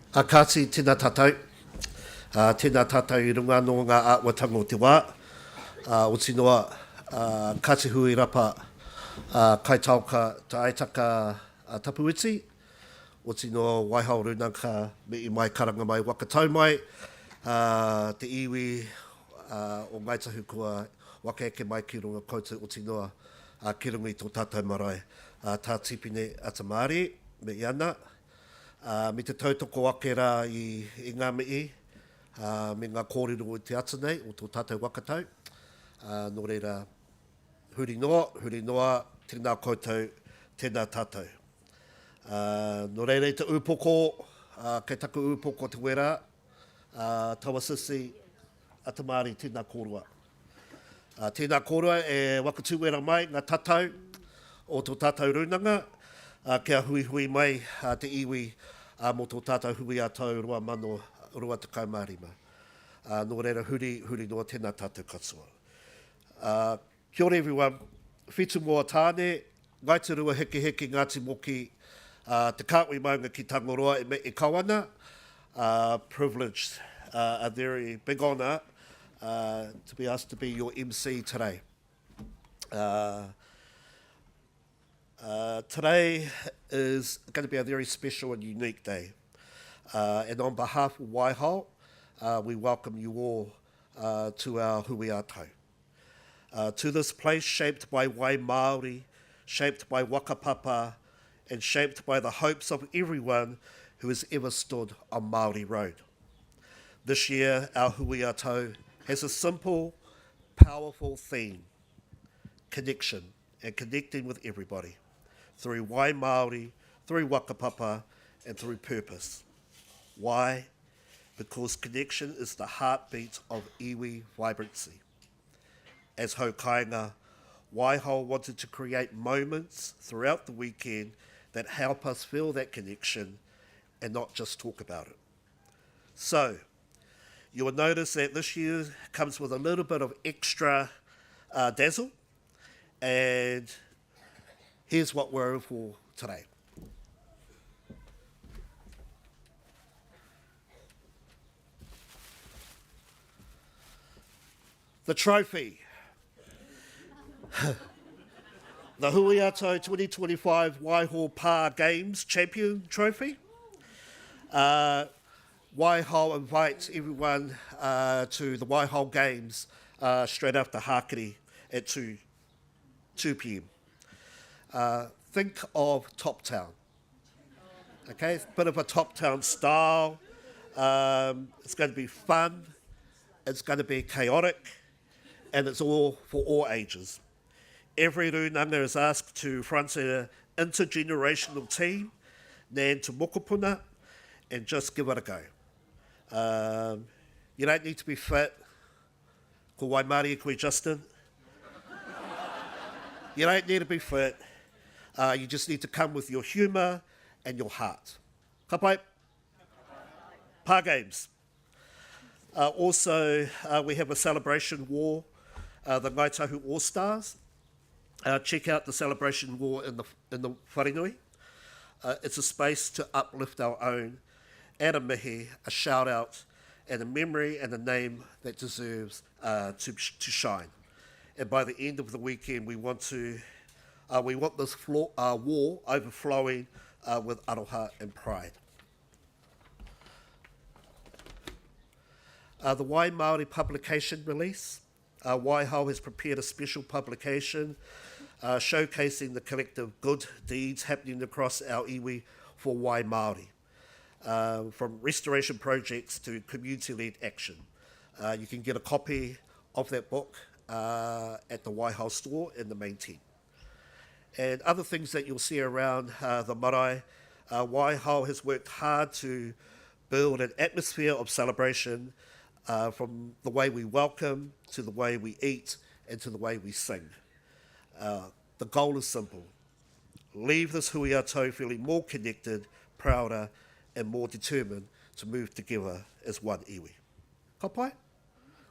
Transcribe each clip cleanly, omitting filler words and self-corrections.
Kāti tēnā tātou, tēnā tātou I runga no ngā āwatanga o te wā, o tinoa kāti hui rapa kai tauka ta aitaka tapuiti, o tinoa Waihao Rūnanga me I mai karanga mai wakatau mai, te iwi o Ngāi Tahu kua waka eke mai ki runga koutou o tinoa ki runga I tō tātou marae, tā tipine ata Māori me I ana. Me te tautoko ake rā I ngā mii, me ngā kōrero o te ata nei, o tō tātou wakatau. Nō reira, huri noa, tēnā koutou, tēnā tātou. Nō reira, te ūpoko, kei taku ūpoko te wera, tawa sisi, ata Māori, tēnā kōrua. Tēnā kōrua e wakatūwera mai ngā tātou o tō tātou Rūnanga, kia hui mai te iwi mō tō tātou Hui-ā-Tau rua mano rua tekau mārima. Nō reira huri noa tēnā tātou katoa. Kia ora everyone, whitu moa tāne, ngai te rua heke Ngāti Moki, te kāui maunga ki Tangoroa e kawana, privileged, a very big honour to be asked to be your MC today. Today is going to be a very special and unique day. And on behalf of Waihao, we welcome you all to our Hui-ā-Tau. To this place shaped by wai Māori, shaped by wakapapa, and shaped by the hopes of everyone who has ever stood on Māori road. This year, our Hui-ā-Tau has a simple, powerful theme: connection, and connecting with everybody, through wai Māori, through wakapapa, and through purpose. Why? Because connection is the heartbeat of iwi vibrancy. As Haukainga, Waihao wanted to create moments throughout the weekend that help us feel that connection and not just talk about it. So, you will notice that this year comes with a little bit of extra dazzle, and here's what we're for today. The trophy. The Hui-ā-Tau 2025 Waihao Pa Games Champion Trophy. Waihao invites everyone to the Waihao Games straight after Hakari at 2 p.m. Think of Top Town. Okay, bit of a Top Town style. It's going to be fun. It's going to be chaotic, and it's all for all ages. Every Rūnanga is asked to front an intergenerational team, nan to mokopuna, and just give it a go. You don't need to be fit. Ko wai Māori koe Justin. You don't need to be fit. You just need to come with your humour and your heart. Ka pai? Pa Games. Also, we have a celebration wall, the Ngāi Tahu All-Stars. Check out the celebration wall in the wharenui. It's a space to uplift our own, and a mihi, a shout-out, and a memory and a name that deserves to shine. And by the end of the weekend, we want this wall overflowing with aroha and pride. The Wai Māori publication release. Waihao has prepared a special publication showcasing the collective good deeds happening across our iwi for wai Māori, from restoration projects to community-led action. You can get a copy of that book at the Waihao store in the main tent. And other things that you'll see around the marae, Waihao has worked hard to build an atmosphere of celebration, from the way we welcome, to the way we eat, and to the way we sing. The goal is simple: leave this Hui-ā-Tau feeling more connected, prouder, and more determined to move together as one iwi. Ka pai?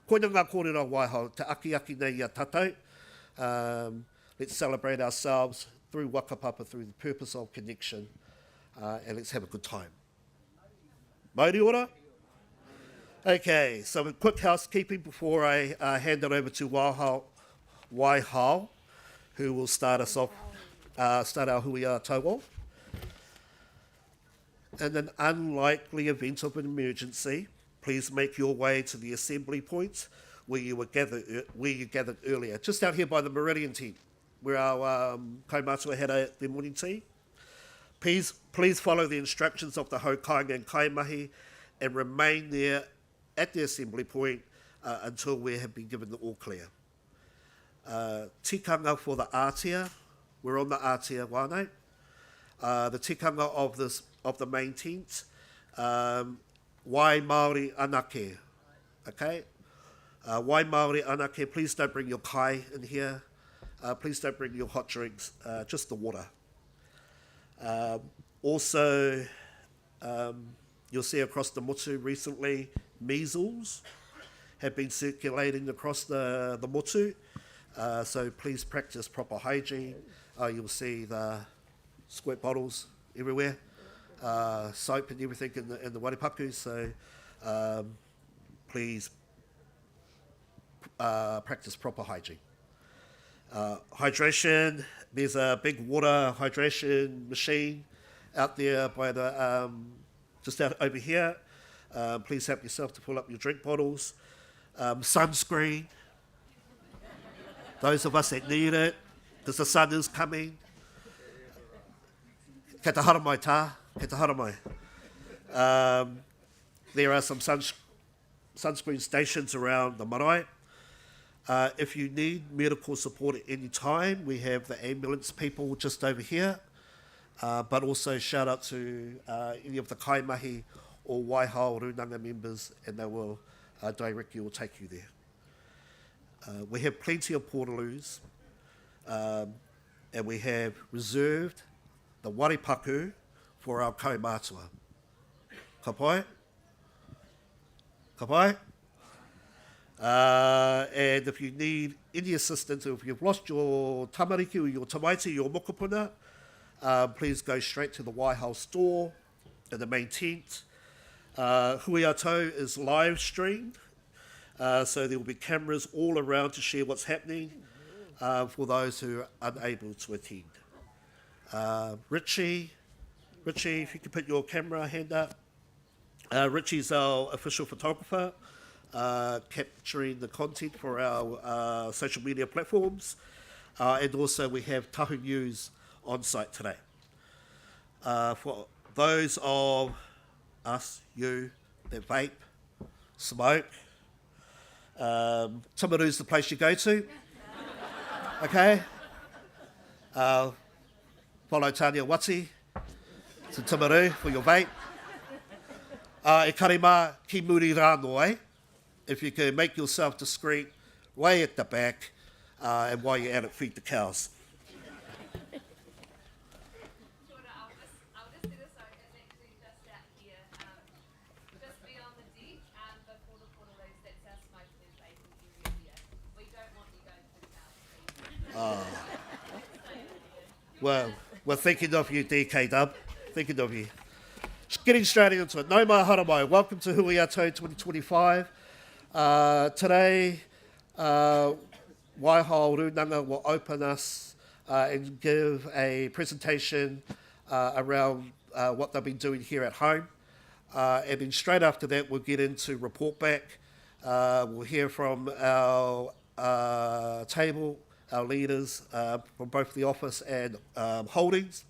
Koina ngā kōrero Waihao, te aki nei a tātou. Let's celebrate ourselves through wakapapa, through the purpose of connection, and let's have a good time. Mauri ora? Okay, so a quick housekeeping before I hand it over to Waihao, who will start us off, start our Hui-ā-Tau off. In an unlikely event of an emergency, please make your way to the assembly point where you gathered earlier, just out here by the Meridian tent, where our kaumātua had their morning tea. Please follow the instructions of the Haukanga and Kaimahi and remain there at the assembly point until we have been given the all clear. Tikanga for the ātea, we're on the ātea wānei. The tikanga of the main tent, wai Māori anake, okay? Wai Māori anake, please don't bring your kai in here. Please don't bring your hot drinks, just the water. Also, you'll see across the motu recently, measles have been circulating across the motu, so please practice proper hygiene. You'll see the squirt bottles everywhere, soap and everything in the waripaku, so please practice proper hygiene. Hydration, there's a big water hydration machine out there by the just out over here. Please help yourself to pull up your drink bottles. Sunscreen, those of us that need it, because the sun is coming. Kei te haramai tā, kei te haramai. There are some sunscreen stations around the marae. If you need medical support at any time, we have the ambulance people just over here. But also shout out to any of the kaimahi or Waihao Rūnanga members, and they will direct you or take you there. We have plenty of portaloos, and we have reserved the waripaku for our kaumātua. Ka pai? Ka pai? And if you need any assistance, or if you've lost your tamariki or your tamaiti, your mokopuna, please go straight to the Waihao store in the main tent. Hui-ā-Tau is live streamed, so there will be cameras all around to share what's happening for those who are unable to attend. Richie, if you could put your camera hand up. Richie's our official photographer, capturing the content for our social media platforms. And also we have Tahu News on site today. For those of us, you, that vape, smoke, Timaru's the place you go to. Okay? Follow Tania Wati to Timaru for your vape. E karima ki muri rāno, eh? If you can make yourself discreet, way at the back, and while you're at it, feed the cows. Well, we're thinking of you, DK Dub. Thinking of you. Just getting straight into it. Nau mai haramai. Welcome to Hui-ā-Tau 2025. Today, Waihao Rūnanga will open us and give a presentation around what they've been doing here at home. And then straight after that, we'll get into report back. We'll hear from our table, our leaders from both the office and holdings.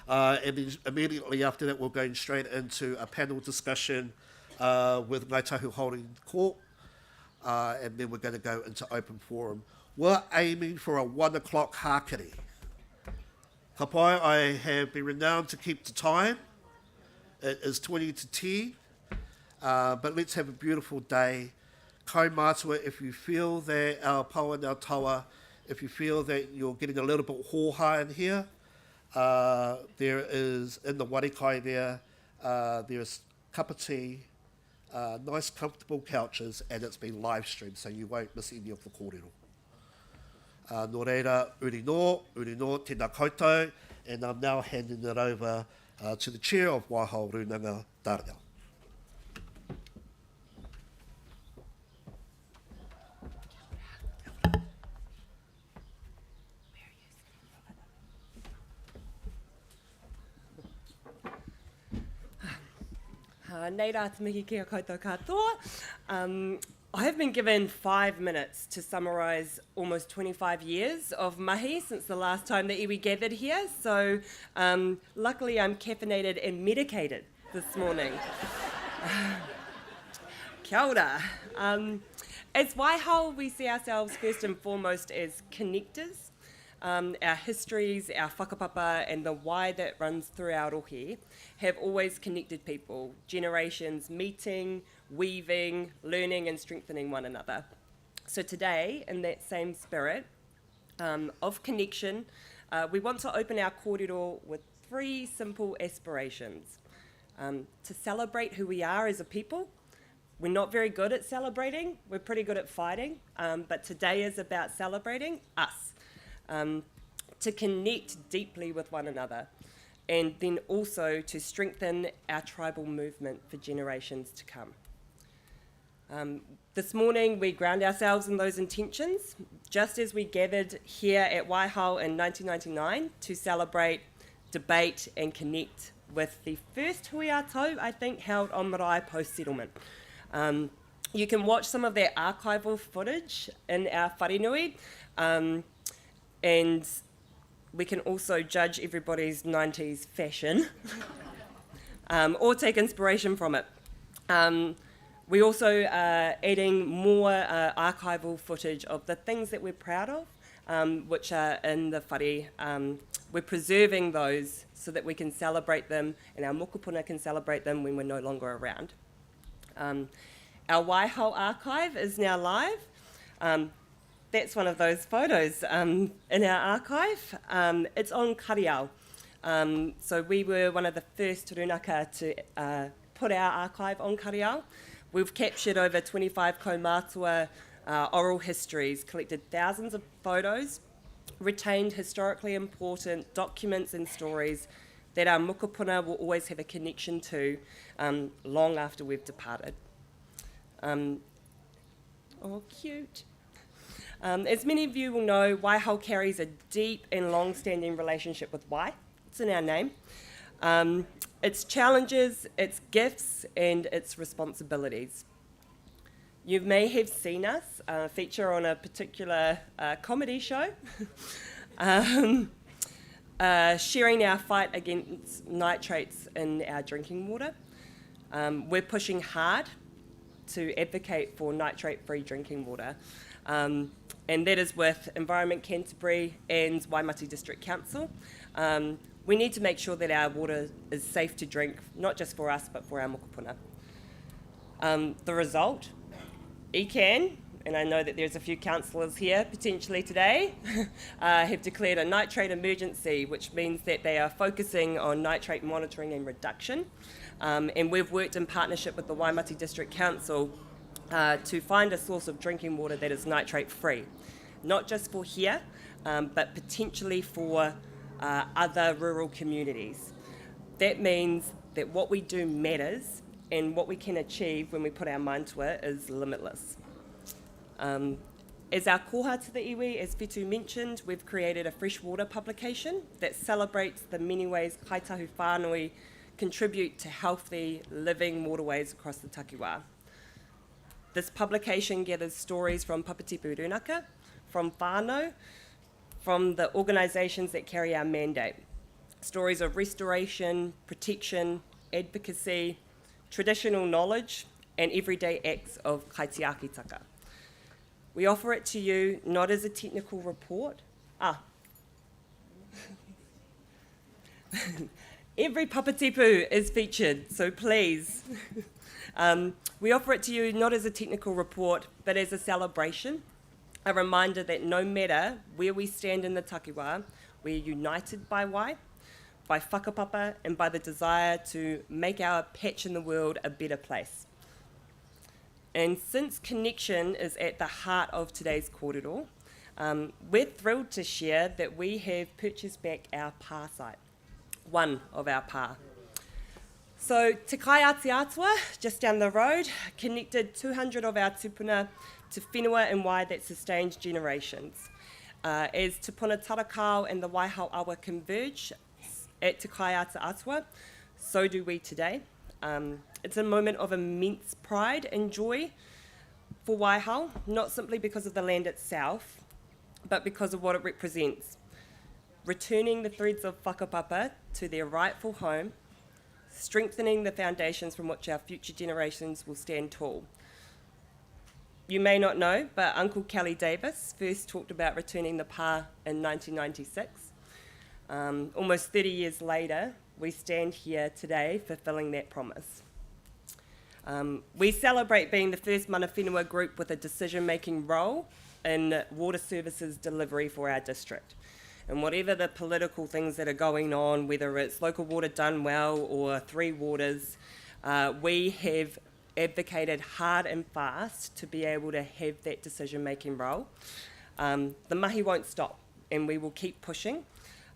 And then immediately after that, we're going straight into a panel discussion with Ngāi Tahu Holding Corp. And then we're going to go into open forum. We're aiming for a 1 o'clock hakari. Ka pai, I have been renowned to keep the time. It is 20 to 10. But let's have a beautiful day. Kaumātua, if you feel that our paua and our tawa, if you feel that you're getting a little bit hoha in here, there is, in the warikai there's cup of tea, nice comfortable couches, and it's been live streamed, so you won't miss any of the kōrero. Nō reira, uri nō, tēnā koutou, and I'm now handing it over to the chair of Waihao Rūnanga, Tārea. Nei rā te mihi kia koutou katoa. I have been given 5 minutes to summarise almost 25 years of mahi since the last time that iwi gathered here, so luckily I'm caffeinated and medicated this morning. Kia ora. As Waihao, we see ourselves first and foremost as connectors. Our histories, our whakapapa, and the why that runs through our rohe have always connected people, generations meeting, weaving, learning and strengthening one another. So today, in that same spirit of connection, we want to open our kōrero with 3 simple aspirations. To celebrate who we are as a people. We're not very good at celebrating, we're pretty good at fighting, but today is about celebrating us. To connect deeply with one another, and then also to strengthen our tribal movement for generations to come. This morning we ground ourselves in those intentions, just as we gathered here at Waihao in 1999 to celebrate, debate and connect with the first Hui-ā-Tau, I think, held on Marae post-settlement. You can watch some of that archival footage in our wharenui, and we can also judge everybody's 90s fashion or take inspiration from it. We also are adding more archival footage of the things that we're proud of, which are in the whare. We're preserving those so that we can celebrate them, and our mokopuna can celebrate them when we're no longer around. Our Waihao archive is now live. That's one of those photos in our archive. It's on Kariao. So we were one of the first Te Rūnanga to put our archive on Kariao. We've captured over 25 kaumātua oral histories, collected thousands of photos, retained historically important documents and stories that our mokopuna will always have a connection to long after we've departed. Oh, cute. As many of you will know, Waihao carries a deep and long-standing relationship with Wai. It's in our name. Its challenges, its gifts, and its responsibilities. You may have seen us feature on a particular comedy show, sharing our fight against nitrates in our drinking water. We're pushing hard to advocate for nitrate-free drinking water. And that is with Environment Canterbury and Waimati District Council. We need to make sure that our water is safe to drink, not just for us, but for our mokopuna. The result, ECAN, and I know that there's a few councillors here potentially today, have declared a nitrate emergency, which means that they are focusing on nitrate monitoring and reduction. And we've worked in partnership with the Waimati District Council to find a source of drinking water that is nitrate-free, not just for here, but potentially for other rural communities. That means that what we do matters, and what we can achieve when we put our mind to it is limitless. As our koha to the iwi, as Whitu mentioned, we've created a freshwater publication that celebrates the many ways kaitahu whānui contribute to healthy living waterways across the takiwā. This publication gathers stories from Papatipu Rūnaka, from whānau, from the organisations that carry our mandate. Stories of restoration, protection, advocacy, traditional knowledge, and everyday acts of kaitiakitaka. We offer it to you not as a technical report. Every Papatipu is featured, so please. We offer it to you not as a technical report, but as a celebration, a reminder that no matter where we stand in the takiwā, we're united by Wai, by whakapapa, and by the desire to make our patch in the world a better place. And since connection is at the heart of today's kōrero, we're thrilled to share that we have purchased back our pā site, one of our pā. So Te Āti-Atua, just down the road, connected 200 of our tupuna to whenua and Wai that sustains generations. As Te Puna Tarakau and the Waihao Awa converge at Te Āti-Atua, so do we today. It's a moment of immense pride and joy for Waihao, not simply because of the land itself, but because of what it represents. Returning the threads of whakapapa to their rightful home, strengthening the foundations from which our future generations will stand tall. You may not know, but Uncle Kelly Davis first talked about returning the pā in 1996. Almost 30 years later, we stand here today fulfilling that promise. We celebrate being the first mana whenua group with a decision-making role in water services delivery for our district. And whatever the political things that are going on, whether it's local water done well or Three Waters, we have advocated hard and fast to be able to have that decision-making role. The mahi won't stop, and we will keep pushing.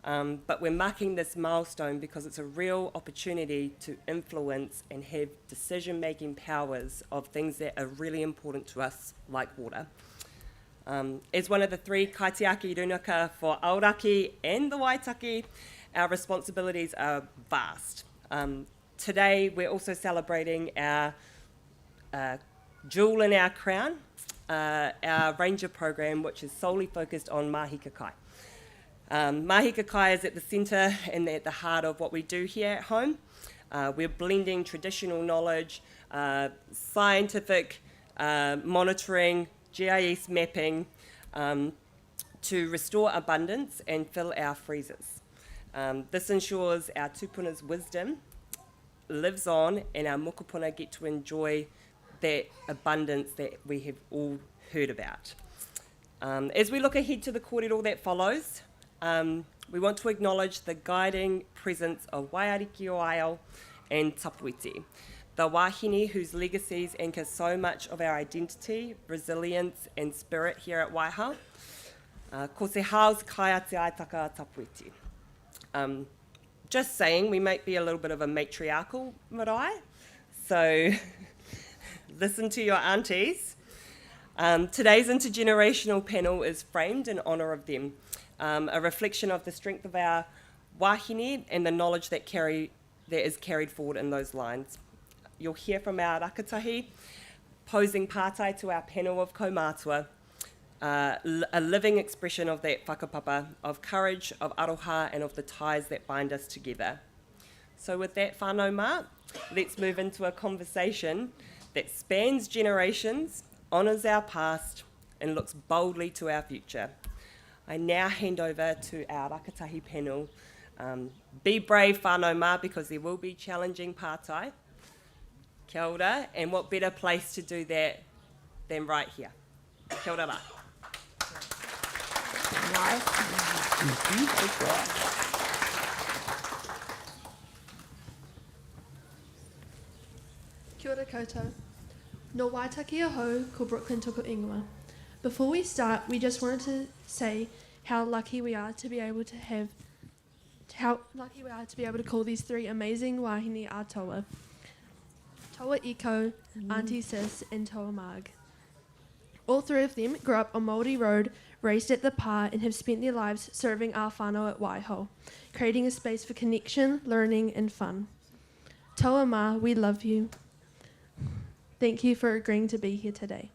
But we're marking this milestone because it's a real opportunity to influence and have decision-making powers of things that are really important to us, like water. As one of the three kaitiaki runaka for Aoraki and the Waitaki, our responsibilities are vast. Today, we're also celebrating our jewel in our crown, our ranger program, which is solely focused on mahi kakai. Mahi kakai is at the centre and at the heart of what we do here at home. We're blending traditional knowledge, scientific monitoring, GIS mapping, to restore abundance and fill our freezers. This ensures our tupuna's wisdom lives on and our mokopuna get to enjoy that abundance that we have all heard about. As we look ahead to the kōrero that follows, we want to acknowledge the guiding presence of Waiariki o Ao and Tapuiti, the wahine whose legacies anchor so much of our identity, resilience and spirit here at Waihao. Ko se haos kai te aitaka Tapuiti. Just saying, we might be a little bit of a matriarchal marae, so listen to your aunties. Today's intergenerational panel is framed in honour of them, a reflection of the strength of our wahine and the knowledge that is carried forward in those lines. You'll hear from our rakatahi, posing pātai to our panel of kaumātua, a living expression of that whakapapa, of courage, of aroha, and of the ties that bind us together. So with that whānau mā, let's move into a conversation that spans generations, honours our past, and looks boldly to our future. I now hand over to our rakatahi panel. Be brave, whānau mā, because there will be challenging pātai. Kia ora, and what better place to do that than right here. Kia ora rā. Kia ora koutou. No Waitaki ahau ko Brooklyn tuku ingoa. Before we start, we just wanted to say how lucky we are to be able to call these three amazing wahine ā-taua. Taua Iko, Auntie Sis, and Taua Marg. All three of them grew up on Māori Road, raised at the pā, and have spent their lives serving our whānau at Waihao, creating a space for connection, learning, and fun. Taua mā, we love you. Thank you for agreeing to be here today.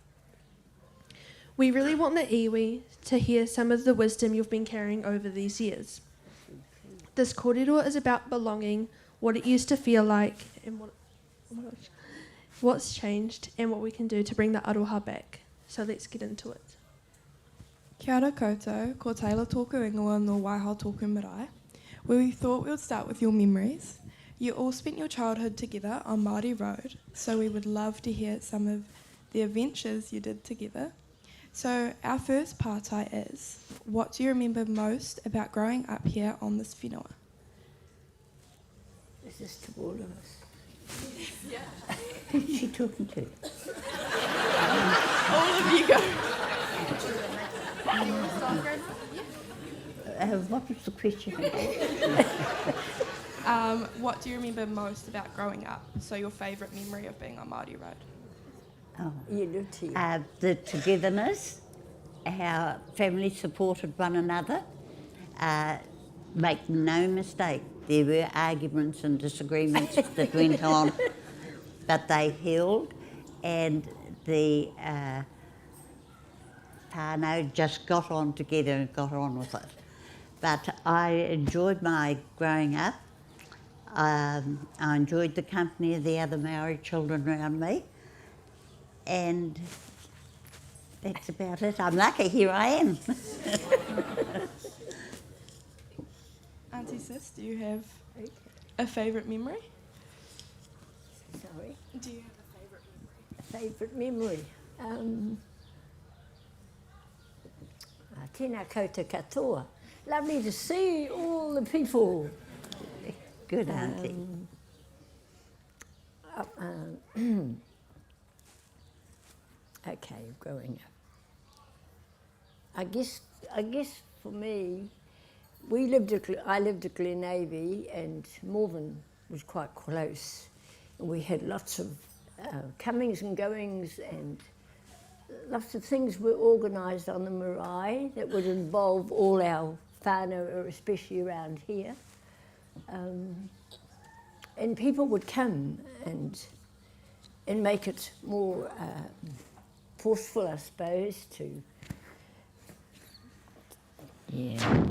We really want the iwi to hear some of the wisdom you've been carrying over these years. This kōrero is about belonging, what it used to feel like, and what's changed, and what we can do to bring the aroha back. So let's get into it. Kia ora koutou, ko Taylor tōku ingoa no Waihao tōku marae. We thought we would start with your memories. You all spent your childhood together on Māori Road, so we would love to hear some of the adventures you did together. So our first pātai is, what do you remember most about growing up here on this whenua? This is to all of us. Yeah. Who's she talking to? All of you go. What was the question? What do you remember most about growing up? So your favourite memory of being on Māori Road? Oh. The togetherness, how family supported one another. Make no mistake, there were arguments and disagreements that went on but they healed, and the whānau just got on together and got on with it. But I enjoyed my growing up. I enjoyed the company of the other Maori children around me, and that's about it. I'm lucky, here I am. Auntie Sis, do you have a favourite memory? Sorry? Do you have a Favourite memory? Tēnā koutou katoa. Lovely to see all the people. Good, Auntie. Okay, growing up. I guess for me, I lived at Glenavy, and Morven was quite close. And we had lots of comings and goings, and lots of things were organised on the marae that would involve all our whānau, especially around here. And people would come and make it more forceful, I suppose, to... Yeah.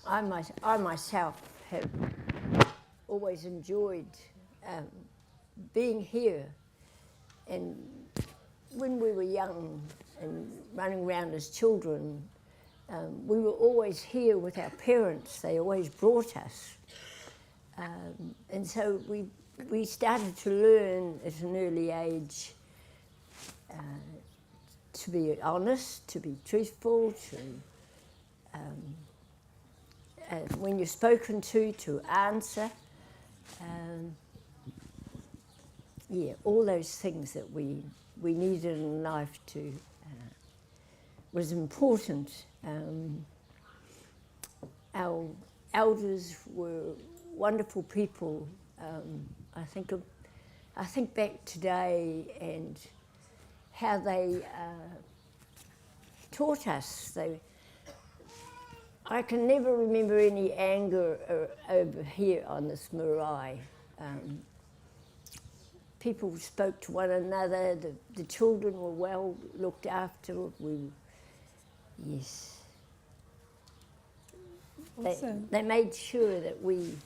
I myself have always enjoyed being here, and when we were young and running around as children, we were always here with our parents. They always brought us, and so we started to learn at an early age to be honest, to be truthful, to when you're spoken to answer. Yeah, all those things that we needed in life to was important. Our elders were wonderful people. I think back today and how they taught us. I can never remember any anger over here on this marae. People spoke to one another. The children were well looked after. Yes. Awesome. They made sure that we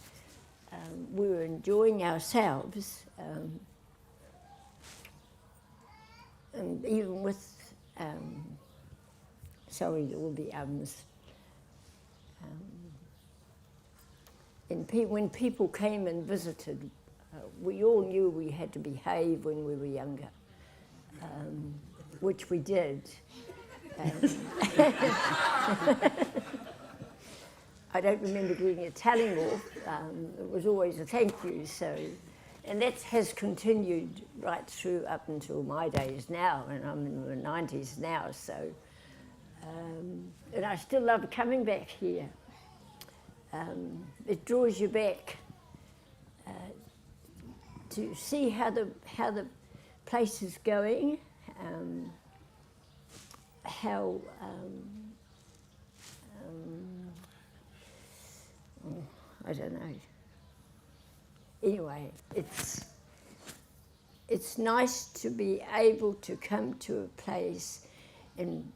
were enjoying ourselves, and even with sorry, all the ums. And when people came and visited, we all knew we had to behave when we were younger, which we did. I don't remember getting a telling off. It was always a thank you. So, and that has continued right through up until my days now, and I'm in the 90s now. So, and I still love coming back here. It draws you back to see how the place is going, how I don't know. Anyway, it's nice to be able to come to a place and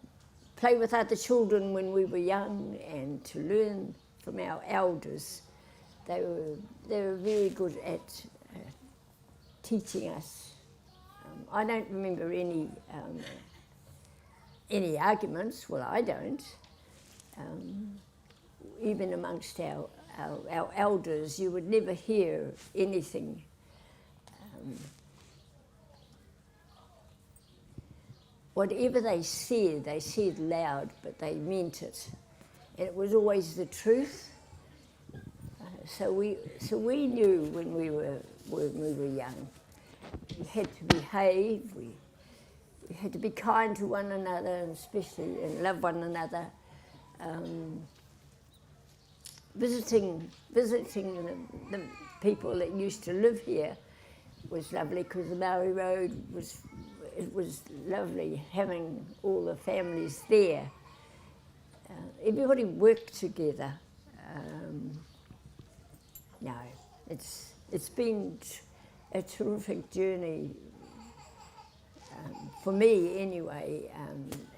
play with other children when we were young, and to learn from our elders. They were very good at teaching us. I don't remember any arguments. Well, I don't. Even amongst our elders, you would never hear anything. Whatever they said loud, but they meant it. And it was always the truth. So we knew when we were young. We had to behave. We had to be kind to one another, and especially and love one another. Visiting the people that used to live here was lovely, because the Maori Road was lovely having all the families there. Everybody worked together. no, it's been a terrific journey for me anyway,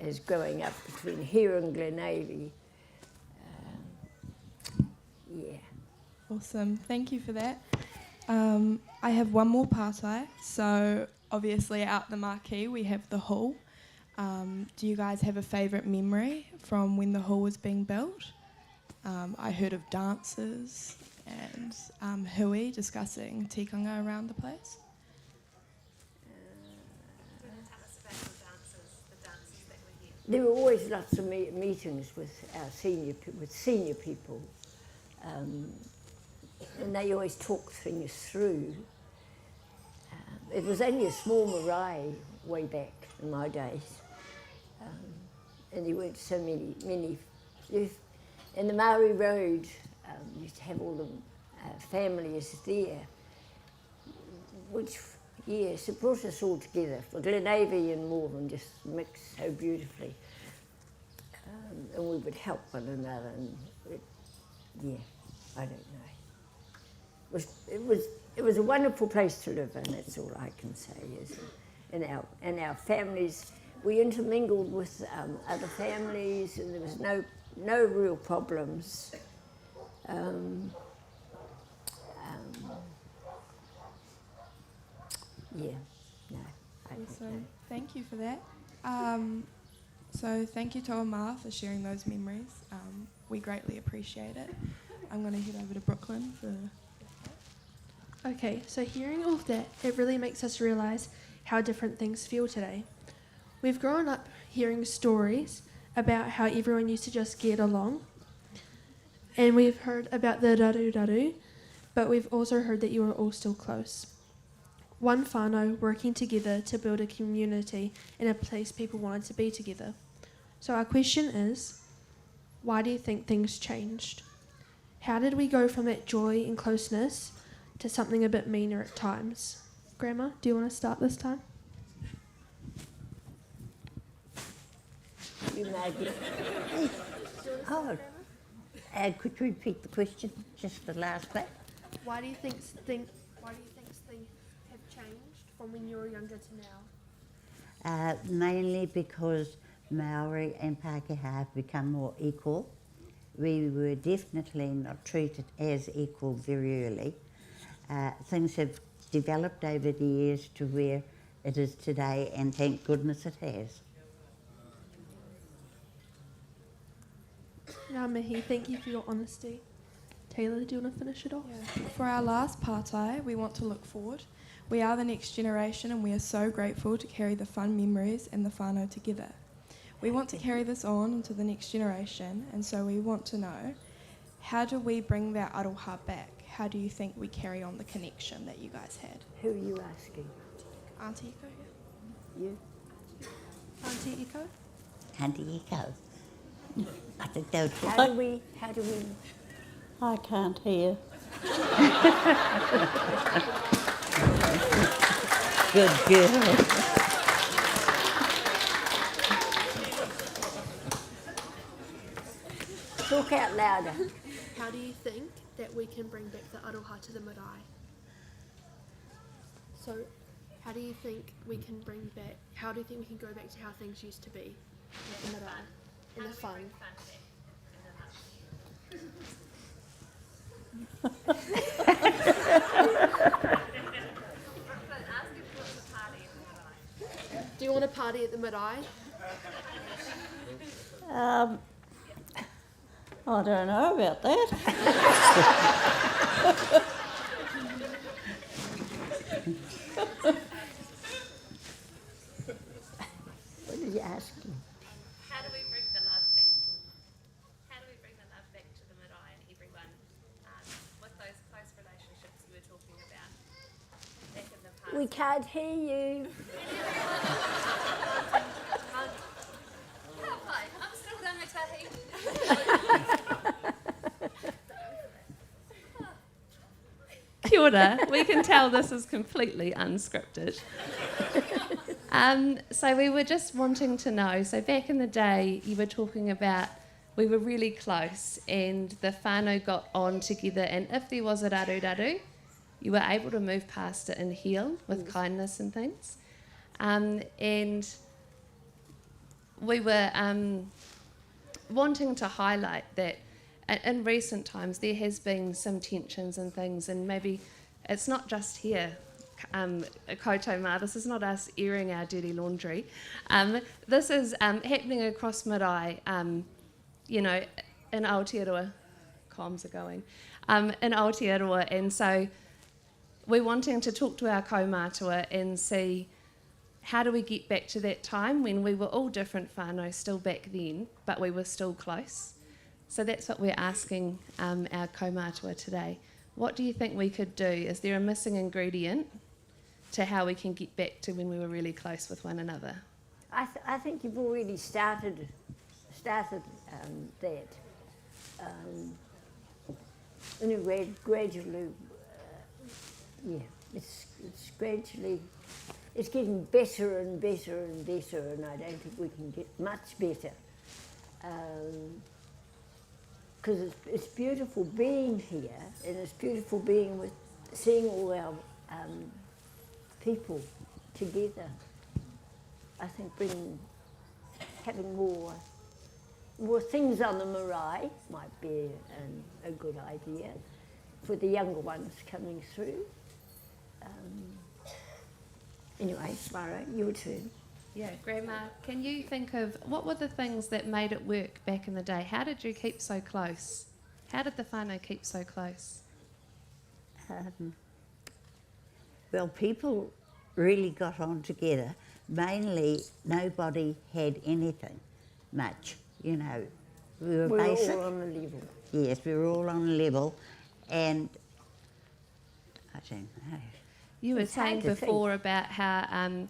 as growing up between here and Glenavy. Yeah. Awesome, thank you for that. I have one more partai. So obviously out the marquee we have the hall. Do you guys have a favourite memory from when the hall was being built? I heard of dances and hui discussing tikanga around the place. There were always lots of meetings with our senior people, and they always talked things through. It was only a small marae way back in my days, and there weren't so many. In the Maori Road, used to have all the families there, which, yes, it brought us all together. For Glenavy and Morven just mixed so beautifully, and we would help one another. And I don't know. It was a wonderful place to live in. That's all I can say. And our families, we intermingled with other families, and there was no real problems. Awesome. Thank you for that. So thank you to Ma for sharing those memories. We greatly appreciate it. I'm going to head over to Brooklyn for... Okay, so hearing all of that, it really makes us realise how different things feel today. We've grown up hearing stories about how everyone used to just get along, and we've heard about the daru, but we've also heard that you are all still close. One whānau working together to build a community in a place people wanted to be together. So our question is, why do you think things changed? How did we go from that joy and closeness to something a bit meaner at times? Grandma, do you want to start this time? You Maggie. Oh, could you repeat the question, just the last bit? Why do you think things have changed from when you were younger to now? Mainly because Maori and Pākehā have become more equal. We were definitely not treated as equal very early. Things have developed over the years to where it is today, and thank goodness it has. Ngā mihi, thank you for your honesty. Taylor, do you want to finish it off? Yeah. For our last partai, we want to look forward. We are the next generation, and we are so grateful to carry the fun memories and the whānau together. We want to carry this on into the next generation, and so we want to know, how do we bring that aroha back? How do you think we carry on the connection that you guys had? Who are you asking? Auntie Iko? You? Auntie Iko? Auntie Iko. I think they would How do we? I can't hear. Good girl. Talk out louder. How do you think that we can bring back the aroha to the marae? So, how do you think we can go back to how things used to be at the marae, in the fun? Do you want a party at the marae? I don't know about that. What did you ask me? How do we bring the love back? How do we bring the love back to the marae and everyone with those close relationships you were talking about back in the past? We can't hear you. I'm still rangatahi. Kia ora. We can tell this is completely unscripted. So we were just wanting to know, so back in the day you were talking about we were really close, and the whānau got on together, and if there was a raru, you were able to move past it and heal with kindness and things. And we were wanting to highlight that in recent times there has been some tensions and things, and maybe it's not just here. Koutou mā, this is not us airing our dirty laundry. This is happening across Marae, you know, in Aotearoa. Comms are going. In Aotearoa, and so we're wanting to talk to our kaumātua and see how do we get back to that time when we were all different whānau still back then, but we were still close. So that's what we're asking our kaumātua today. What do you think we could do? Is there a missing ingredient to how we can get back to when we were really close with one another? I think you've already started that. And gradually, it's gradually, it's getting better and better and better, and I don't think we can get much better. Because it's beautiful being here, and it's beautiful being seeing all our people together. I think having more things on the marae might be a good idea for the younger ones coming through. Anyway, Mara, your turn. Yeah, Grandma, can you think of what were the things that made it work back in the day? How did you keep so close? How did the whānau keep so close? Well, people really got on together. Mainly, nobody had anything much, you know. We were basic. All on a level. Yes, we were all on a level, and I don't know. You were It's saying hard to before about how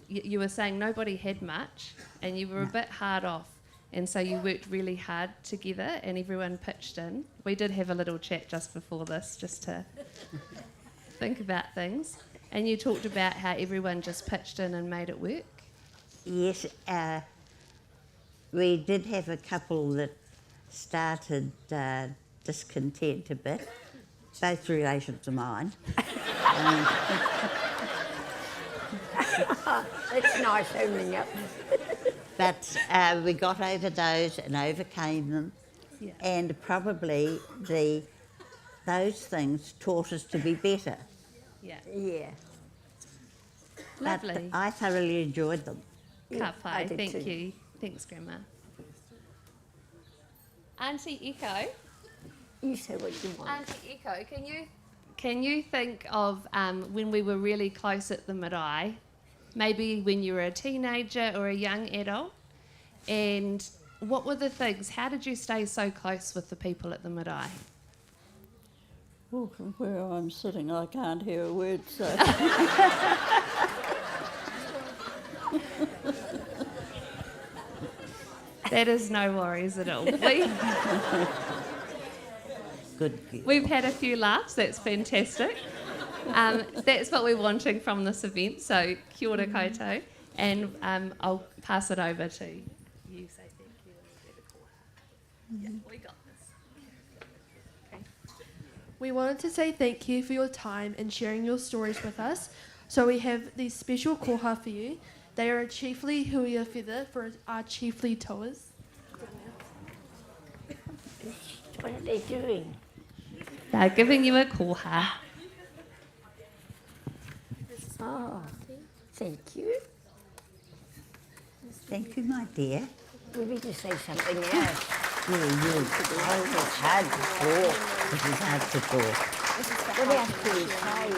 you were saying nobody had much, and you were a bit hard off, and so you worked really hard together, and everyone pitched in. We did have a little chat just before this, just to think about things, and you talked about how everyone just pitched in and made it work. Yes, we did have a couple that started discontent a bit, both relations of mine. That's nice opening up. But we got over those and overcame them, and probably those things taught us to be better. Yeah. Yeah. Lovely. But I thoroughly enjoyed them. Ka pai, I did thank too. you. Thanks, Grandma. Auntie Echo. You say what you want. Auntie Echo, can you think of when we were really close at the marae, maybe when you were a teenager or a young adult, and what were the things? How did you stay so close with the people at the marae? Well, from where I'm sitting, I can't hear a word, so... That is no worries at all. Good. We've had a few laughs, that's fantastic. That's what we're wanting from this event, so kia ora koutou. And I'll pass it over to you. Say thank you. Yeah, we got this. Okay. We wanted to say thank you for your time and sharing your stories with us. So we have these special koha for you. They are a chiefly Hui-ā feather for our chiefly towers. What are they doing? They're giving you a koha. Oh, thank you. Thank you, my dear. We need to say something else. Yeah, you. Oh, it's hard to talk. This is hard to talk. What else do we say?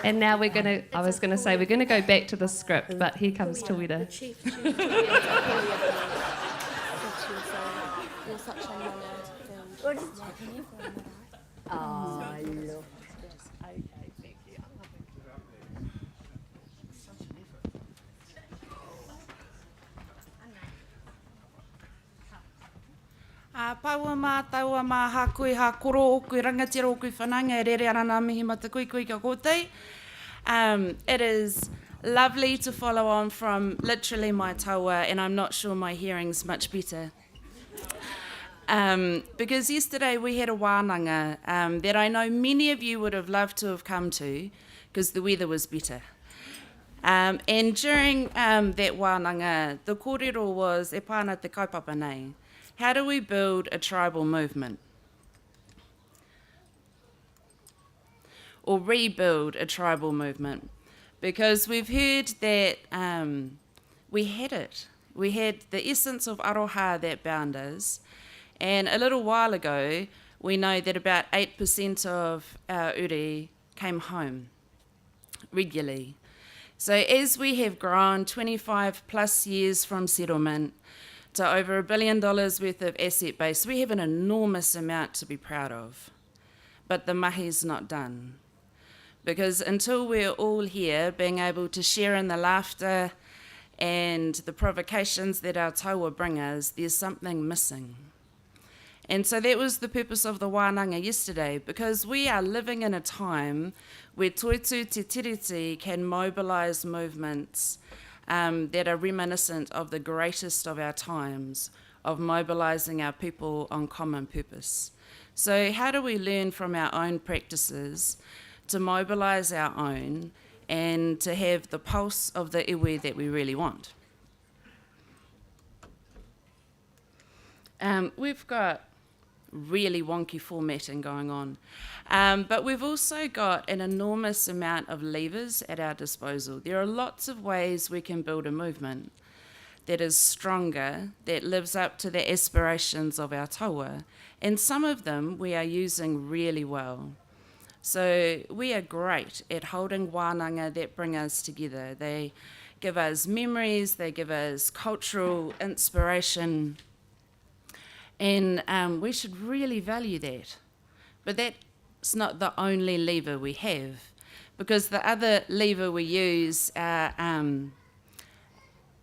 And now we're going to, I was going to say, we're going to go back to the script, but here comes Tawira. What is it? Oh, look. Okay, thank you. Paua mā, taua mā, hākui, hā koro okui, rangatira okui whananga, e rere ana nā mihi mata kui ka kōtei. It is lovely to follow on from literally my taua, and I'm not sure my hearing's much better. Because yesterday we had a wānanga that I know many of you would have loved to have come to, because the weather was better. And during that wānanga, the kōrero was e pāna te kaupapa nei. How do we build a tribal movement? Or rebuild a tribal movement? Because we've heard that we had it. We had the essence of aroha that bound us. And a little while ago, we know that about 8% of our uri came home regularly. So as we have grown 25 plus years from settlement to over $1 billion worth of asset base, we have an enormous amount to be proud of. But the mahi's not done. Because until we're all here being able to share in the laughter and the provocations that our taua bring us, there's something missing. And so that was the purpose of the wānanga yesterday, because we are living in a time where Toitu Te Tiriti can mobilise movements that are reminiscent of the greatest of our times, of mobilising our people on common purpose. So how do we learn from our own practices to mobilise our own and to have the pulse of the iwi that we really want? We've got really wonky formatting going on. But we've also got an enormous amount of levers at our disposal. There are lots of ways we can build a movement that is stronger, that lives up to the aspirations of our taua, and some of them we are using really well. So we are great at holding wānanga that bring us together. They give us memories, they give us cultural inspiration, and we should really value that. But that's not the only lever we have, because the other lever we use are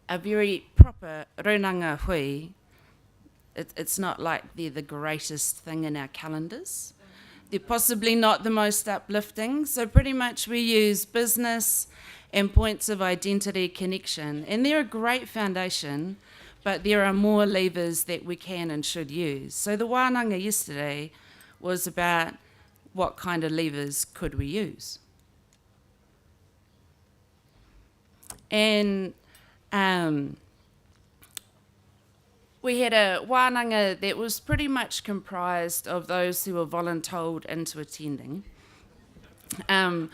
a very proper Rūnanga hui. It's not like they're the greatest thing in our calendars. They're possibly not the most uplifting, so pretty much we use business and points of identity connection, and they're a great foundation, but there are more levers that we can and should use. So the wānanga yesterday was about what kind of levers could we use. And we had a wānanga that was pretty much comprised of those who were voluntold into attending, to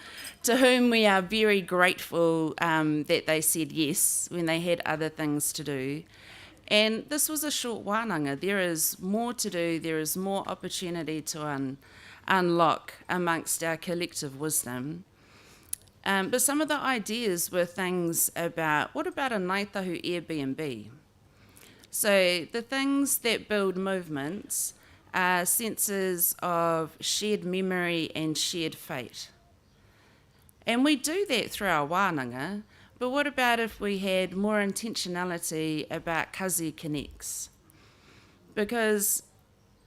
whom we are very grateful that they said yes when they had other things to do. And this was a short wānanga. There is more to do, there is more opportunity to unlock amongst our collective wisdom. But some of the ideas were things about, what about a Ngāi Tahu Airbnb? So the things that build movements are senses of shared memory and shared fate. And we do that through our wānanga, but what about if we had more intentionality about Kazi Connects? Because,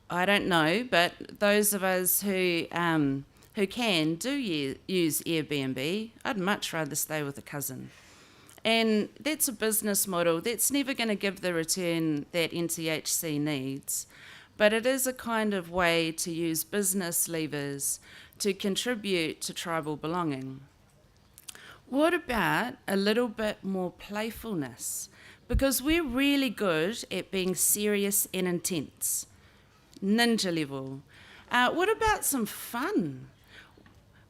I don't know, but those of us who can do use Airbnb, I'd much rather stay with a cousin. And that's a business model that's never going to give the return that NTHC needs, but it is a kind of way to use business levers to contribute to tribal belonging. What about a little bit more playfulness? Because we're really good at being serious and intense. Ninja level. What about some fun?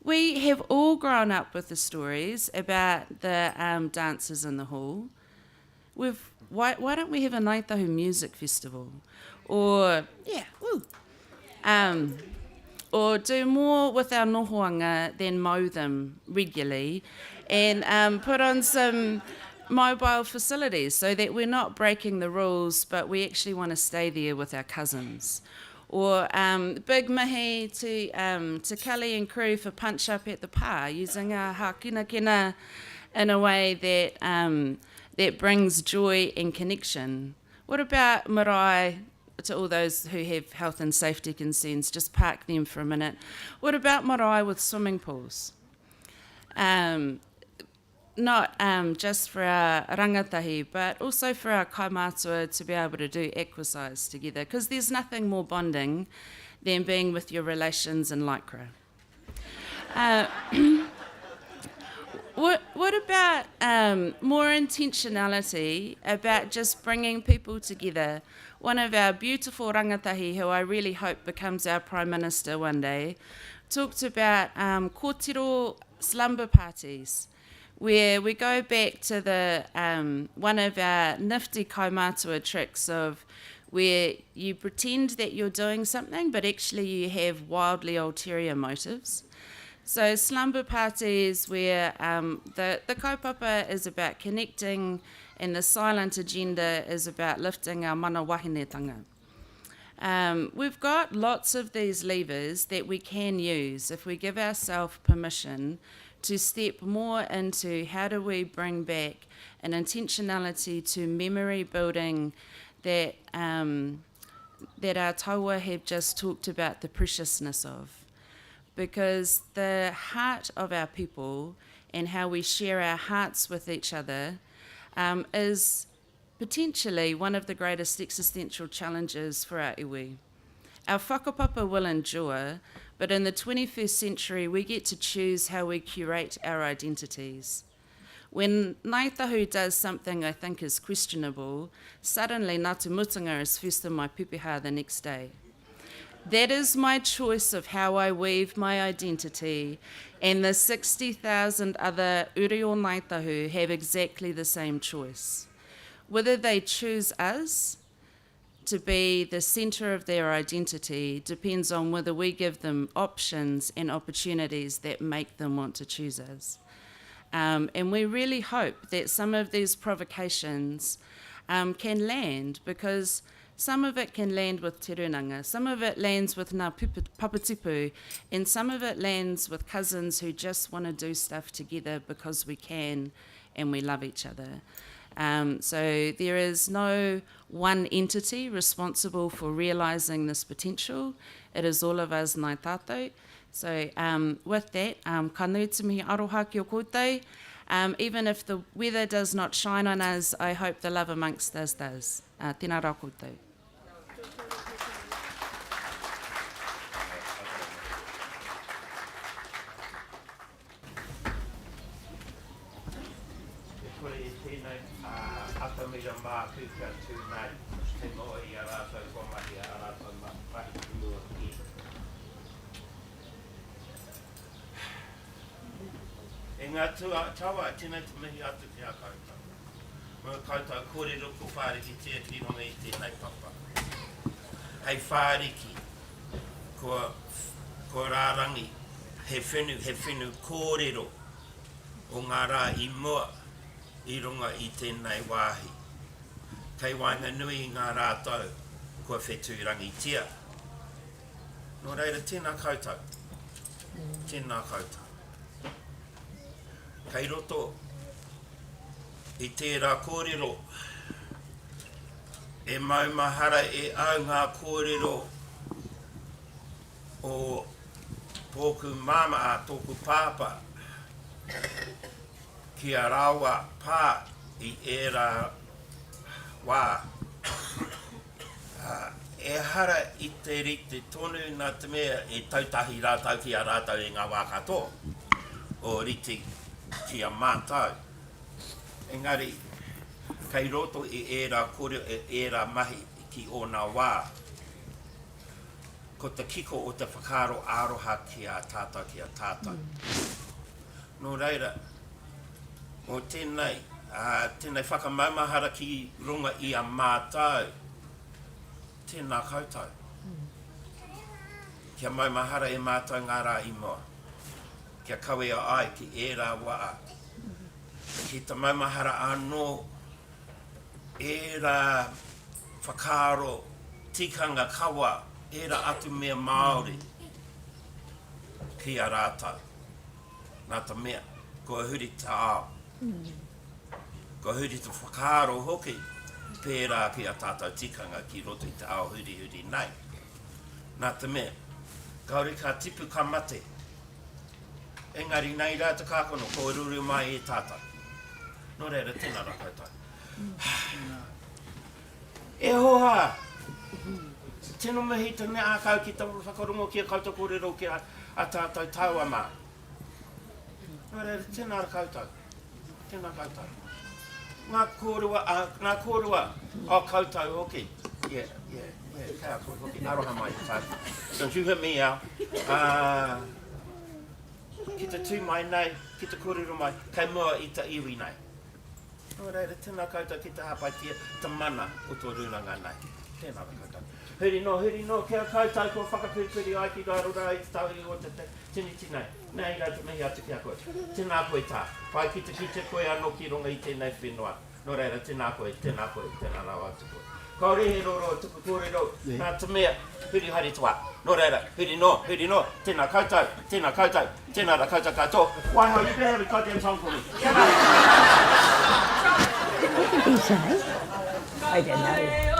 We have all grown up with the stories about the dancers in the hall. Why don't we have a Ngāi Tahu music festival? Or, or do more with our nohoanga than mow them regularly, and put on some mobile facilities so that we're not breaking the rules, but we actually want to stay there with our cousins. Or big mihi to Kelly and crew for punch up at the pā, using our hakinakina in a way that brings joy and connection. What about marae? To all those who have health and safety concerns, just park them for a minute. What about marae with swimming pools? not just for our rangatahi, but also for our kaimātua to be able to do exercise together, because there's nothing more bonding than being with your relations in lycra. What about more intentionality about just bringing people together? One of our beautiful rangatahi, who I really hope becomes our Prime Minister one day, talked about kōtiro slumber parties, where we go back to the one of our nifty kaimātua tricks of where you pretend that you're doing something, but actually you have wildly ulterior motives. So slumber parties where the kaupapa is about connecting and the silent agenda is about lifting our mana wahinetanga. We've got lots of these levers that we can use if we give ourselves permission to step more into how do we bring back an intentionality to memory building that that our taua have just talked about the preciousness of. Because the heart of our people and how we share our hearts with each other is potentially one of the greatest existential challenges for our iwi. Our whakapapa will endure, but in the 21st century we get to choose how we curate our identities. When Ngāi Tahu does something I think is questionable, suddenly Ngāti Mutunga is first in my pepeha the next day. That is my choice of how I weave my identity, and the 60,000 other uri o Ngāi Tahu have exactly the same choice. Whether they choose us to be the centre of their identity depends on whether we give them options and opportunities that make them want to choose us. And we really hope that some of these provocations can land, because some of it can land with Te Rūnanga, some of it lands with Ngā Papatipu, and some of it lands with cousins who just want to do stuff together because we can and we love each other. So there is no one entity responsible for realising this potential. It is all of us Ngāi Tātou. So with that, ka nui mihi aroha ki o koutou. Even if the weather does not shine on us, I hope the love amongst us does. Tēnā rā koutou. Ngā tawa tēnei te mihi atu ki a koutou. Mō koutou kōrero ko whāriki Te Rūnanga I tēnei papa. Hei whāriki, ko rārangi, he whenu kōrero o ngā rā I mua I runga I tēnei wāhi. Kei wainga nui ngā rātou, kua whetūrangi tia. Nō reira tēnā koutou, tēnā koutou. Kei roto I tērā kōrero, e maumahara e au ngā kōrero o tōku mama a tōku pāpa ki a rawa pā I ērā wā. E hara I te rite tonu nā te mea e tautahi rātau ki a rātau e ngā wā katoa o rite ki a mātau. Engari, kei roto I ērā kore e ērā mahi ki o nā wā. Ko te kiko o te whakaro aroha ki a tātou. Nō reira, o tēnei whakamaumahara ki runga I a mātau, tēnā koutou. Kia maumahara e mātau ngā rā I mua. Kia kawea ai ki ērā waa. Ki te maumahara anō, ērā whakaro, tikanga kawa, ērā atu mea Māori. Ki a rātau. Nā ta mea, kua huri te ao. Kua huri te whakaro hoki, pērā ki a tātou tikanga ki roto I te ao huri nei. Nā ta mea, kaore ka tipu ka mate. Engari nei rā te kākono, ko ruru mai e tātou. Nō reira, tēnā rā koutou. E hoa! Tēnā mihi te nea ākau ki te whakarongo ki a koutou kōrero ki a tātou Tahu. Nō reira, tēnā rā koutou. Tēnā koutou. Ngā kōrua o koutou hoki. Yeah. Kia koe hoki. Aroha mai, tātou. Don't you hit me out. Ki te tū mai nei, ki te kōrero mai, kei mua i te iwi nei. Nō reira, tēnā koutou ki te hapaitia, te mana o tō rūnanga nei. Tēnā rā koutou. Huri no, kia koutou ko whakapūpuri ai ki rārura i te tau i o te tiniti nei. Nei rau te mihi atu kia koe. Tēnā koe tā. Pai ki te koe anō ki runga i tēnei whenua. Nō reira, tēnā koe, tēnā rau atu koe. Ko rehe roro, tuku kōrero, nā te mea, huri hari tua. Nō reira, huri no, tēnā koutou, tēnā rā koutou katoa. Waihao, you better have a goddamn song for me. What did he say? I don't know.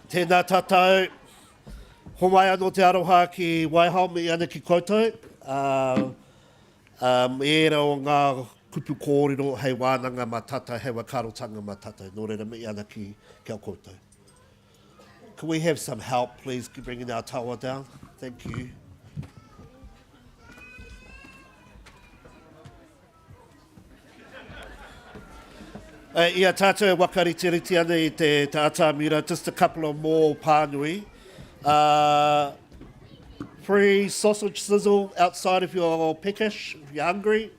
Tēnā tātou, homai anō te aroha ki Waihao me ana ki koutou. Era o ngā kupu kōrero hei wānanga ma tātou, hei wakarotanga ma tātou. Nō reira me ana ki kia koutou. Can we have some help, please, bringing our taua down? Thank you. Ia tātou wakaretiriti ana I te ata mira, just a couple of more pānui. Free sausage sizzle outside if you're peckish, if you're hungry.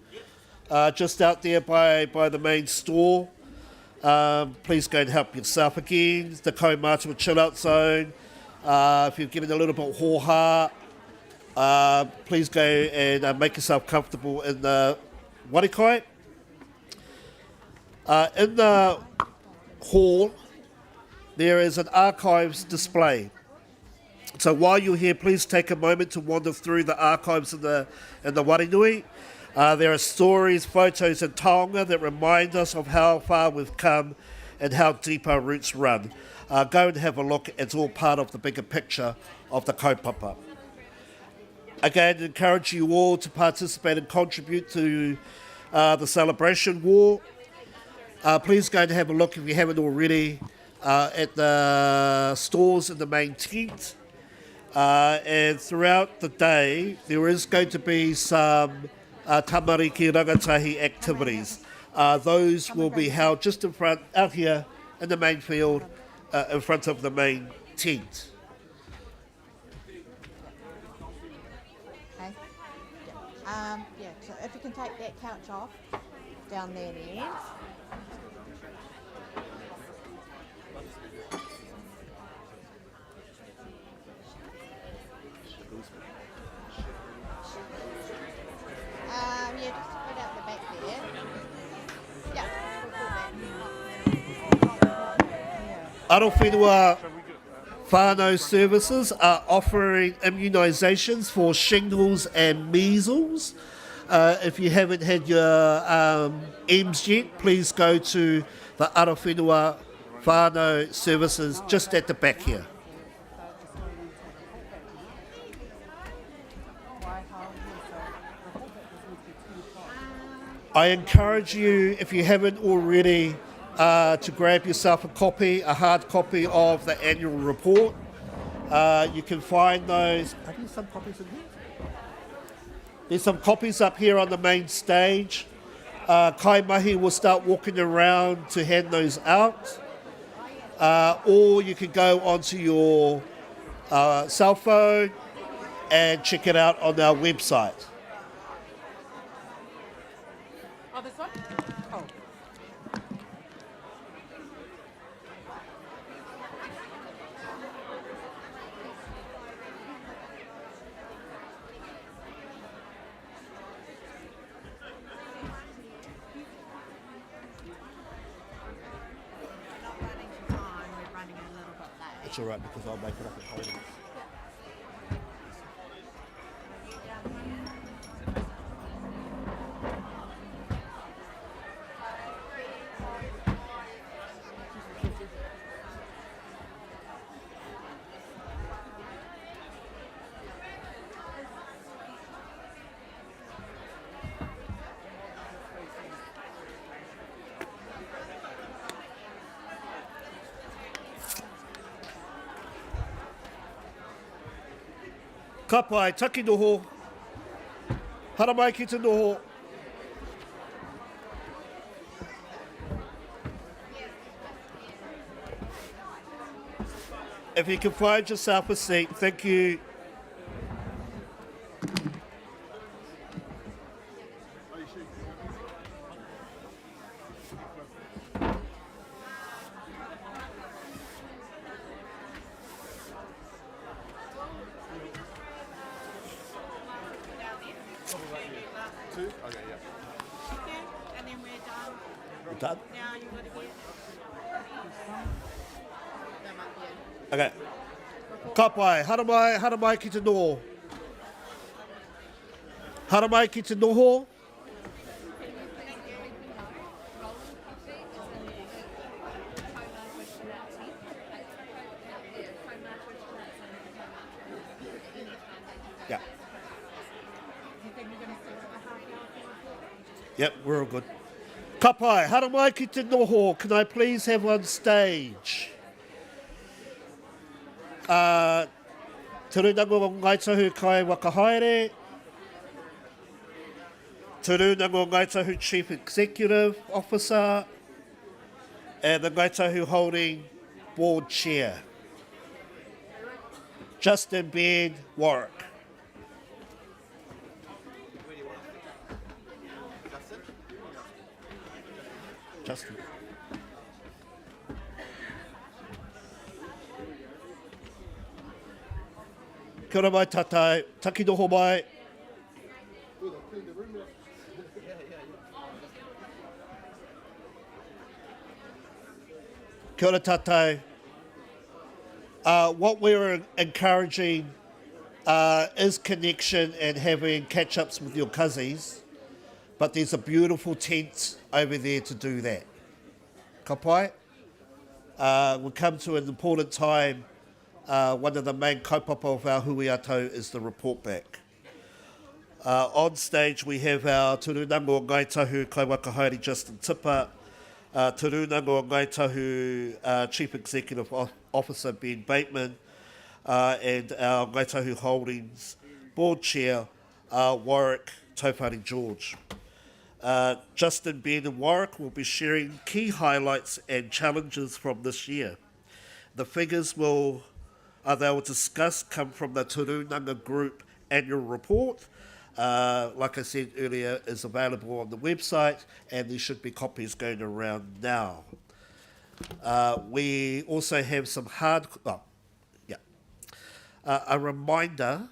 Just out there by the main store. Please go and help yourself again. The Kaumātua chill out zone. If you're getting a little bit hoha, please go and make yourself comfortable in the warikai. In the hall, there is an archives display. So while you're here, please take a moment to wander through the archives in the Warinui. There are stories, photos and taonga that remind us of how far we've come and how deep our roots run. Go and have a look. It's all part of the bigger picture of the kaupapa. Again, encourage you all to participate and contribute to the celebration war. Please go and have a look if you haven't already at the stores in the main tent. And throughout the day, there is going to be some tamariki rangatahi activities. Those will be held just in front, out here in the main field, in front of the main tent. Okay. So if you can take that couch off down there then. Just put out the back there. Arowhenua whānau services are offering immunisations for shingles and measles. If you haven't had your EMS yet, please go to the Arowhenua whānau services just at the back here. I encourage you, if you haven't already, to grab yourself a hard copy of the annual report. You can find those. Are there some copies in here? There's some copies up here on the main stage. Kai Mahi will start walking around to hand those out. or you can go onto your cell phone and check it out on our website. Oh, this one? Oh. It's all right because I'll make it up at home. Ka pai, taki noho. Hara mai ki te noho. If you can find yourself a seat, thank you. And then we're done. We're done? Now you're going to get... Okay. Ka pai, hara mai ki te noho. Hara mai ki te noho. Yeah. Yep, we're all good. Ka pai, hara mai ki te noho. Can I please have on stage? Te Rūnanga o Ngāi Tahu kai wakahaere. Te Rūnanga o Ngāi Tahu Chief Executive Officer. And the Ngāi Tahu Holding Board Chair. Justin Ben Warwick. Justin. Kia ora mai tātai, taki noho mai. Kia ora tātai. What we're encouraging is connection and having catch-ups with your cousins, but there's a beautiful tent over there to do that. Ka pai? We come to an important time. One of the main kaupapa of our Hui-ā-Tau is the report back. On stage we have our Te Rūnanga o Ngāi Tahu kai wakahaere Justin Tipper, Te Rūnanga o Ngāi Tahu Chief Executive Officer Ben Bateman, and our Ngāi Tahu Holdings Board Chair Warwick Taupari George. Justin, Ben and Warwick will be sharing key highlights and challenges from this year. The figures they will discuss come from the Te Rūnanga Group annual report. Like I said earlier, is available on the website, and there should be copies going around now. We also have some a reminder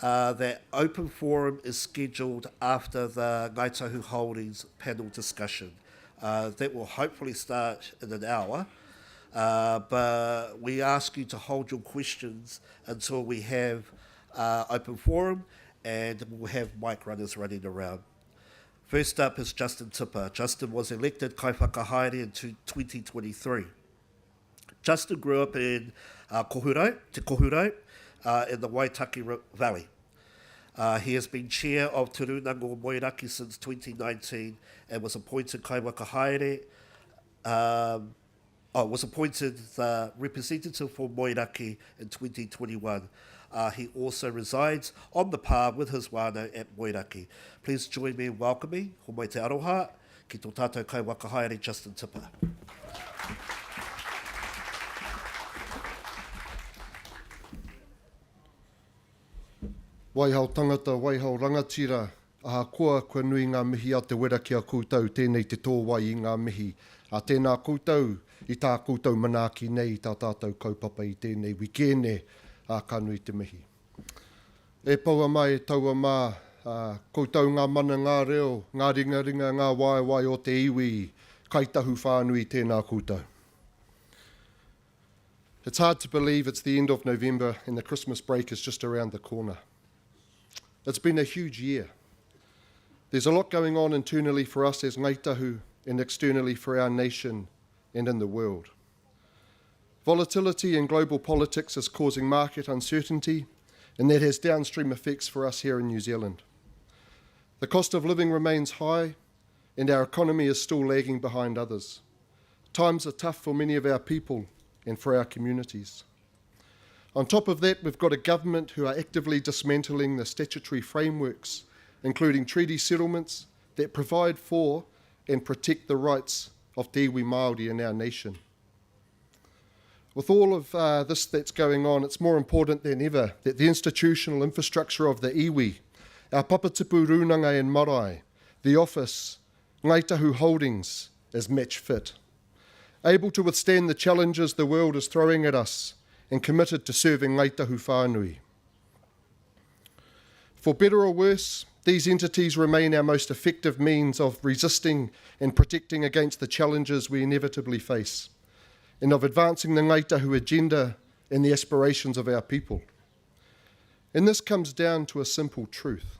that open forum is scheduled after the Ngāi Tahu Holdings panel discussion. That will hopefully start in an hour. But we ask you to hold your questions until we have open forum, and we'll have mic runners running around. First up is Justin Tipper. Justin was elected kai whakahaere in 2023. Justin grew up in Te Kohurau, in the Waitaki Valley. He has been chair of Te Rūnanga o Moeraki since 2019 and was appointed kai wakahaere. Was appointed the representative for Moeraki in 2021. He also resides on the pa with his wānau at Moeraki. Please join me in welcoming, ho mai te aroha, ki tō tātou kai wakahaere Justin Tipper. Waihao tangata, waihao rangatira, aha koa nui ngā mihi a te wera ki a koutou, tēnei te tō wai i ngā mihi. A tēnā koutou, i tā koutou manaaki nei, tā tātou kaupapa i tēnei wikene, a ka nui te mihi. E paua mai, taua mā, koutou ngā mana, ngā reo, ngā ringa, ngā wai o te iwi, kai tahu whānui tēnā koutou. It's hard to believe it's the end of November and the Christmas break is just around the corner. It's been a huge year. There's a lot going on internally for us as Ngāi Tahu and externally for our nation and in the world. Volatility in global politics is causing market uncertainty, and that has downstream effects for us here in New Zealand. The cost of living remains high, and our economy is still lagging behind others. Times are tough for many of our people and for our communities. On top of that, we've got a government who are actively dismantling the statutory frameworks, including treaty settlements that provide for and protect the rights of te iwi Māori in our nation. With all of this that's going on, it's more important than ever that the institutional infrastructure of the iwi, our Papatipu Rūnanga and Marae, the office, Ngāi Tahu Holdings, is match fit, able to withstand the challenges the world is throwing at us and committed to serving Ngāi Tahu whānui. For better or worse, these entities remain our most effective means of resisting and protecting against the challenges we inevitably face, and of advancing the Ngāi Tahu agenda and the aspirations of our people. And this comes down to a simple truth,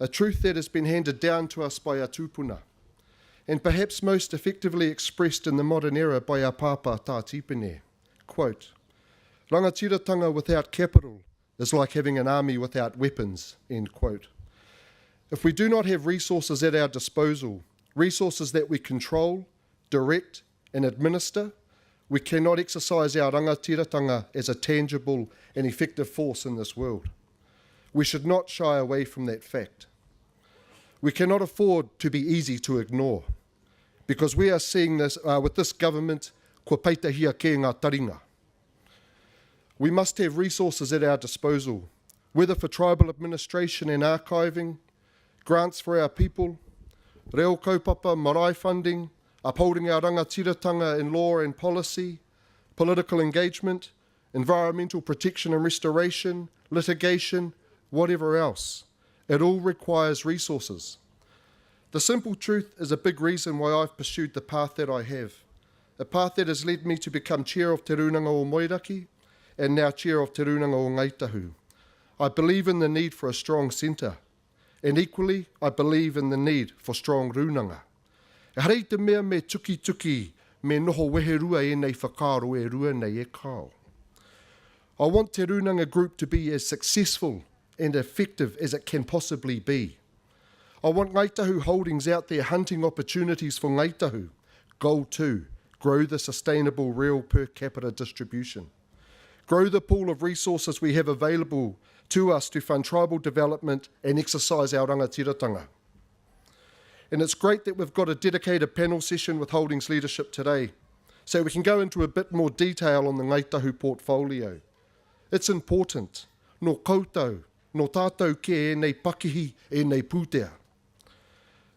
a truth that has been handed down to us by our tūpuna, and perhaps most effectively expressed in the modern era by our pāpā tā tipene. Quote, "Rangatiratanga without capital is like having an army without weapons," end quote. If we do not have resources at our disposal, resources that we control, direct and administer, we cannot exercise our rangatiratanga as a tangible and effective force in this world. We should not shy away from that fact. We cannot afford to be easy to ignore, because we are seeing this with this government, kua peitahia ke ngā taringa. We must have resources at our disposal, whether for tribal administration and archiving, grants for our people, reo kaupapa, marae funding, upholding our rangatiratanga in law and policy, political engagement, environmental protection and restoration, litigation, whatever else. It all requires resources. The simple truth is a big reason why I've pursued the path that I have, a path that has led me to become chair of Te Rūnanga o Moeraki and now chair of Te Rūnanga o Ngāi Tahu. I believe in the need for a strong centre, and equally, I believe in the need for strong rūnanga. E harei te mea me tuki, me noho wehe rua e nei whakaaro e rua nei e kao. I want Te Rūnanga Group to be as successful and effective as it can possibly be. I want Ngāi Tahu Holdings out there hunting opportunities for Ngāi Tahu. Goal 2, grow the sustainable real per capita distribution. Grow the pool of resources we have available to us to fund tribal development and exercise our rangatiratanga. And it's great that we've got a dedicated panel session with Holdings leadership today, so we can go into a bit more detail on the Ngāi Tahu portfolio. It's important. No koutou, no tātou ke e nei pakihi e nei pūtea.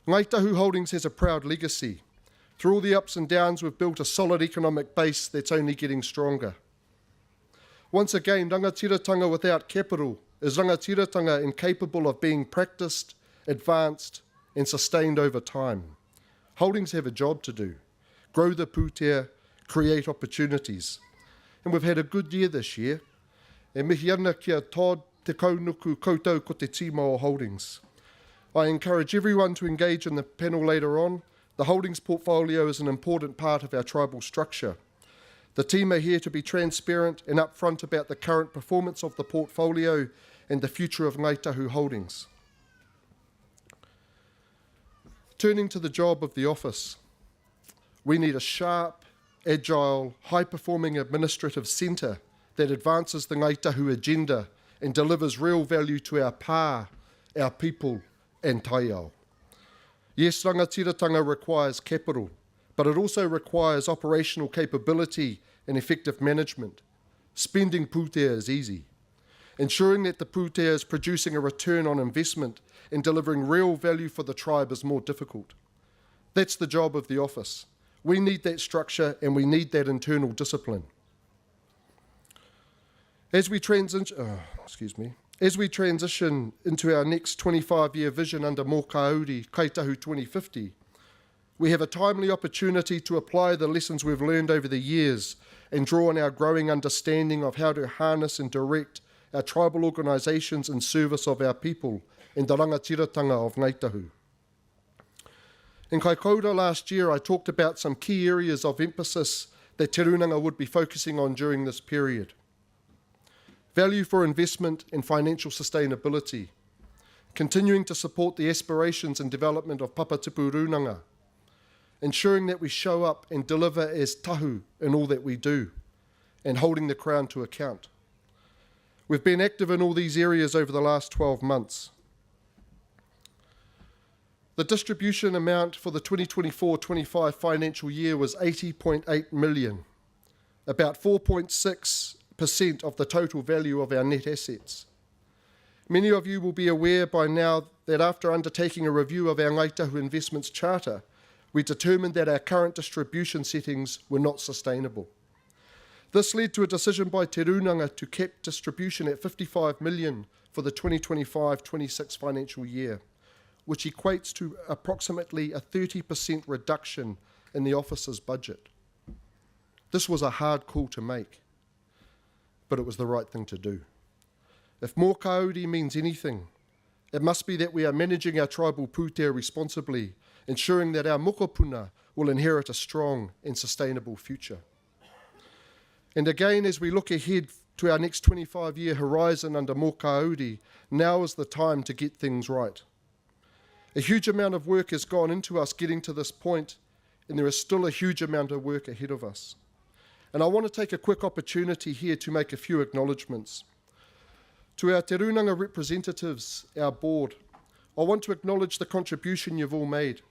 Ngāi Tahu Holdings has a proud legacy. Through all the ups and downs, we've built a solid economic base that's only getting stronger. Once again, rangatiratanga without capital is rangatiratanga incapable of being practiced, advanced and sustained over time. Holdings have a job to do. Grow the pūtea, create opportunities. And we've had a good year this year. E mihi ana kia Todd te kaunuku koutou ko te tima o Holdings. I encourage everyone to engage in the panel later on. The Holdings portfolio is an important part of our tribal structure. The team are here to be transparent and upfront about the current performance of the portfolio and the future of Ngāi Tahu Holdings. Turning to the job of the office, we need a sharp, agile, high-performing administrative centre that advances the Ngāi Tahu agenda and delivers real value to our pā, our people and taiao. Yes, rangatiratanga requires capital, but it also requires operational capability and effective management. Spending pūtea is easy. Ensuring that the pūtea is producing a return on investment and delivering real value for the tribe is more difficult. That's the job of the office. We need that structure and we need that internal discipline. As we transition into our next 25-year vision under Mō Kauri, Kai Tahu 2050, we have a timely opportunity to apply the lessons we've learned over the years and draw on our growing understanding of how to harness and direct our tribal organisations in service of our people in the rangatiratanga of Ngāi Tahu. In Kaikoura last year, I talked about some key areas of emphasis that Te Rūnanga would be focusing on during this period. Value for investment and financial sustainability, continuing to support the aspirations and development of Papatipu Rūnanga, ensuring that we show up and deliver as Tahu in all that we do, and holding the Crown to account. We've been active in all these areas over the last 12 months. The distribution amount for the 2024-25 financial year was 80.8 million, about 4.6% of the total value of our net assets. Many of you will be aware by now that after undertaking a review of our Ngāi Tahu Investments Charter, we determined that our current distribution settings were not sustainable. This led to a decision by Te Rūnanga to cap distribution at 55 million for the 2025-26 financial year, which equates to approximately a 30% reduction in the office's budget. This was a hard call to make, but it was the right thing to do. If Mō Kauri means anything, it must be that we are managing our tribal pūtea responsibly, ensuring that our mokopuna will inherit a strong and sustainable future. And again, as we look ahead to our next 25-year horizon under Mō Kauri, now is the time to get things right. A huge amount of work has gone into us getting to this point, and there is still a huge amount of work ahead of us. And I want to take a quick opportunity here to make a few acknowledgements. To our Te Rūnanga representatives, our board, I want to acknowledge the contribution you've all made.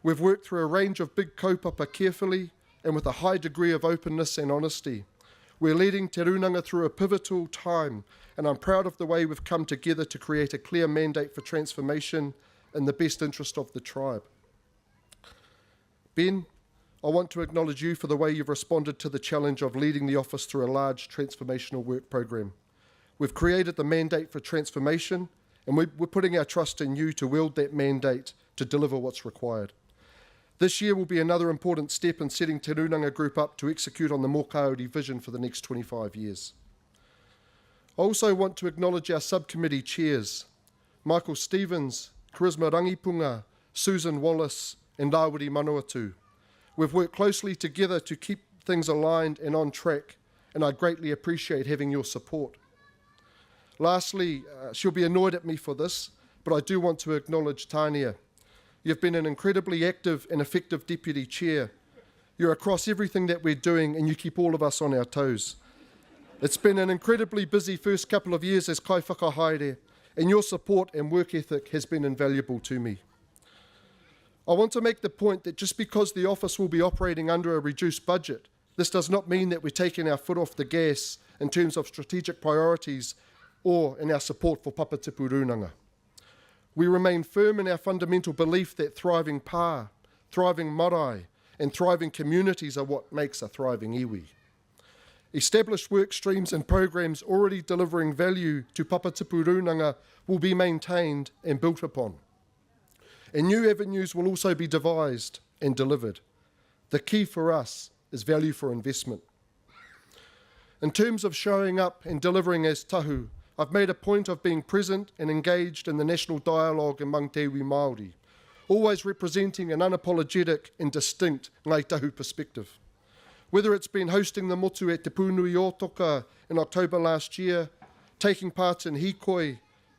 We've worked through a range of big kaupapa carefully and with a high degree of openness and honesty. We're leading Te Rūnanga through a pivotal time, and I'm proud of the way we've come together to create a clear mandate for transformation in the best interest of the tribe. Ben, I want to acknowledge you for the way you've responded to the challenge of leading the office through a large transformational work program. We've created the mandate for transformation, and we're putting our trust in you to wield that mandate to deliver what's required. This year will be another important step in setting Te Rūnanga Group up to execute on the Mō Kauri vision for the next 25 years. I also want to acknowledge our subcommittee chairs, Michael Stevens, Charisma Rangipunga, Susan Wallace, and Rawiri Manawatu. We've worked closely together to keep things aligned and on track, and I greatly appreciate having your support. Lastly, she'll be annoyed at me for this, but I do want to acknowledge Tania. You've been an incredibly active and effective deputy chair. You're across everything that we're doing, and you keep all of us on our toes. It's been an incredibly busy first couple of years as kai whakahaere, and your support and work ethic has been invaluable to me. I want to make the point that just because the office will be operating under a reduced budget, this does not mean that we're taking our foot off the gas in terms of strategic priorities or in our support for Papatipu Rūnanga. We remain firm in our fundamental belief that thriving pā, thriving marae, and thriving communities are what makes a thriving iwi. Established work streams and programs already delivering value to Papatipu Rūnanga will be maintained and built upon. And new avenues will also be devised and delivered. The key for us is value for investment. In terms of showing up and delivering as Tahu, I've made a point of being present and engaged in the national dialogue among te iwi Māori, always representing an unapologetic and distinct Ngāi Tahu perspective. Whether it's been hosting the motu at Te Pūnui Otoka in October last year, taking part in hikoi,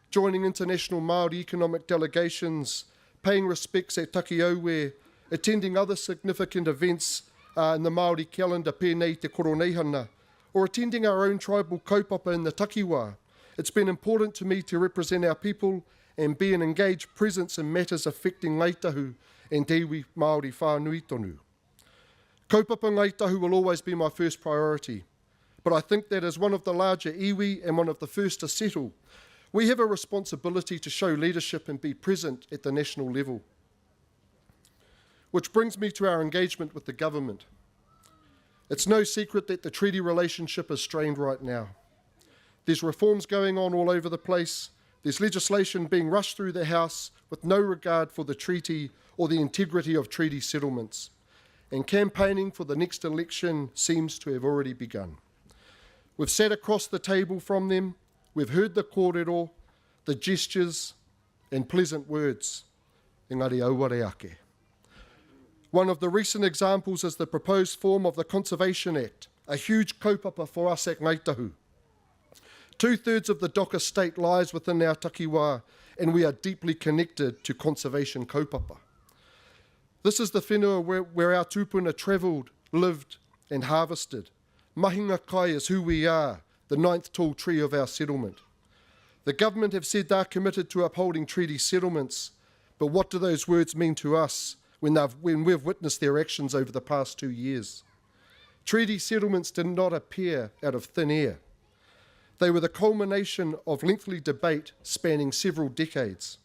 joining international Māori economic delegations, paying respects at Takiaue, attending other significant events in the Māori calendar pēnei te Koroneihana, or attending our own tribal kaupapa in the Takiwā, it's been important to me to represent our people and be an engaged presence in matters affecting Ngāi Tahu and te iwi Māori whānui tonu. Kaupapa Ngāi Tahu will always be my first priority, But I think that as one of the larger iwi and one of the first to settle, we have a responsibility to show leadership and be present at the national level. Which brings me to our engagement with the government. It's no secret that the treaty relationship is strained right now. There's reforms going on all over the place. There's legislation being rushed through the House with no regard for the treaty or the integrity of treaty settlements. And campaigning for the next election seems to have already begun. We've sat across the table from them. We've heard the kōrero, the gestures and pleasant words. Engari auare ake. One of the recent examples is the proposed form of the Conservation Act, a huge kaupapa for us at Ngāi Tahu. 2/3 of the DOC estate lies within our takiwā, and we are deeply connected to conservation kaupapa. This is the whenua where our tūpuna travelled, lived and harvested. Mahinga kai is who we are, the 9th tall tree of our settlement. The government have said they're committed to upholding treaty settlements, but what do those words mean to us when we've witnessed their actions over the past 2 years? Treaty settlements did not appear out of thin air. They were the culmination of lengthy debate spanning several decades.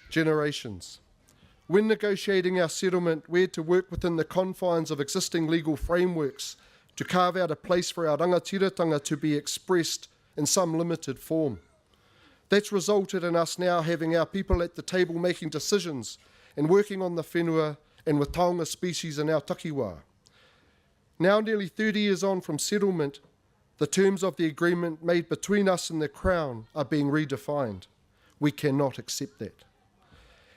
Generations. When negotiating our settlement, we had to work within the confines of existing legal frameworks to carve out a place for our rangatiratanga to be expressed in some limited form. That's resulted in us now having our people at the table making decisions and working on the whenua and with taonga species in our takiwā. Now nearly 30 years on from settlement, the terms of the agreement made between us and the Crown are being redefined. We cannot accept that.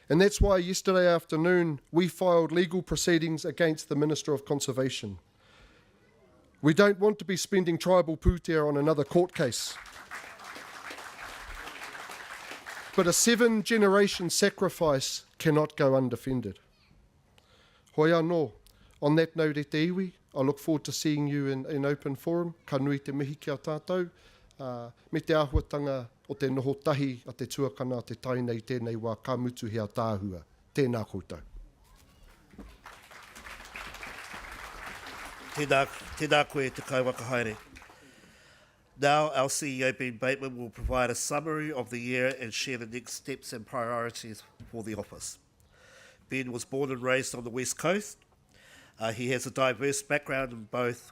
And that's why yesterday afternoon we filed legal proceedings against the Minister of Conservation. We don't want to be spending tribal pūtea on another court case. But a 7-generation sacrifice cannot go undefended. Hoi anō. On that note, e te iwi, I look forward to seeing you in open forum. Ka nui te mihi ki a tātou. Me te āhuatanga o te noho tahi a te tuakana a te tainei tēnei wā ka mutu hea tāhua. Tēnā koutou. Tēnā koe te kaiwaka haere. Now our CEO Ben Bateman will provide a summary of the year and share the next steps and priorities for the office. Ben was born and raised on the West Coast. He has a diverse background both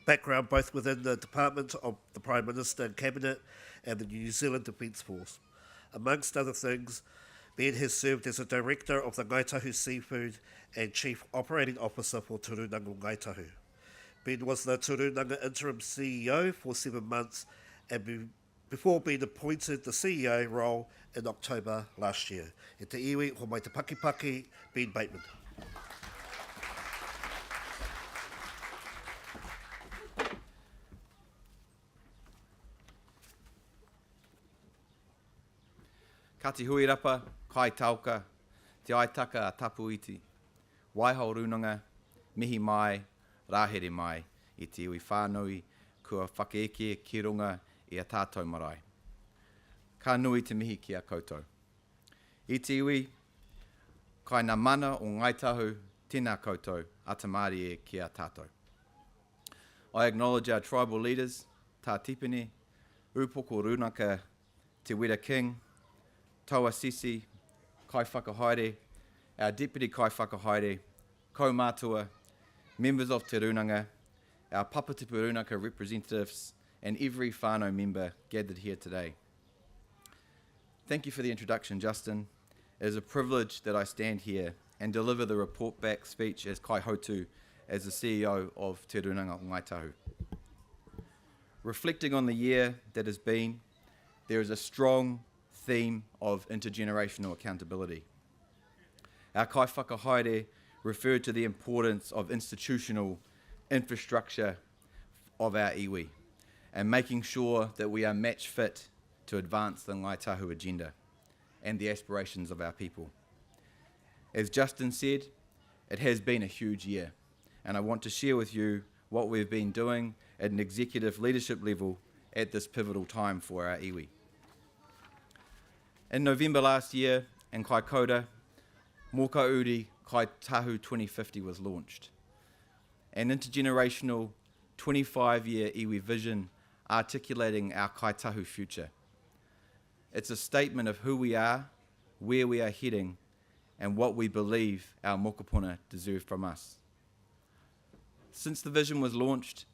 within the Department of the Prime Minister and Cabinet and the New Zealand Defence Force. Amongst other things, Ben has served as a Director of the Ngāi Tahu Seafood and Chief Operating Officer for Te Rūnanga Ngāi Tahu. Ben was the Te Rūnanga Interim CEO for 7 months and before being appointed the CEO role in October last year. E te iwi, ho mai te pakipaki, Ben Bateman. Ka te hui rapa, kai tauka, te aitaka a tapu iti. Waihao Rūnanga, mihi mai, rāhere mai, i te iwi whānui, kua whakeeke ki runga i a tātou marae. Ka nui te mihi ki a koutou. I te iwi, kai ngā mana o Ngāi Tahu, tēnā koutou, atamari e ki a tātou. I acknowledge our tribal leaders, tā tipene, Upoko Rūnaka, Te Wera King, Taua Sisi, Kai Whakahaere, our Deputy Kai Whakahaere, Kaumātua, members of Te Rūnanga, our Papatipu Rūnaka representatives, and every whānau member gathered here today. Thank you for the introduction, Justin. It is a privilege that I stand here and deliver the report back speech as Kai Hotu, as the CEO of Te Rūnanga Ngāi Tahu. Reflecting on the year that has been, there is a strong theme of intergenerational accountability. Our Kai Whakahaere referred to the importance of institutional infrastructure of our iwi and making sure that we are match fit to advance the Ngāi Tahu agenda and the aspirations of our people. As Justin said, it has been a huge year, and I want to share with you what we've been doing at an executive leadership level at this pivotal time for our iwi. In November last year, in Kaikoura, Mōka Uri Kai Tahu 2050 was launched. an intergenerational 25-year iwi vision articulating our Tahu future. It's a statement of who we are, where we are heading, and what we believe our mokopuna deserve from us. Since the vision was launched,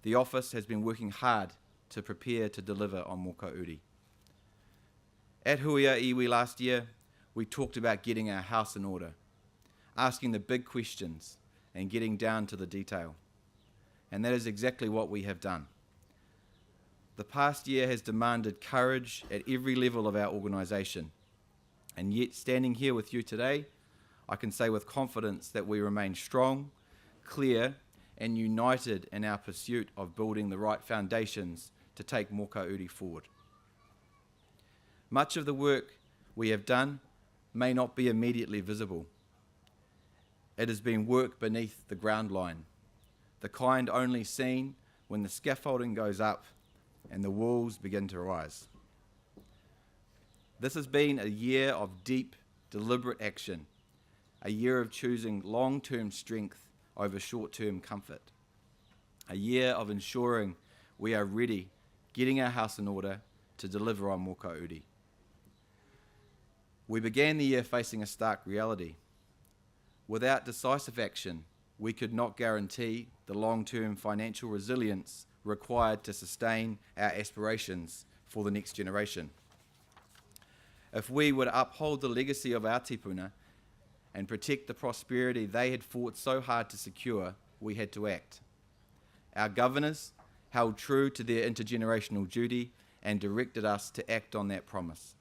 the office has been working hard to prepare to deliver on Mokauri. At Hui-ā-Iwi last year, we talked about getting our house in order, asking the big questions and getting down to the detail. And that is exactly what we have done. The past year has demanded courage at every level of our organisation. And yet, standing here with you today, I can say with confidence that we remain strong, clear, and united in our pursuit of building the right foundations to take Mokauri forward. Much of the work we have done may not be immediately visible. It has been work beneath the ground line, the kind only seen when the scaffolding goes up and the walls begin to rise. This has been a year of deep, deliberate action, a year of choosing long-term strength over short-term comfort, a year of ensuring we are ready, getting our house in order to deliver on Mokauri. We began the year facing a stark reality. Without decisive action, we could not guarantee the long-term financial resilience required to sustain our aspirations for the next generation. If we would uphold the legacy of our tipuna and protect the prosperity they had fought so hard to secure, we had to act. Our governors held true to their intergenerational duty and directed us to act on that promise.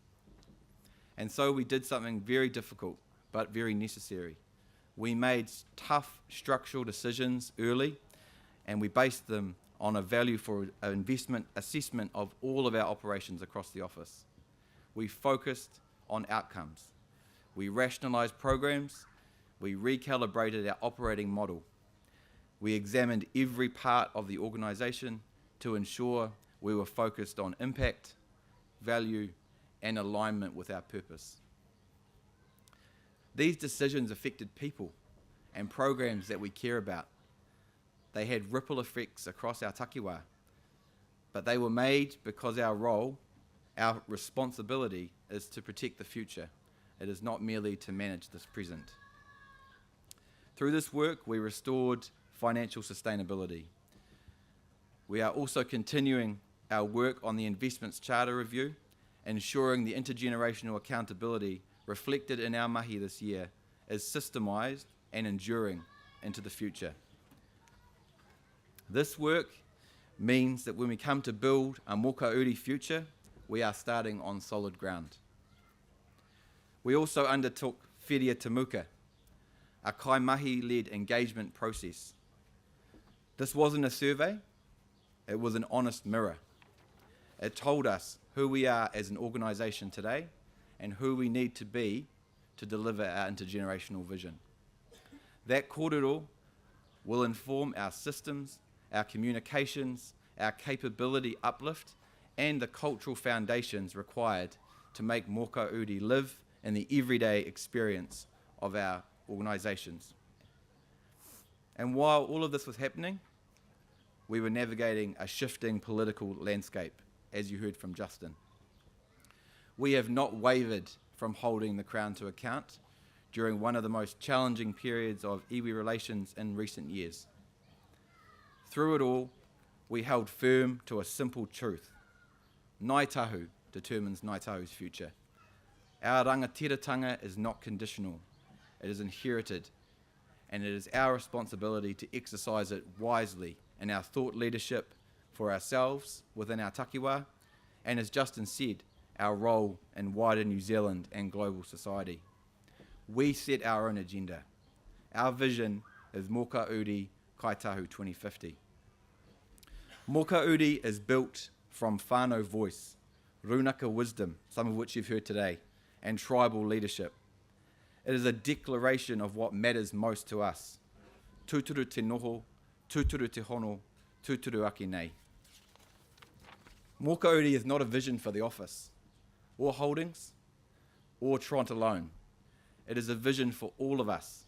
And so we did something very difficult, but very necessary. We made tough structural decisions early, and we based them on a value for investment assessment of all of our operations across the office. We focused on outcomes. We rationalised programs. We recalibrated our operating model. We examined every part of the organisation to ensure we were focused on impact, value, and alignment with our purpose. These decisions affected people and programs that we care about. They had ripple effects across our takiwā, but they were made because our role, our responsibility, is to protect the future. It is not merely to manage this present. Through this work, we restored financial sustainability. We are also continuing our work on the Investments Charter Review, ensuring the intergenerational accountability reflected in our mahi this year is systemised and enduring into the future. This work means that when we come to build a Mokauri future, we are starting on solid ground. We also undertook Whiria Tamuka, a kaimahi-led engagement process. This wasn't a survey, it was an honest mirror. It told us who we are as an organisation today and who we need to be to deliver our intergenerational vision. That kōrero will inform our systems, our communications, our capability uplift, and the cultural foundations required to make Mokauri live in the everyday experience of our organisations. And while all of this was happening, we were navigating a shifting political landscape, as you heard from Justin. We have not wavered from holding the Crown to account during one of the most challenging periods of iwi relations in recent years. Through it all, we held firm to a simple truth. Ngāi Tahu determines Ngāi Tahu's future. Our rangatiratanga is not conditional, it is inherited, and it is our responsibility to exercise it wisely in our thought leadership for ourselves within our takiwā, and as Justin said, our role in wider New Zealand and global society. We set our own agenda. Our vision is Mokauri Kaitahu 2050. Mokauri is built from whānau voice, Rūnanga wisdom, some of which you've heard today, and tribal leadership. It is a declaration of what matters most to us. Tūturu te noho, tūturu te hono, tūturu ake nei. Mokauri is not a vision for the office, or holdings, or Toronto alone. It is a vision for all of us.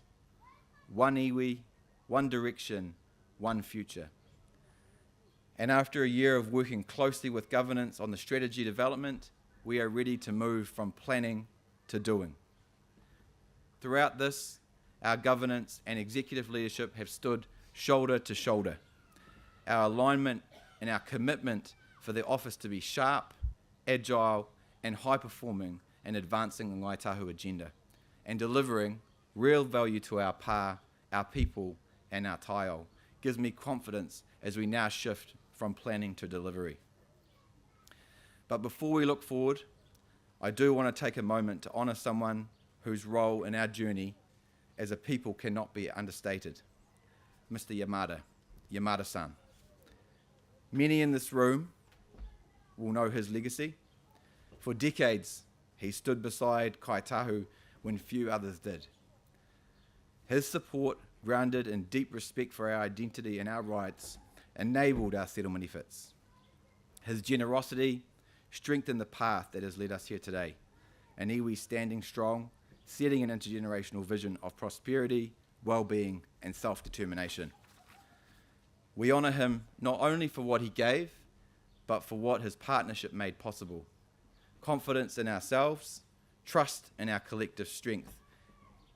One iwi, one direction, one future. And after a year of working closely with governance on the strategy development, we are ready to move from planning to doing. Throughout this, our governance and executive leadership have stood shoulder to shoulder. Our alignment and our commitment for the office to be sharp, agile, and high-performing in advancing the Ngāi Tahu agenda and delivering real value to our pā, our people, and our taiao gives me confidence as we now shift from planning to delivery. But before we look forward, I do want to take a moment to honour someone whose role in our journey as a people cannot be understated, Mr. Yamada-san. Many in this room will know his legacy. For decades, he stood beside Kai Tahu when few others did. His support, grounded in deep respect for our identity and our rights, enabled our settlement efforts. His generosity strengthened the path that has led us here today, and iwi standing strong, setting an intergenerational vision of prosperity, well-being, and self-determination. We honour him not only for what he gave, but for what his partnership made possible. Confidence in ourselves, trust in our collective strength,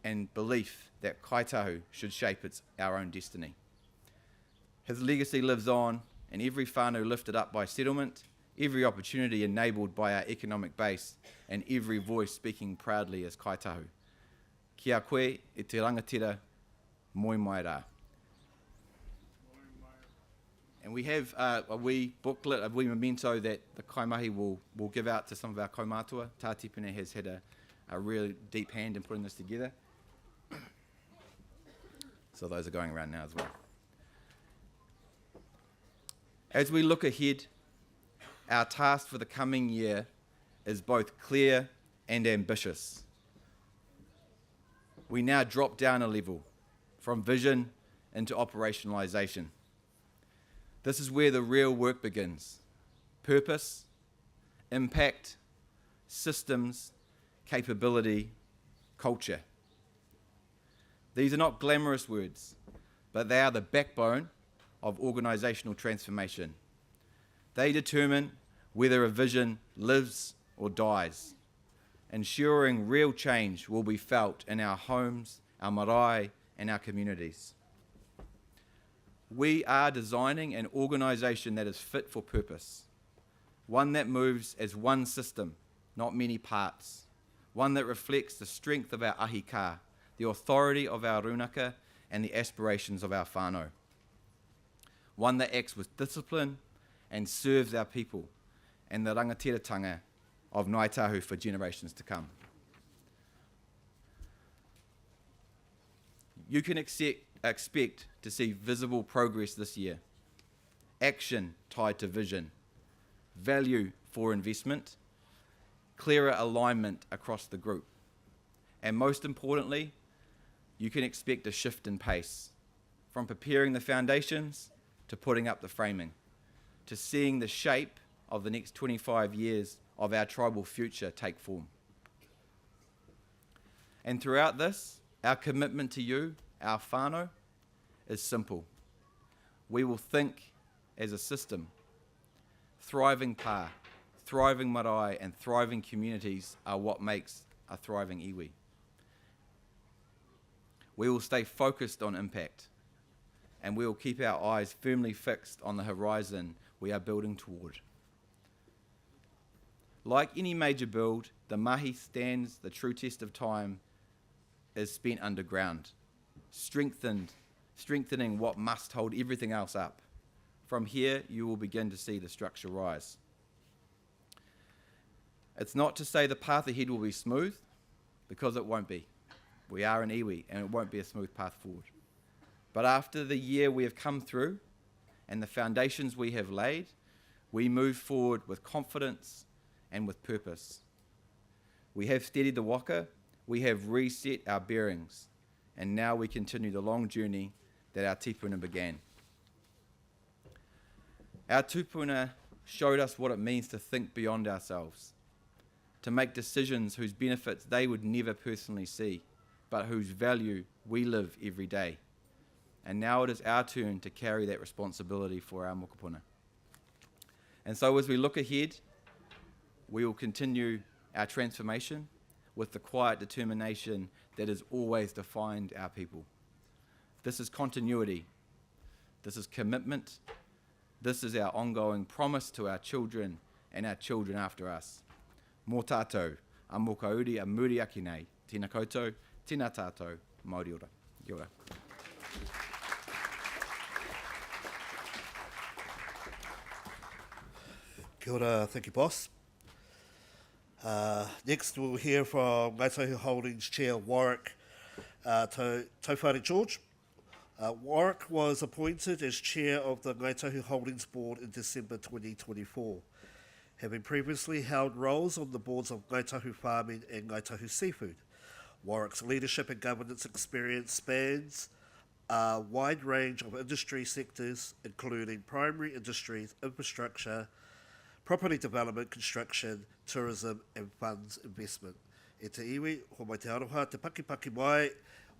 and belief that Kai Tahu should shape our own destiny. His legacy lives on in every whānau lifted up by settlement, every opportunity enabled by our economic base, and every voice speaking proudly as Kai Tahu. Kia koe e te rangatira, moi mai rā. And we have a wee booklet, a wee memento that the Kaimahi will give out to some of our kaumātua. Tā Tipene has had a really deep hand in putting this together. So those are going around now as well. As we look ahead, our task for the coming year is both clear and ambitious. We now drop down a level from vision into operationalisation. This is where the real work begins. Purpose, impact, systems, capability, culture. These are not glamorous words, but they are the backbone of organisational transformation. They determine whether a vision lives or dies, ensuring real change will be felt in our homes, our marae, and our communities. We are designing an organisation that is fit for purpose, one that moves as one system, not many parts, one that reflects the strength of our ahi kā, the authority of our rūnaka, and the aspirations of our whānau. One that acts with discipline and serves our people and the rangatiratanga of Ngāi Tahu for generations to come. You can expect to see visible progress this year, action tied to vision, value for investment, clearer alignment across the group, and most importantly, you can expect a shift in pace, from preparing the foundations to putting up the framing, to seeing the shape of the next 25 years of our tribal future take form. And throughout this, our commitment to you, our whānau, is simple. We will think as a system. Thriving pā, thriving marae, and thriving communities are what makes a thriving iwi. We will stay focused on impact, and we will keep our eyes firmly fixed on the horizon we are building toward. Like any major build, the mahi stands the true test of time is spent underground, strengthening what must hold everything else up. From here, you will begin to see the structure rise. It's not to say the path ahead will be smooth, because it won't be. We are an iwi, and it won't be a smooth path forward. But after the year we have come through, and the foundations we have laid, we move forward with confidence and with purpose. We have steadied the waka, we have reset our bearings, and now we continue the long journey that our tupuna began. Our tupuna showed us what it means to think beyond ourselves, to make decisions whose benefits they would never personally see, but whose value we live every day. And now it is our turn to carry that responsibility for our mokopuna. And so as we look ahead, we will continue our transformation with the quiet determination that has always defined our people. This is continuity. This is commitment. This is our ongoing promise to our children and our children after us. Mō tātou, a mokauri a muri aki nei. Tēnā koutou, tēnā tātou, Māori ora. Kia ora. Kia ora, thank you, boss. Next, we'll hear from Ngāi Tahu Holdings Chair Warwick Tauwhare George. Warwick was appointed as Chair of the Ngāi Tahu Holdings Board in December 2024, having previously held roles on the boards of Ngāi Tahu Farming and Ngāi Tahu Seafood. Warwick's leadership and governance experience spans a wide range of industry sectors, including primary industries, infrastructure, property development, construction, tourism and funds investment. E te iwi, ho mai te aroha, te paki mai,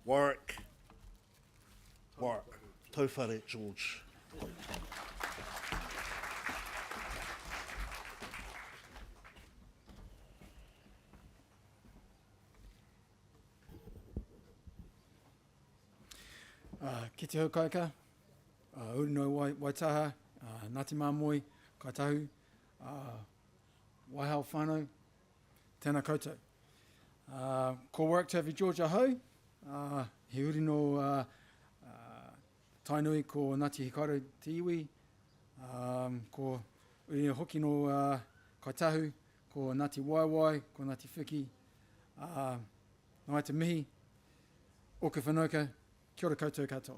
Warwick Tauwhare George. Ki te haukaika, urino Waitaha, Ngāti Māmoe, Kai Tahu, Waihao whānau, tēnā koutou. Ko Warwick Tauwhare George ahau, he urino tainui ko Ngāti Hikaru te iwi, ko urino hoki no Kai Tahu, ko Ngāti Waiwai, ko Ngāti Whiki, ngai te mihi, oka whanauka, kia ora koutou katoa.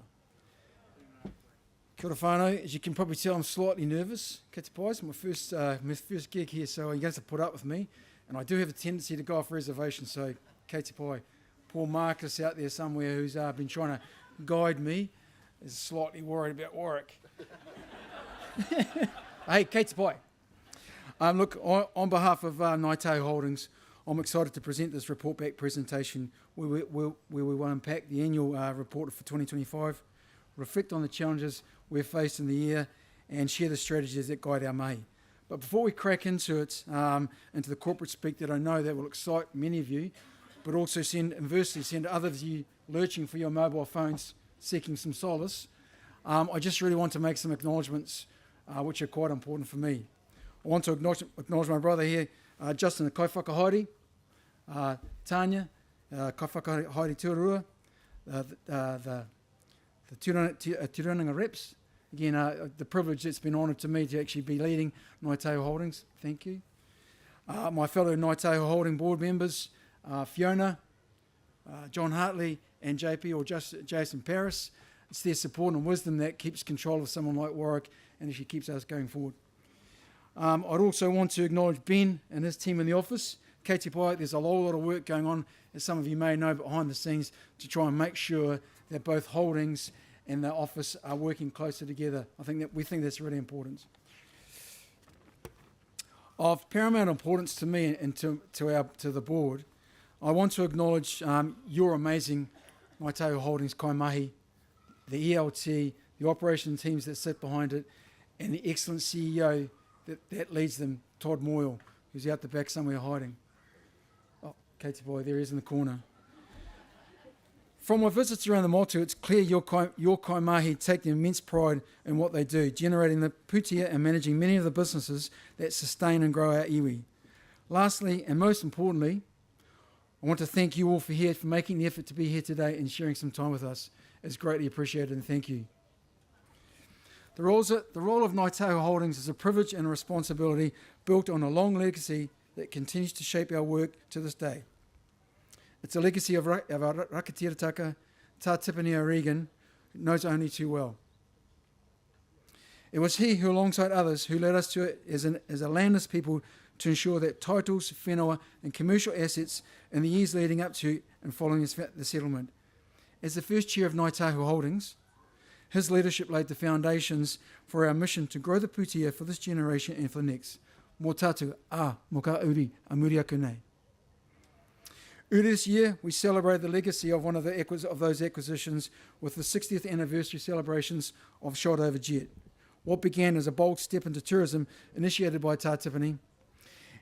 Kia ora whānau. As you can probably tell, I'm slightly nervous. Kei te pai, it's my first gig here, so you're going to have to put up with me. And I do have a tendency to go off reservation, so kei te pai. Poor Marcus out there somewhere who's been trying to guide me is slightly worried about Warwick. Hey, kei te pai. Look, on behalf of Ngāi Tahu Holdings, I'm excited to present this report back presentation where we will unpack the annual report for 2025, reflect on the challenges we've faced in the year, and share the strategies that guide our mahi. But before we crack into it, into the corporate speak that I know that will excite many of you, but also send others of you lurching for your mobile phones, seeking some solace, I just really want to make some acknowledgements which are quite important for me. I want to acknowledge my brother here, Justin the Kaiwhakahaere, Tanya, Kaiwhakahaere Tuarua, the Te Rūnanga reps. Again, the privilege that's been honoured to me to actually be leading Ngāi Tahu Holdings. Thank you. My fellow Ngāi Tahu Holding board members, Fiona, John Hartley and JP or Jason Paris. It's their support and wisdom that keeps control of someone like Warwick and actually keeps us going forward. I'd also want to acknowledge Ben and his team in the office. Kei te pai, there's a whole lot of work going on, as some of you may know, behind the scenes to try and make sure that both holdings and the office are working closer together. We think that's really important. Of paramount importance to me and to the board, I want to acknowledge your amazing Ngāi Tahu Holdings Kaimahi, the ELT, the operation teams that sit behind it, and the excellent CEO that leads them, Todd Moyle, who's out the back somewhere hiding. Oh, Kei te pai, there he is in the corner. From my visits around the motu, it's clear your kaimahi take the immense pride in what they do, generating the putia and managing many of the businesses that sustain and grow our iwi. Lastly, and most importantly, I want to thank you all for making the effort to be here today and sharing some time with us. It's greatly appreciated, and thank you. The role of Ngāi Tahu Holdings is a privilege and a responsibility built on a long legacy that continues to shape our work to this day. It's a legacy of our rakatirataka, Tā Tipani O'Regan, who knows only too well. It was he who, alongside others, who led us to it as a landless people to ensure that titles, whenua and commercial assets in the years leading up to and following the settlement. As the first chair of Ngāi Tahu Holdings, his leadership laid the foundations for our mission to grow the putia for this generation and for the next. Mō tātou, moka uri, a muri aku nei. Earlier this year, we celebrated the legacy of one of those acquisitions with the 60th anniversary celebrations of Shot Over Jet. What began as a bold step into tourism initiated by Tātipani,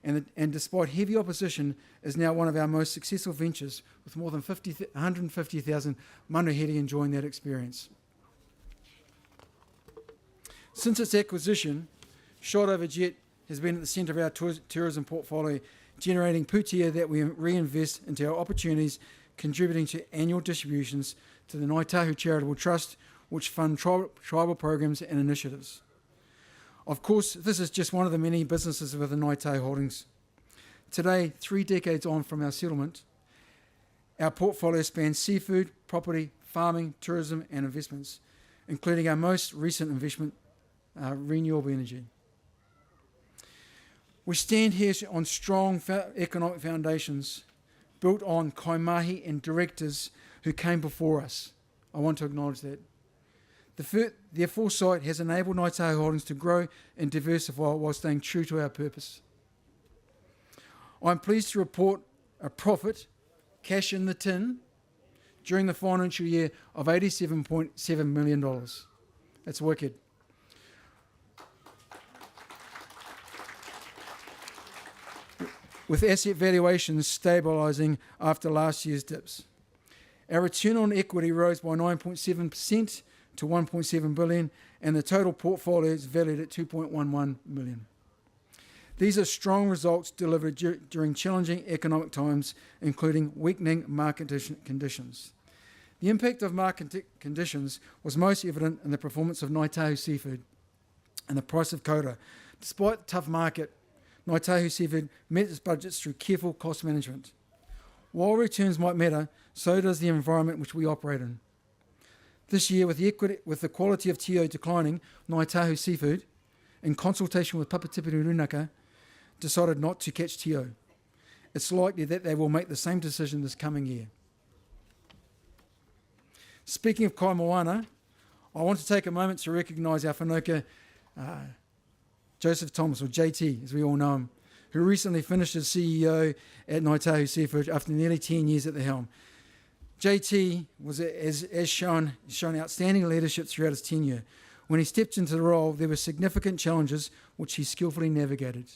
and despite heavy opposition, is now one of our most successful ventures, with more than 150,000 manuhiri enjoying that experience. Since its acquisition, Shot Over Jet has been at the centre of our tourism portfolio, generating putia that we reinvest into our opportunities, contributing to annual distributions to the Ngāi Tahu Charitable Trust, which fund tribal programs and initiatives. Of course, this is just one of the many businesses within Ngāi Tahu Holdings. Today, 3 decades on from our settlement, our portfolio spans seafood, property, farming, tourism and investments, including our most recent investment, renewable energy. We stand here on strong economic foundations built on kaimahi and directors who came before us. I want to acknowledge that. Their foresight has enabled Ngāi Tahu Holdings to grow and diversify while staying true to our purpose. I'm pleased to report a profit, cash in the tin, during the financial year of $87.7 million. That's wicked. With asset valuations stabilising after last year's dips. Our return on equity rose by 9.7% to 1.7 billion, and the total portfolio is valued at 2.11 million. These are strong results delivered during challenging economic times, including weakening market conditions. The impact of market conditions was most evident in the performance of Ngāi Tahu Seafood and the price of kōra. Despite the tough market, Ngāi Tahu Seafood met its budgets through careful cost management. While returns might matter, so does the environment which we operate in. This year, with the quality of tio declining, Ngāi Tahu Seafood, in consultation with Papa Te Rūnanga, decided not to catch tio. It's likely that they will make the same decision this coming year. Speaking of kai moana, I want to take a moment to recognise our whanaunga, Joseph Thomas, or JT, as we all know him, who recently finished as CEO at Ngāi Tahu Seafood after nearly 10 years at the helm. JT has shown outstanding leadership throughout his tenure. When he stepped into the role, there were significant challenges which he skillfully navigated.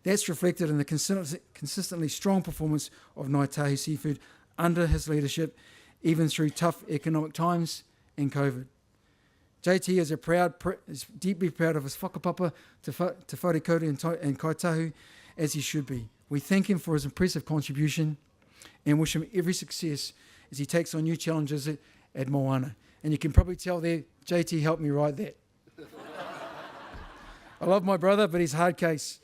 That's reflected in the consistently strong performance of Ngāi Tahu Seafood under his leadership, even through tough economic times and COVID. JT is deeply proud of his whakapapa te wharekuri and kaitahu, as he should be. We thank him for his impressive contribution and wish him every success as he takes on new challenges at Moana. And you can probably tell there, JT helped me write that. I love my brother, but he's a hard case.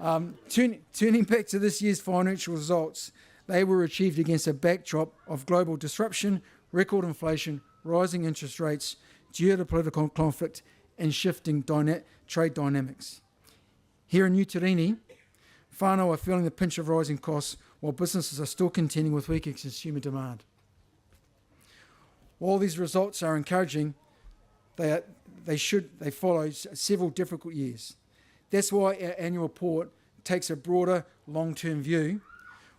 Turning back to this year's financial results, they were achieved against a backdrop of global disruption, record inflation, rising interest rates, geopolitical conflict, and shifting trade dynamics. Here in New Tirini, whānau are feeling the pinch of rising costs, while businesses are still contending with weaker consumer demand. While these results are encouraging, they follow several difficult years. That's why our annual report takes a broader, long-term view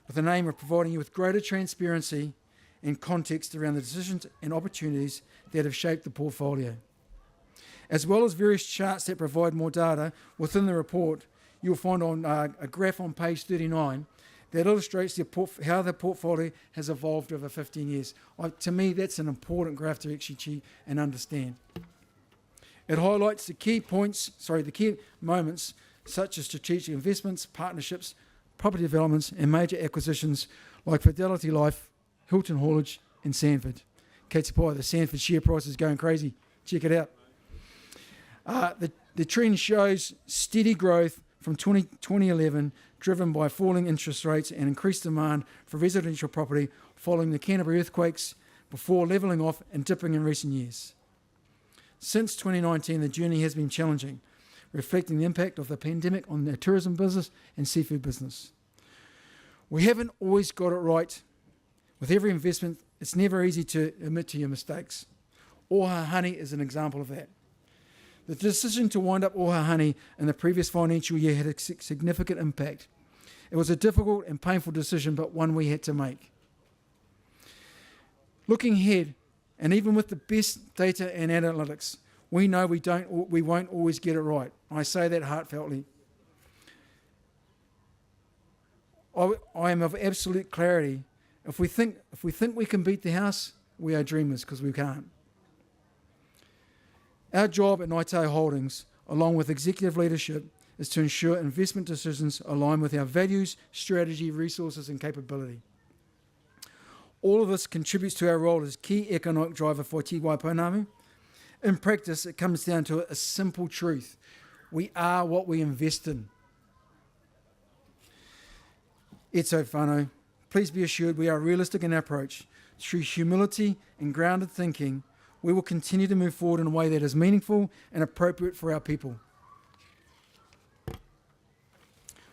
with the aim of providing you with greater transparency and context around the decisions and opportunities that have shaped the portfolio. As well as various charts that provide more data within the report, you'll find on a graph on page 39 that illustrates how the portfolio has evolved over 15 years. To me, that's an important graph to actually see and understand. It highlights the key moments such as strategic investments, partnerships, property developments, and major acquisitions like Fidelity Life, Hilton Haulage, and Sanford. Kei te pai, the Sanford share price is going crazy. Check it out. The trend shows steady growth from 2011, driven by falling interest rates and increased demand for residential property following the Canterbury earthquakes, before levelling off and dipping in recent years. Since 2019, the journey has been challenging, reflecting the impact of the pandemic on the tourism business and seafood business. We haven't always got it right. With every investment, it's never easy to admit to your mistakes. Oha Honey is an example of that. The decision to wind up Oha Honey in the previous financial year had a significant impact, It was a difficult and painful decision, but one we had to make. Looking ahead, and even with the best data and analytics, we know we won't always get it right. I say that heartfeltly. I am of absolute clarity. If we think we can beat the house, we are dreamers, because we can't. Our job at Ngāi Tahu Holdings, along with executive leadership, is to ensure investment decisions align with our values, strategy, resources and capability. All of this contributes to our role as key economic driver for Te Waipounamu. In practice, it comes down to a simple truth. We are what we invest in. Eto whānau, please be assured we are realistic in our approach. Through humility and grounded thinking, we will continue to move forward in a way that is meaningful and appropriate for our people.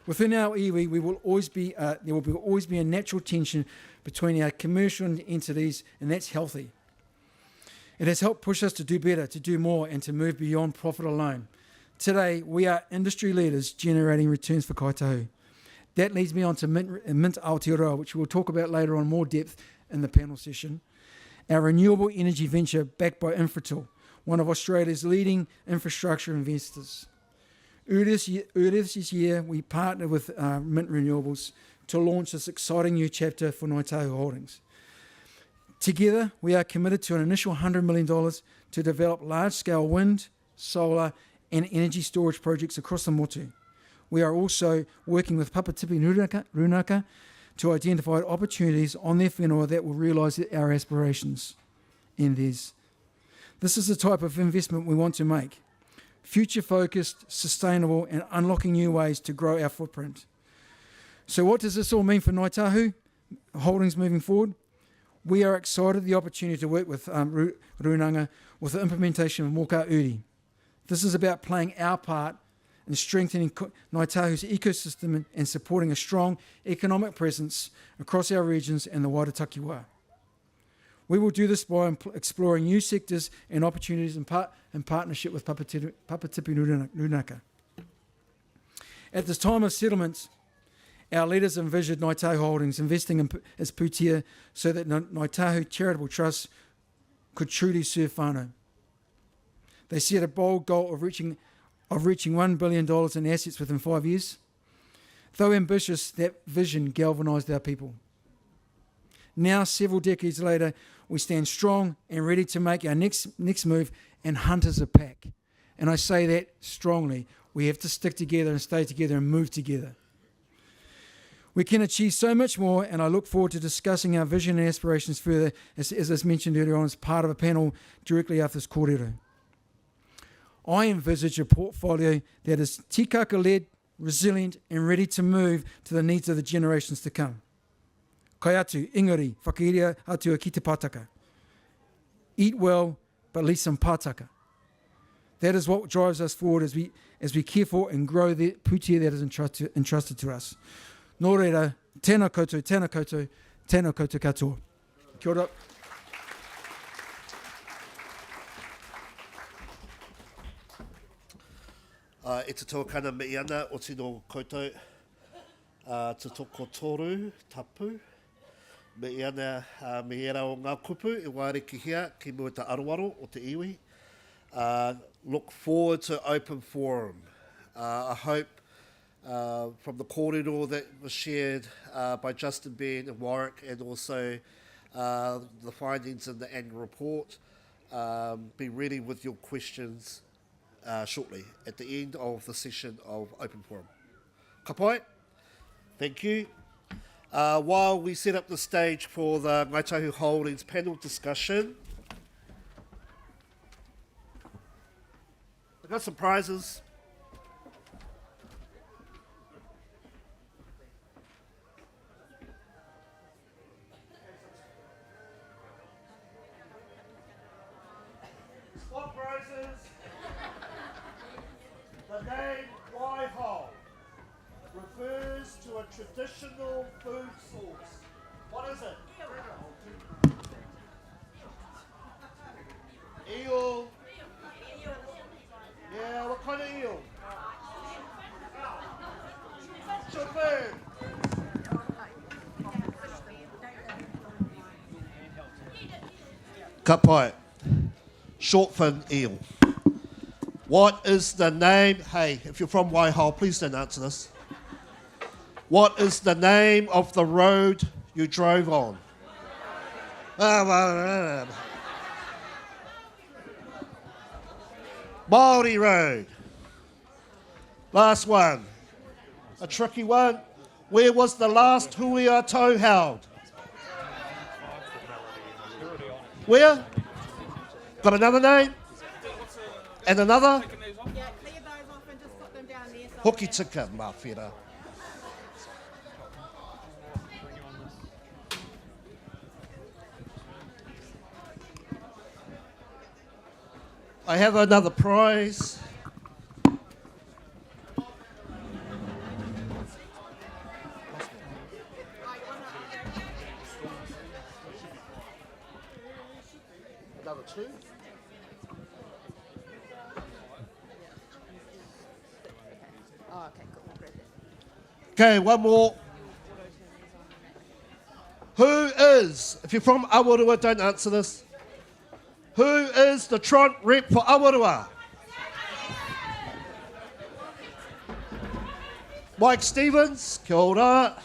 Within our iwi, there will always be a natural tension between our commercial entities, and that's healthy. It has helped push us to do better, to do more, and to move beyond profit alone. Today, we are industry leaders generating returns for Kaitahu. That leads me on to Mint Aotearoa, which we'll talk about later on more depth in the panel session. Our renewable energy venture backed by Infratil, one of Australia's leading infrastructure investors. Earlier this year, we partnered with Mint Renewables to launch this exciting new chapter for Ngāi Tahu Holdings. Together, we are committed to an initial $100 million to develop large-scale wind, solar and energy storage projects across the motu. We are also working with Papatipi Rūnanga to identify opportunities on their whenua that will realise our aspirations and theirs. This is the type of investment we want to make. Future-focused, sustainable and unlocking new ways to grow our footprint. So what does this all mean for Ngāi Tahu Holdings moving forward? We are excited the opportunity to work with Rūnanga with the implementation of Moka Uri. This is about playing our part in strengthening Ngāi Tahu's ecosystem and supporting a strong economic presence across our regions and the wider Takiwā. We will do this by exploring new sectors and opportunities in partnership with Papatipi Rūnanga. At this time of settlement, our leaders envisioned Ngāi Tahu Holdings investing in its pūtea so that Ngāi Tahu Charitable Trust could truly serve whānau. They set a bold goal of reaching $1 billion in assets within 5 years. Though ambitious, that vision galvanised our people. Now, several decades later, we stand strong and ready to make our next move and hunt as a pack. And I say that strongly. We have to stick together and stay together and move together. We can achieve so much more, and I look forward to discussing our vision and aspirations further, as I mentioned earlier on, as part of a panel directly after this kōrero. I envisage a portfolio that is tikaka-led, resilient, and ready to move to the needs of the generations to come. Kai atu, ingari, whakairia atua ki te pātaka. Eat well, but leave some pātaka. That is what drives us forward as we care for and grow the pūtea that is entrusted to us. Nō reira, tēnā koutou, tēnā koutou, tēnā koutou katoa. Kia ora. E te tōkana me ana o tino koutou te toko toru, tapu. Me ana me era o ngā kupu e wāriki hia ki mua te aroaro o te iwi. Look forward to open forum. I hope from the kōrero that was shared by Justin, Ben and Warwick, and also the findings in the annual report, be ready with your questions shortly at the end of the session of Open Forum. Ka pai. Thank you. While we set up the stage for the Ngāi Tahu Holdings panel discussion, I've got some prizes. Spot prizes. The name Waihao refers to a traditional food source. What is it? Eel. Yeah, what kind of eel? Chifin. Ka pai. Short fin eel. What is the name? Hey, if you're from Waihao, please don't answer this. What is the name of the road you drove on? Māori Road. Last one. A tricky one. Where was the last Hui-ā-Tau held? Where? Got another name? And another? Hoki tika, mawhira. I have another prize. Another two. Oh, okay, cool. Okay, one more. Who is, if you're from Awarua, don't answer this. Who is the Trent rep for Awarua? Mike Stevens, kia ora.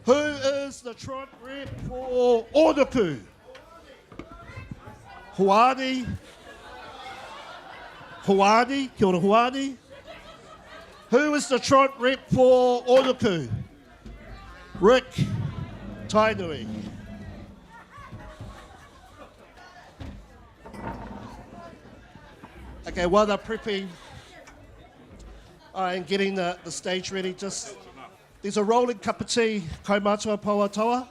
Who is the Trent rep for Onuku? Huani. Huani, kia ora Huani. Who is the Trent rep for Onuku? Rick Tainui. Okay, while they're prepping and getting the stage ready, just there's a rolling cup of tea, kaumatua pauatoa.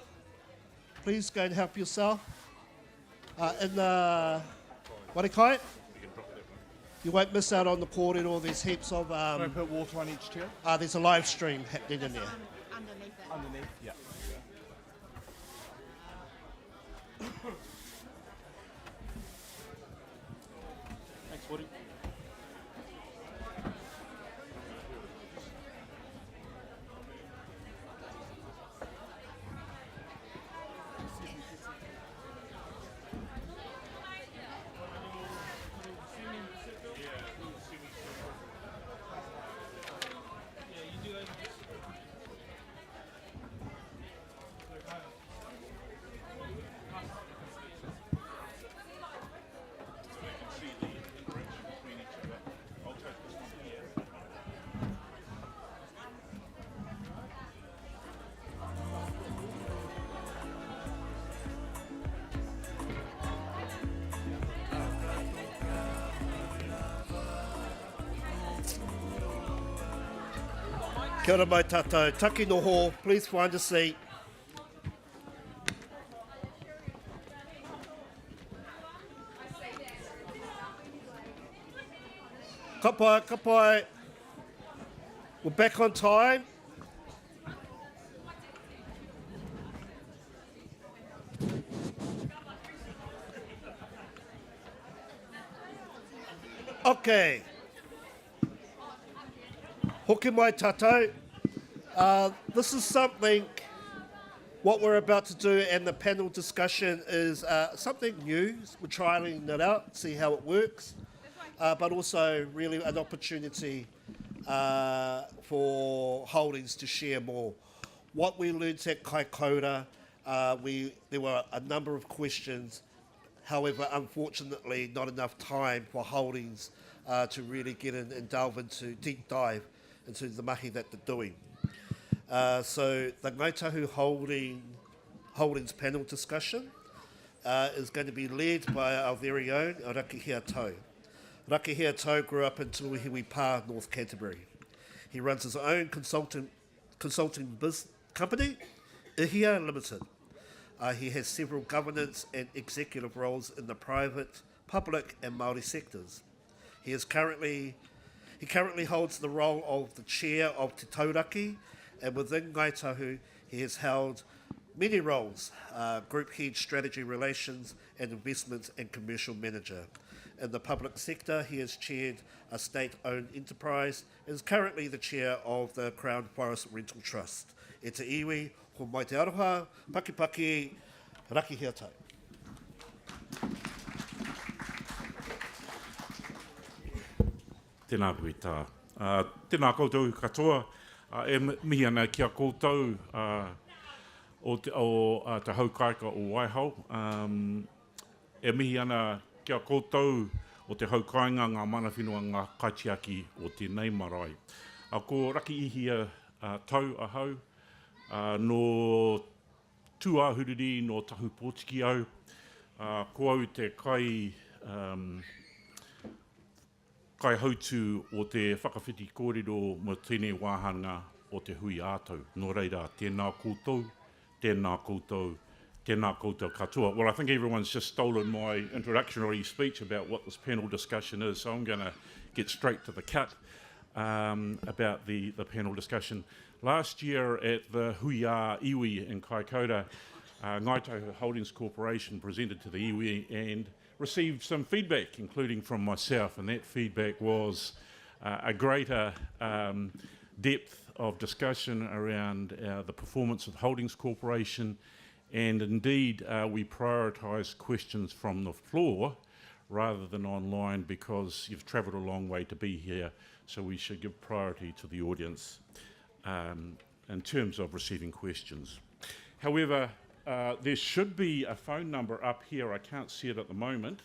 Please go and help yourself. In the warikai, you won't miss out on the kōrero. There's heaps of. Can I put water on each chair? There's a live stream happening in there. Underneath, yeah. Thanks, Woody. Kia ora mai tātou. Taki noho, please find a seat. Ka pai, ka pai. We're back on time. Okay. Hoki mai tātou. This is something, what we're about to do, and the panel discussion is something new. We're trialing it out, see how it works, but also really an opportunity for holdings to share more. What we learned at Kaikoura, there were a number of questions. However, unfortunately, not enough time for holdings to really get in and delve into, deep dive into the mahi that they're doing. So the Ngāi Tahu Holdings panel discussion is going to be led by our very own Hui-ā-Tau. Hui-ā-Tau grew up in Tahu, North Canterbury. He runs his own consulting company, Hui-ā Limited. He has several governance and executive roles in the private, public and Māori sectors. He currently holds the role of the chair of Te Tauraki, and within Ngāi Tahu he has held Many roles, Group Head Strategy Relations and Investments and Commercial Manager. In the public sector, he has chaired a state-owned enterprise and is currently the chair of the Crown Forest Rental Trust. E te iwi, ho mai te aroha, Pakipaki, raki Hui-ā-Tau. Tēnā koe tā. Tēnā koutou katoa, e mihi ana kia koutou o te haukaika o Waihao. E mihi ana kia koutou o te haukainga ngā mana whenua ngā kaitiaki o tēnei marae. Ko raki ihia tau ahau, no tuahuriri no Tahu Pōtiki au, ko au te kai hautu o te whakawhiti kōrero mo tēnei wāhanga o te Hui-ā-Tau. Nō reira, tēnā koutou, tēnā koutou, tēnā koutou katoa. Well, I think everyone's just stolen my introductory speech about what this panel discussion is, so I'm going to get straight to the cut about the panel discussion. Last year at the Hui-ā iwi in Kaikoura, Ngāi Tahu Holdings Corporation presented to the iwi and received some feedback, including from myself, and that feedback was a greater depth of discussion around the performance of the Holdings Corporation, and indeed we prioritised questions from the floor rather than online because you've travelled a long way to be here, so we should give priority to the audience in terms of receiving questions. However, there should be a phone number up here. I can't see it at the moment.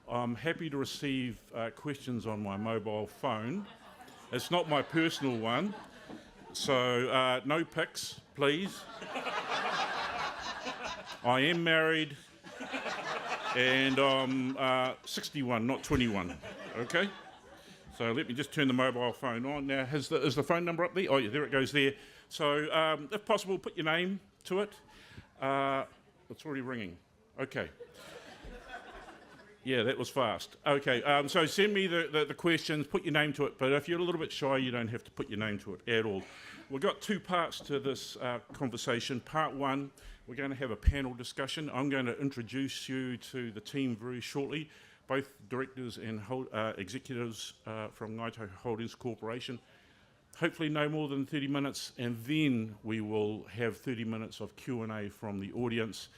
I'm happy to receive questions on my mobile phone. It's not my personal one, so no pics, please. I am married, and I'm 61, not 21, okay? So let me just turn the mobile phone on. Now, is the phone number up there? Oh, yeah, there it goes there. So if possible, put your name to it. It's already ringing. Okay. Yeah, that was fast. Okay, so send me the questions, put your name to it, but if you're a little bit shy, you don't have to put your name to it at all. We've got two parts to this conversation. Part one, we're going to have a panel discussion. I'm going to introduce you to the team very shortly, both directors and executives from Ngāi Tahu Holdings Corporation. Hopefully no more than 30 minutes, and then we will have 30 minutes of Q&A from the audience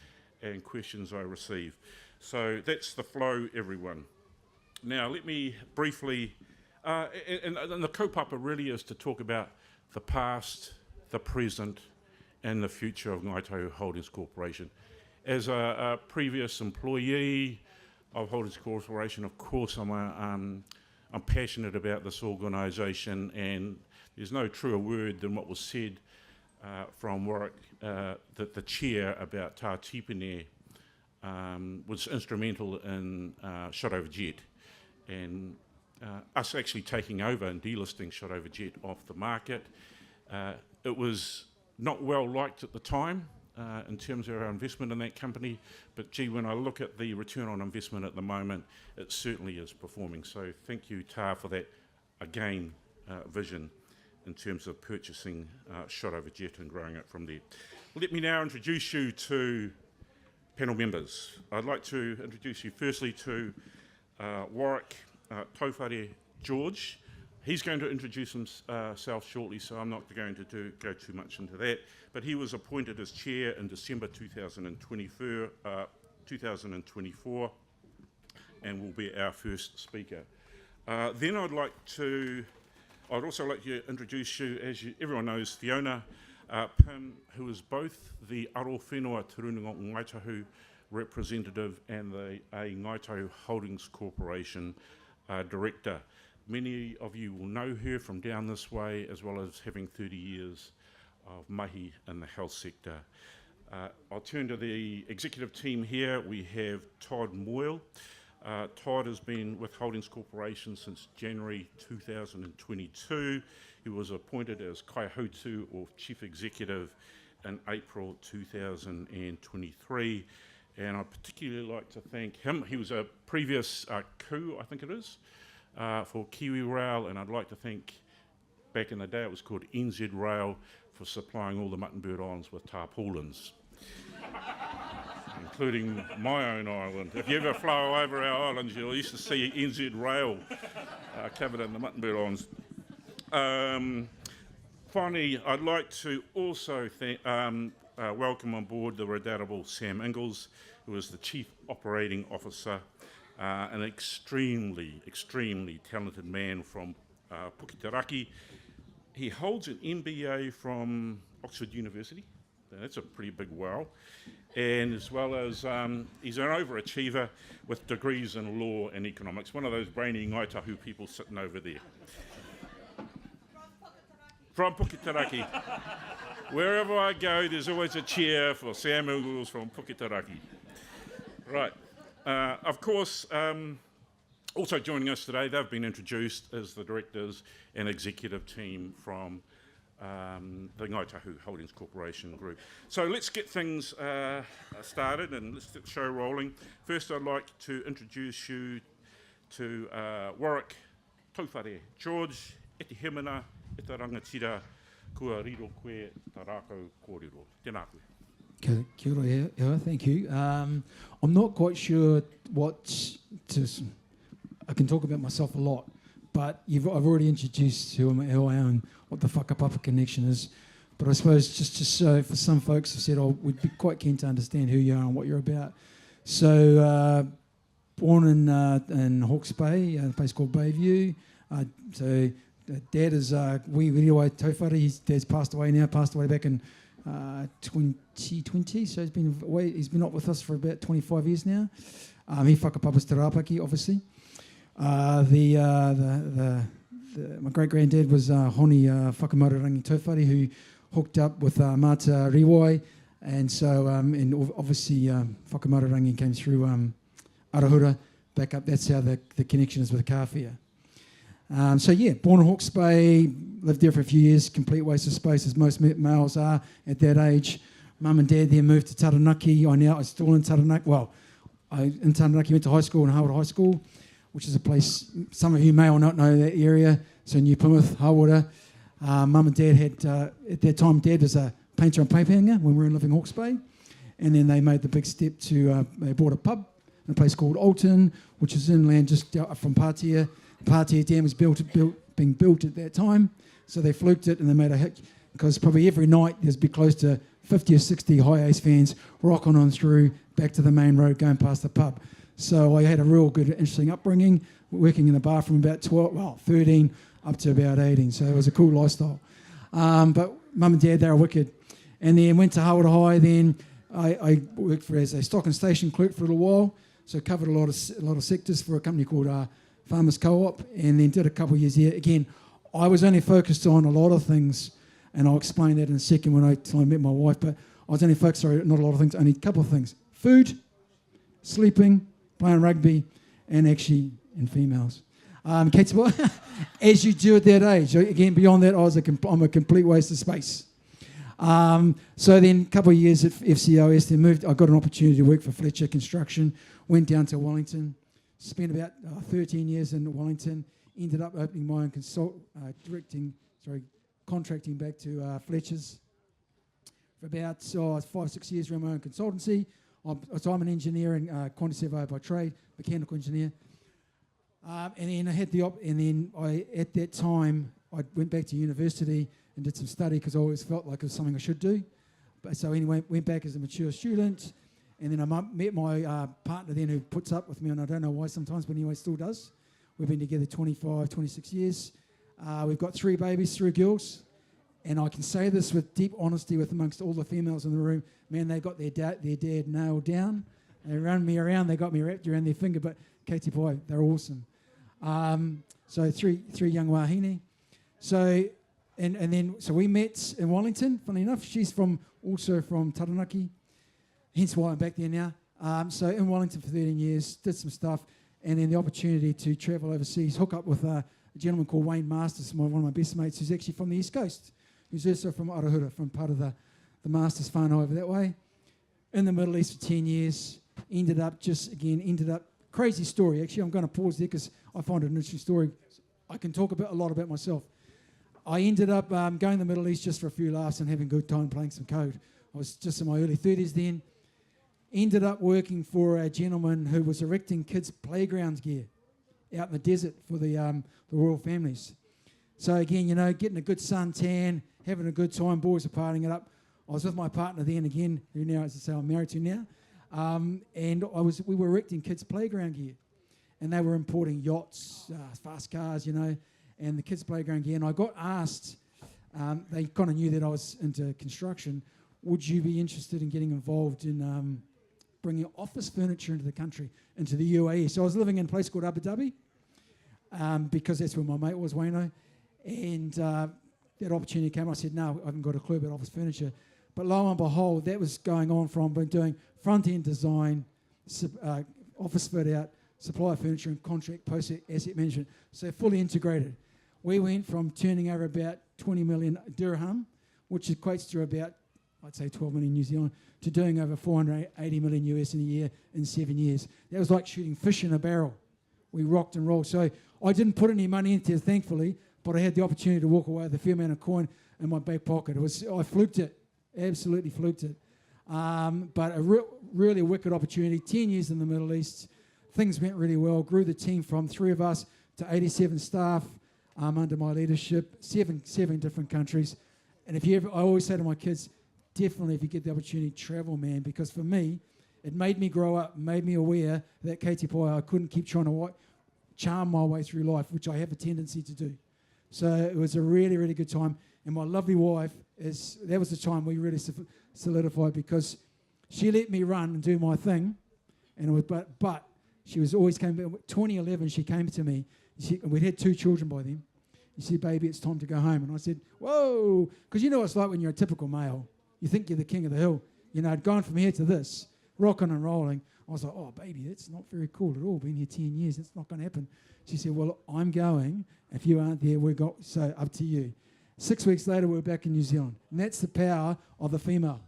and questions I receive. So that's the flow, everyone. Now let me briefly, and the kaupapa really is to talk about the past, the present, and the future of Ngāi Tahu Holdings Corporation. As a previous employee of Holdings Corporation, of course I'm passionate about this organisation, and there's no truer word than what was said from Warwick, the chair, about Tā Tipene was instrumental in Shot Over Jet, and us actually taking over and delisting Shot Over Jet off the market. It was not well liked at the time in terms of our investment in that company, but gee, when I look at the return on investment at the moment, it certainly is performing. So thank you, Tā, for that, again, vision in terms of purchasing Shot Over Jet and growing it from there. Let me now introduce you to panel members. I'd like to introduce you firstly to Warwick Tauwhare George. He's going to introduce himself shortly, so I'm not going to go too much into that. But he was appointed as chair in December 2024 and will be our first speaker. Then I'd also like to introduce you, as everyone knows, Fiona Pim, who is both the Aro Whenua Te Rūnanga Ngāi Tahu representative and a Ngāi Tahu Holdings Corporation director. Many of you will know her from down this way, as well as having 30 years of mahi in the health sector. I'll turn to the executive team here. We have Todd Moyle. Todd has been with Holdings Corporation since January 2022. He was appointed as Kaihotu, or Chief Executive, in April 2023. And I'd particularly like to thank him. He was a previous coup, I think it is, for Kiwi Rail, and I'd like to thank, back in the day it was called NZ Rail, for supplying all the Mutton Bird Islands with tarpaulins. including my own island. If you ever fly over our islands, you'll used to see NZ Rail covered in the Muttonbird Islands. Finally, I'd like to also welcome on board the redoubtable Sam Ingalls, who is the Chief Operating Officer, an extremely, extremely talented man from Puketeraki. He holds an MBA from Oxford University. That's a pretty big wow. And as well as he's an overachiever with degrees in law and economics, one of those brainy Ngāi Tahu people sitting over there. From Puketeraki. Wherever I go, there's always a cheer for Sam Ingalls from Puketeraki. Right. Of course, also joining us today, they've been introduced as the directors and executive team from the Ngāi Tahu Holdings Corporation Group. So let's get things started and let's get the show rolling. First, I'd like to introduce you to Warwick Taupare, George Etihemana, e te rangatira kua riro koe tā rākau kōrero. Tēnā koe. Kia ora, Ewa, thank you. I'm not quite sure what to... I can talk about myself a lot, but I've already introduced who I am and what the whakapapa connection is. But I suppose just so for some folks have said, we'd be quite keen to understand who you are and what you're about. So, born in Hawke's Bay, a place called Bayview. So, Dad is Hui-ā-Tau. His dad's passed away back in 2020. So he's been up with us for about 25 years now. He whakapapas te rāpaki, obviously. My great granddad was Honi Whakamarurangi Tauwhare, who hooked up with Mata Riwai, and so and obviously Whakamarurangi came through Arahura back up. That's how the connection is with the kawhia. So yeah, born in Hawke's Bay, lived there for a few years, complete waste of space as most males are at that age. Mum and Dad then moved to Taranaki. I'm still in Taranaki. Well, in Taranaki went to high school in Hawara High School, which is a place some of you may or not know that area. So New Plymouth, Hawara. Mum and Dad had, at that time, Dad was a painter and paper hanger when we were living in Hawke's Bay. And then they made the big step to, they bought a pub in a place called Alton, which is inland just from Pātea. The Pātea Dam was being built at that time. So they fluked it and they made a hit, because probably every night there's be close to 50 or 60 high ace fans rocking on through back to the main road going past the pub. So I had a real good, interesting upbringing, working in the bar from about 13 up to about 18. So it was a cool lifestyle. But Mum and Dad, they were wicked. And then went to Hawara High. Then I worked as a stock and station clerk for a little while. So covered a lot of sectors for a company called Farmers Co-op, and then did a couple of years here. Again, I was only focused on a lot of things, and I'll explain that in a second when I met my wife, but I was only focused on not a lot of things, only a couple of things. Food, sleeping, playing rugby, and actually in females. As you do at that age. Again, beyond that, I'm a complete waste of space. So then a couple of years at FCOS, then I got an opportunity to work for Fletcher Construction, went down to Wellington, spent about 13 years in Wellington, ended up opening my own contracting back to Fletcher's for about 5-6 years, ran my own consultancy. So I'm an engineer and quantity surveyor by trade, mechanical engineer. And then at that time, I went back to university and did some study because I always felt like it was something I should do. But so anyway, went back as a mature student, and then I met my partner then, who puts up with me, and I don't know why sometimes, but anyway, still does. We've been together 25, 26 years. We've got 3 babies, 3 girls, and I can say this with deep honesty with amongst all the females in the room. Man, they got their dad nailed down. They run me around, they got me wrapped around their finger, but Katie Boy, they're awesome. So three young wahine. So we met in Wellington. Funny enough, she's also from Taranaki, hence why I'm back there now. So in Wellington for 13 years, did some stuff, and then the opportunity to travel overseas, hook up with a gentleman called Wayne Masters, one of my best mates, who's actually from the East Coast, who's also from Arahura, from part of the Masters whānau over that way. In the Middle East for 10 years, ended up, crazy story. Actually, I'm going to pause there because I find it an interesting story. I can talk a lot about myself. I ended up going to the Middle East just for a few laughs and having a good time playing some code I was just in my early 30s then. Ended up working for a gentleman who was erecting kids' playground gear out in the desert for the royal families. So again, you know, getting a good suntan, having a good time, boys are partying it up. I was with my partner then again, who now, as I say, I'm married to now, and we were erecting kids' playground gear, and they were importing yachts, fast cars, you know, and the kids' playground gear. And I got asked, they kind of knew that I was into construction, would you be interested in getting involved in bringing office furniture into the country, into the UAE? So I was living in a place called Abu Dhabi, because that's where my mate was, Waino, and that opportunity came. I said, no, I haven't got a clue about office furniture. But lo and behold, that was going on from doing front-end design, office fit-out, supply of furniture and contract post-asset management. So fully integrated. We went from turning over about 20 million dirham, which equates to about, I'd say 12 million New Zealand, to doing over 480 million US in a year in 7 years. That was like shooting fish in a barrel. We rocked and rolled. So I didn't put any money into it, thankfully, but I had the opportunity to walk away with a fair amount of coin in my back pocket. I fluked it, absolutely fluked it. But a really wicked opportunity, 10 years in the Middle East. Things went really well, grew the team from 3 of us to 87 staff under my leadership, seven different countries. And I always say to my kids, definitely if you get the opportunity, travel, man, because for me, it made me grow up, made me aware that Katie Pai, I couldn't keep trying to charm my way through life, which I have a tendency to do. So it was a really, really good time. And my lovely wife, that was the time we really solidified, because she let me run and do my thing. And it was, but she was always came back. 2011, she came to me. And we'd had 2 children by then. She said, baby, it's time to go home. And I said, whoa, because you know what it's like when you're a typical male. You think you're the king of the hill. You know, I'd gone from here to this, rocking and rolling. I was like, oh, baby, that's not very cool at all. Been here 10 years. It's not going to happen. She said, well, I'm going. If you aren't there, so up to you. 6 weeks later, we're back in New Zealand. And that's the power of the female.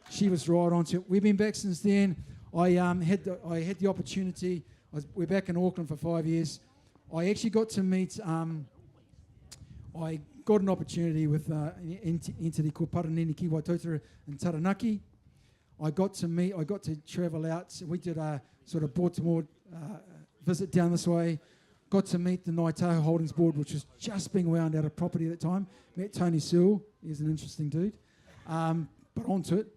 She was right on to it. We've been back since then. I had the opportunity. We're back in Auckland for 5 years. I actually got to meet... I got an opportunity with an entity called Paranini Ki Waitotara in Taranaki. I got to travel out. So we did a sort of Baltimore visit down this way. Got to meet the Tahu Holdings Board, which was just being wound out of property at the time. Met Tony Sewell. He's an interesting dude. But onto it.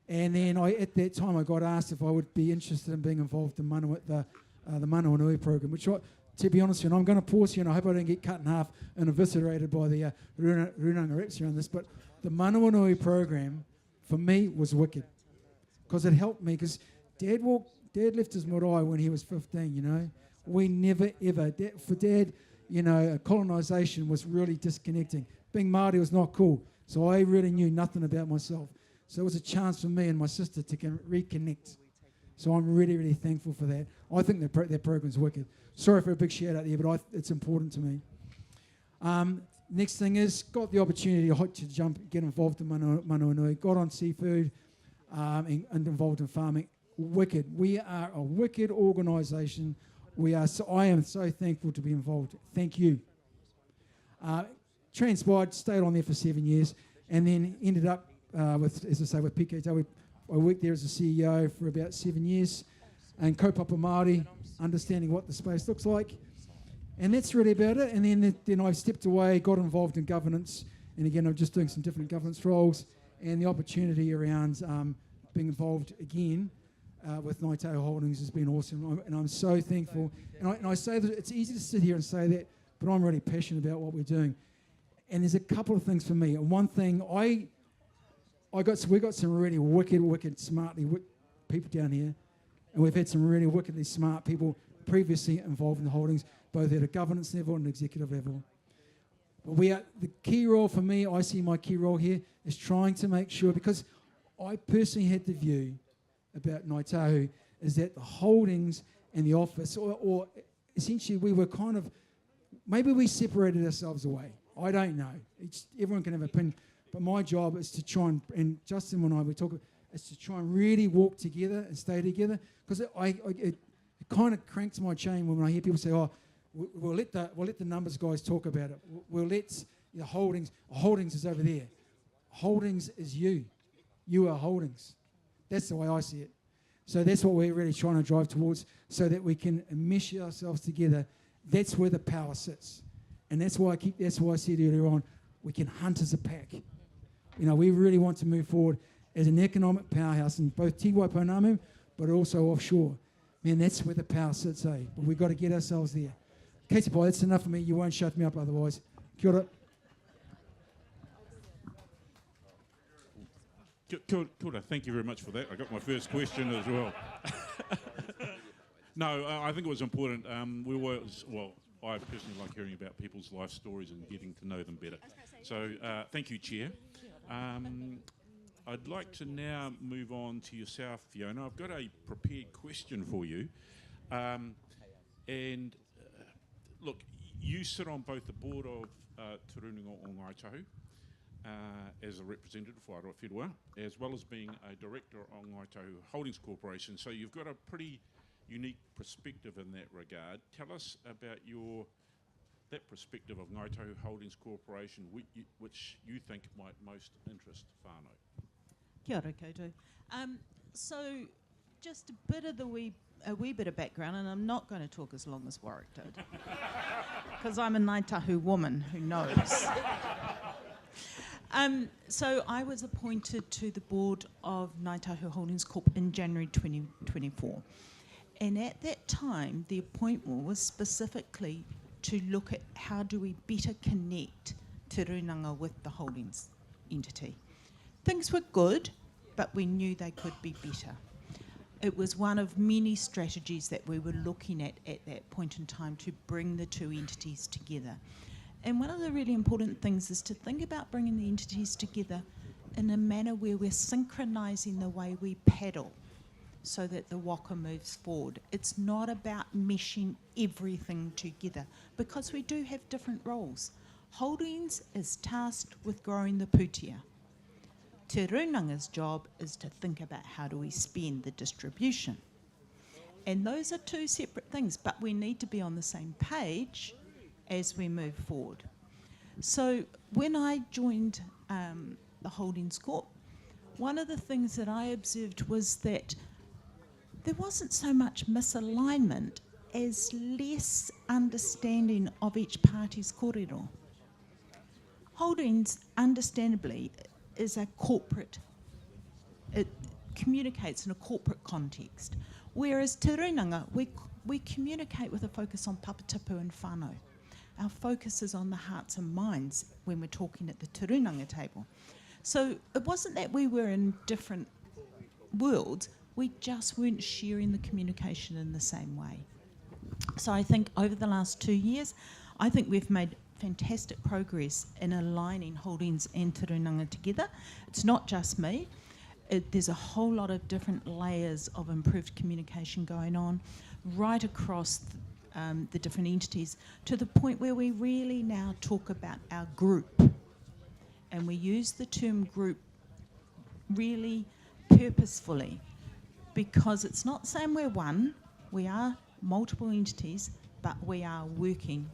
And then at that time, I got asked if I would be interested in being involved in the Manawanui program, which to be honest with you, and I'm going to pause here, and I hope I don't get cut in half and eviscerated by the Rūnanga reps around this, but the Manawanui program, for me, was wicked. Because it helped me, because Dad left his marae when he was 15, you know. We never, ever, for Dad, you know, colonisation was really disconnecting. Being Māori was not cool, so I really knew nothing about myself. So it was a chance for me and my sister to reconnect. So I'm really, really thankful for that. I think that program's wicked. Sorry for a big shout out there, but it's important to me. Next thing is, got the opportunity to get involved in Manawanui, got on seafood and involved in farming. Wicked. We are a wicked organisation. I am so thankful to be involved. Thank you. Transpired, stayed on there for 7 years, and then ended up with PK. I worked there as a CEO for about 7 years, and kaupapa Māori, understanding what the space looks like. And that's really about it. And then I stepped away, got involved in governance, and again, I'm just doing some different governance roles, and the opportunity around being involved again with Ngāi Tahu Holdings has been awesome, and I'm so thankful. And I say that it's easy to sit here and say that, but I'm really passionate about what we're doing. And there's a couple of things for me. And one thing, we got some really wicked, smartly people down here, and we've had some really wickedly smart people previously involved in the holdings, both at a governance level and executive level. But the key role for me, I see my key role here, is trying to make sure, because I personally had the view about Ngāi Tahu, is that the holdings and the office, or essentially we were kind of, maybe we separated ourselves away. I don't know. Everyone can have an opinion. But my job is to try and Justin and I, we talk, is to try and really walk together and stay together. Because it kind of cranks my chain when I hear people say, oh, we'll let the numbers guys talk about it. We'll let the holdings is over there. Holdings is you. You are Holdings. That's the way I see it. So that's what we're really trying to drive towards, so that we can mesh ourselves together. That's where the power sits. And that's why I said earlier on, we can hunt as a pack. You know, we really want to move forward as an economic powerhouse in both Te Waiponamu, but also offshore. Man, that's where the power sits, eh? But we've got to get ourselves there. Kei te pai, that's enough for me. You won't shut me up otherwise. Kia ora. Kia ora. Thank you very much for that. I got my first question as well. No, I think it was important. I personally like hearing about people's life stories and getting to know them better. So thank you, Chair. I'd like to now move on to yourself, Fiona. I've got a prepared question for you. Look, you sit on both the board of Te Rūnanga o Ngāi Tahu as a representative for Aroa Whenua, as well as being a director of Ngāi Tahu Holdings Corporation. So you've got a pretty unique perspective in that regard. Tell us about that perspective of Ngāi Tahu Holdings Corporation, which you think might most interest whānau. Kia ora koutou. So just a wee bit of background, and I'm not going to talk as long as Warwick did, because I'm a Ngāi Tahu woman who knows. So I was appointed to the board of Ngāi Tahu Holdings Corp in January 2024. And at that time, the appointment was specifically to look at how do we better connect Te Rūnanga with the holdings entity. Things were good, but we knew they could be better. It was one of many strategies that we were looking at that point in time to bring the two entities together. And one of the really important things is to think about bringing the entities together in a manner where we're synchronising the way we paddle so that the waka moves forward. It's not about meshing everything together, because we do have different roles. Holdings is tasked with growing the pūtea. Te Rūnanga's job is to think about how do we spend the distribution. And those are two separate things, but we need to be on the same page as we move forward. So when I joined the Holdings Corp, one of the things that I observed was that there wasn't so much misalignment as less understanding of each party's kōrero. Holdings, understandably, is a corporate, it communicates in a corporate context, whereas Te Rūnanga, we communicate with a focus on papatapu and whānau. Our focus is on the hearts and minds when we're talking at the Te Rūnanga table. So it wasn't that we were in different worlds, we just weren't sharing the communication in the same way. So I think over the last 2 years, I think we've made fantastic progress in aligning Holdings and Te Rūnanga together. It's not just me. There's a whole lot of different layers of improved communication going on right across the different entities, to the point where we really now talk about our group. And we use the term group really purposefully, because it's not saying we're one, we are multiple entities, but we are working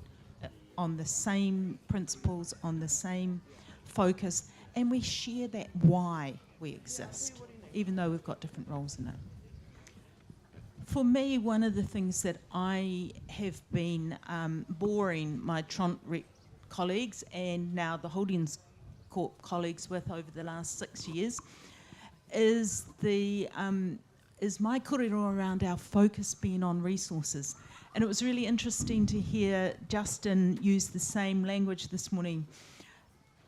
on the same principles, on the same focus, and we share that why we exist, even though we've got different roles in it. For me, one of the things that I have been boring my Tront Rep colleagues and now the Holdings Corp colleagues with over the last 6 years is my kōrero around our focus being on resources. And it was really interesting to hear Justin use the same language this morning.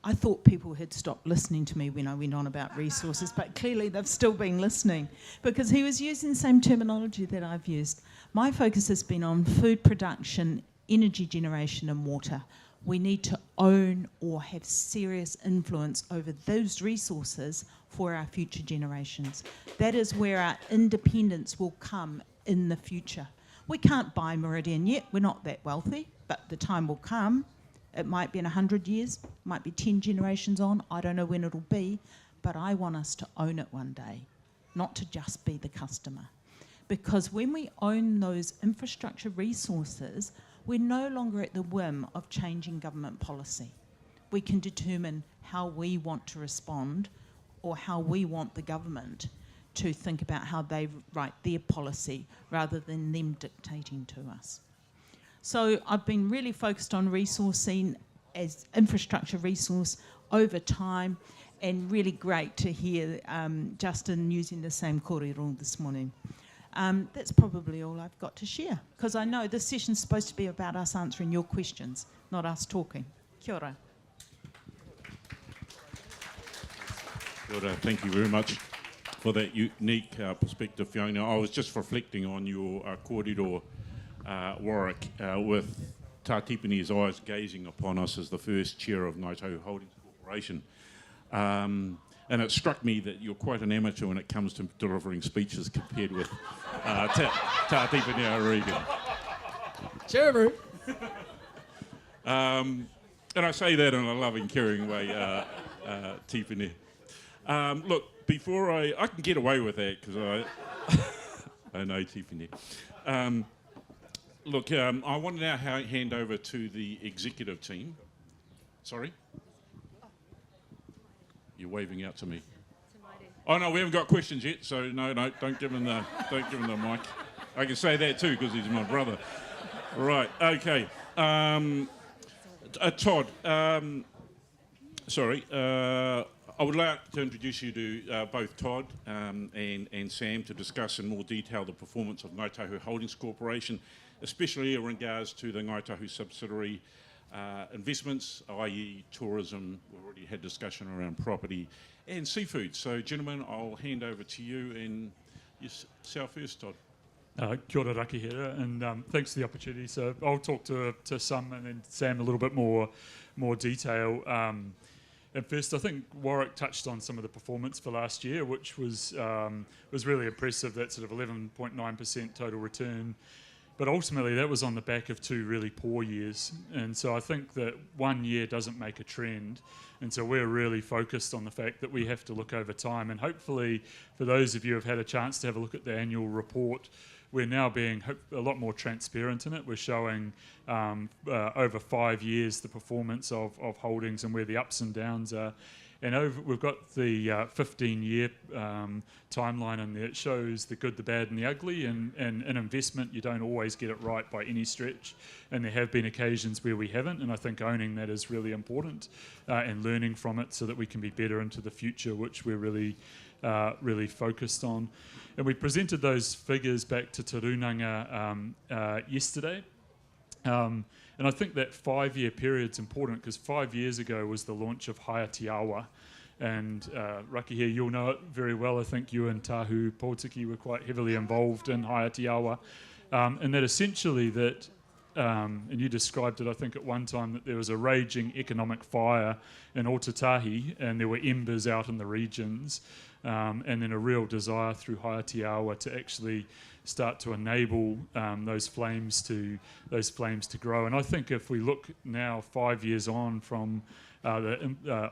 I thought people had stopped listening to me when I went on about resources, but clearly they've still been listening, because he was using the same terminology that I've used. My focus has been on food production, energy generation and water. We need to own or have serious influence over those resources for our future generations. That is where our independence will come in the future. We can't buy Meridian yet, we're not that wealthy, but the time will come. It might be in 100 years, might be 10 generations on, I don't know when it'll be, but I want us to own it one day, not to just be the customer. Because when we own those infrastructure resources, we're no longer at the whim of changing government policy. we can determine how we want to respond or how we want the government to think about how they write their policy rather than them dictating to us. So I've been really focused on resourcing as infrastructure resource over time, and really great to hear Justin using the same kōrero this morning. That's probably all I've got to share, because I know this session's supposed to be about us answering your questions, not us talking. Kia ora. Kia ora. Thank you very much for that unique perspective, Fiona. I was just reflecting on your kōrero, Warwick, with Tā Tipane's eyes gazing upon us as the first chair of Ngāi Tahu Holdings Corporation. And it struck me that you're quite an amateur when it comes to delivering speeches compared with Tā Tipane O'Regan. Chairman. And I say that in a loving, caring way, Tipane. Look, before I can get away with that because I know Tipane. Look, I want to now hand over to the executive team. Sorry? You're waving out to me. Oh no, we haven't got questions yet, so no, don't give him the mic. I can say that too because he's my brother. Right, okay. Todd, sorry. I would like to introduce you to both Todd and Sam to discuss in more detail the performance of Ngāi Tahu Holdings Corporation, especially in regards to the Ngāi Tahu subsidiary investments, i.e. tourism. We've already had discussion around property and seafood. So, gentlemen, I'll hand over to you and yourself first, Todd. Kia ora raki here, and thanks for the opportunity. So I'll talk to some and then Sam a little bit more detail. And first, I think Warwick touched on some of the performance for last year, which was really impressive. That sort of 11.9% total return. But ultimately, that was on the back of 2 really poor years. And so I think that 1 year doesn't make a trend. And so we're really focused on the fact that we have to look over time. And hopefully, for those of you who have had a chance to have a look at the annual report, we're now being a lot more transparent in it. We're showing over 5 years the performance of holdings and where the ups and downs are. And we've got the 15-year timeline in there. It shows the good, the bad and the ugly. And in investment, you don't always get it right by any stretch. And there have been occasions where we haven't. And I think owning that is really important and learning from it so that we can be better into the future, which we're really focused on. And we presented those figures back to Te Rūnanga yesterday. And I think that 5-year period's important because 5 years ago was the launch of Hui-ā-Tau. And Raki here, you'll know it very well. I think you and Tahu Pōtiki were quite heavily involved in Hui-ā-Tau. And that essentially that, and you described it, I think, at one time, that there was a raging economic fire in Ōtautahi and there were embers out in the regions. And then a real desire through Hui-ā-Tau to actually start to enable those flames to grow. And I think if we look now 5 years on from the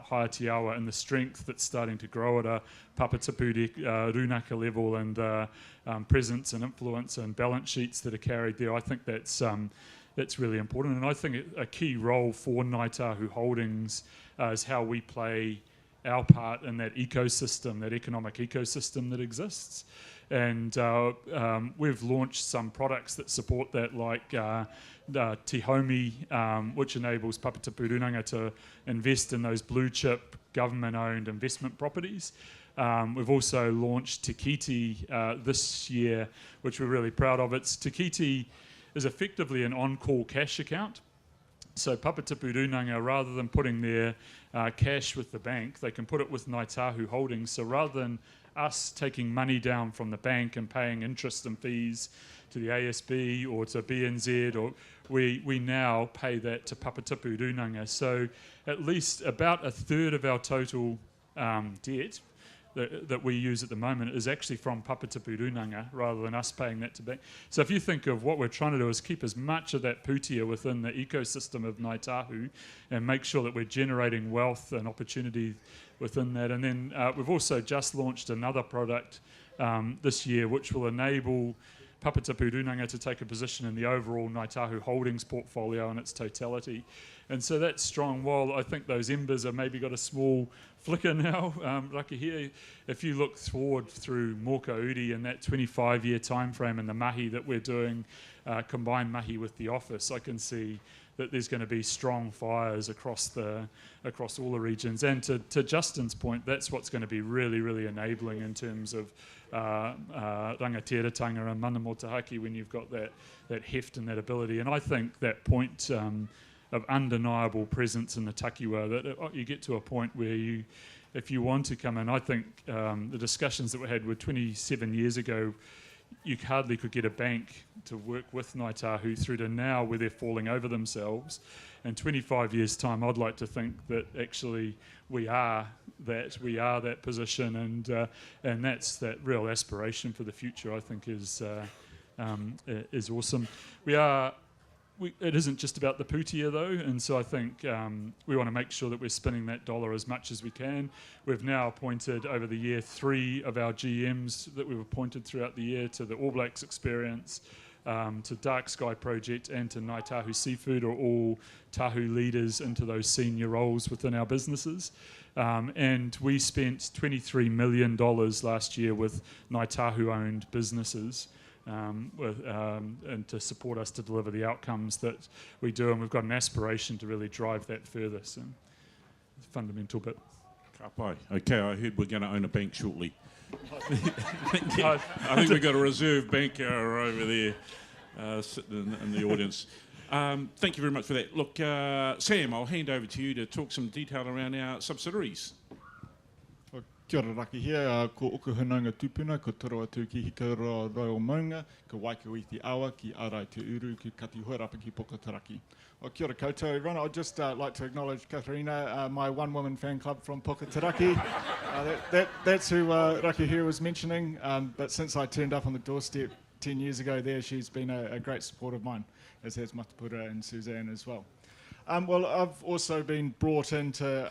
Hui-ā-Tau and the strength that's starting to grow at a Papatapu Rūnaka level and presence and influence and balance sheets that are carried there, I think that's really important. And I think a key role for Ngāi Tahu Holdings is how we play our part in that ecosystem, that economic ecosystem that exists. And we've launched some products that support that, like Te Homi, which enables Papatapu Rūnanga to invest in those blue chip government-owned investment properties. We've also launched Te Kiti this year, which we're really proud of. Te Kiti is effectively an on-call cash account. So Papatapu Rūnanga, rather than putting their cash with the bank, they can put it with Ngāi Tahu Holdings. So rather than us taking money down from the bank and paying interest and fees to the ASB or to BNZ, or we now pay that to Papatapu Rūnanga. So at least about a third of our total debt that we use at the moment is actually from Papatapu Rūnanga rather than us paying that to bank. So if you think of what we're trying to do is keep as much of that putia within the ecosystem of Ngāi Tahu and make sure that we're generating wealth and opportunity within that. And then we've also just launched another product this year which will enable Papa Te Rūnanga to take a position in the overall Ngāi Tahu Holdings portfolio in its totality. And so that's strong. While I think those embers have maybe got a small flicker now, Raki here, if you look forward through Mōka Uri and that 25-year time frame and the mahi that we're doing, combined mahi with the office, I can see that there's going to be strong fires across all the regions. And to Justin's point, that's what's going to be really, really enabling in terms of rangatiratanga and mana motahaki when you've got that heft and that ability. And I think that point of undeniable presence in the takiwa, that you get to a point where you, if you want to come in, I think the discussions that we had were 27 years ago, you hardly could get a bank to work with Ngāi Tahu through to now where they're falling over themselves. In 25 years' time, I'd like to think that actually we are that position, and that's that real aspiration for the future, I think is awesome. It isn't just about the putia though, and so I think we want to make sure that we're spinning that dollar as much as we can. We've now appointed over the year 3 of our GMs that we've appointed throughout the year to the All Blacks experience, to Dark Sky Project and to Ngāi Tahu Seafood are all Tahu leaders into those senior roles within our businesses. And we spent $23 million last year with Ngāi Tahu owned businesses. And to support us to deliver the outcomes that we do, and we've got an aspiration to really drive that further. So, it's a fundamental bit. Ka pai. Okay, I heard we're going to own a bank shortly. I think we've got a reserve banker over there sitting in the audience. Thank you very much for that. Look, Sam, I'll hand over to you to talk some detail around our subsidiaries. Kia ora Raki here, ko Oku Hunanga Tupuna, ko toro atu ki Hikaroa Royal Maunga, ko Waikoi Te Awa, ki Arai Te Uru, ki Kati Huarapa ki Pokataraki. Kia ora koutou everyone. I'd just like to acknowledge Katharina, my one-woman fan club from Pokataraki. That's who Raki here was mentioning, but since I turned up on the doorstep 10 years ago there, she's been a great support of mine, as has Matapura and Suzanne as well. Well, I've also been brought in to,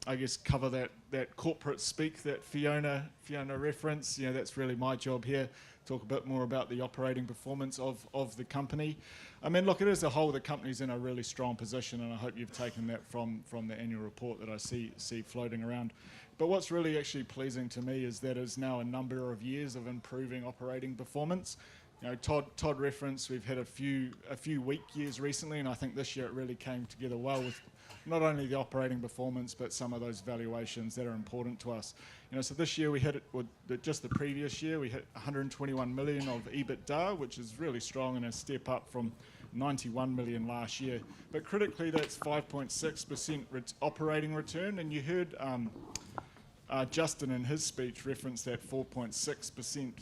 I guess, cover that corporate speak that Fiona referenced. You know, that's really my job here. Talk a bit more about the operating performance of the company. I mean, look, it as a whole, the company's in a really strong position, and I hope you've taken that from the annual report that I see floating around. But what's really actually pleasing to me is that is now a number of years of improving operating performance. You know, Todd referenced we've had a few weak years recently, and I think this year it really came together well with not only the operating performance but some of those valuations that are important to us. You know, so this year we hit it, just the previous year we hit 121 million of EBITDA, which is really strong and a step up from 91 million last year. But critically, that's 5.6% operating return, and you heard Justin in his speech referenced that 4.6%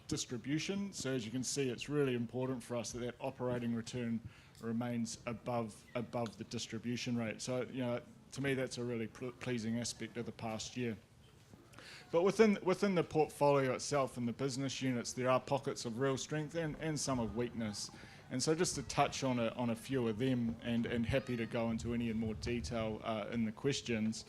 distribution. So as you can see, it's really important for us that operating return remains above the distribution rate. So, you know, to me, that's a really pleasing aspect of the past year. But within the portfolio itself and the business units, there are pockets of real strength and some of weakness. And so just to touch on a few of them, and happy to go into any in more detail in the questions.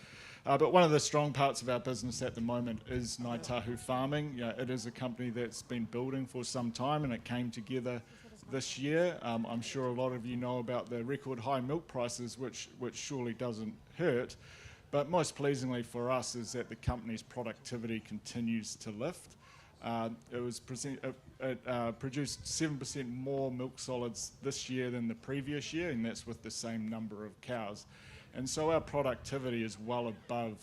But one of the strong parts of our business at the moment is Ngāi Tahu Farming. You know, it is a company that's been building for some time, and it came together this year. I'm sure a lot of you know about the record high milk prices, which surely doesn't hurt. But most pleasingly for us is that the company's productivity continues to lift. It produced 7% more milk solids this year than the previous year, and that's with the same number of cows. And so our productivity is well above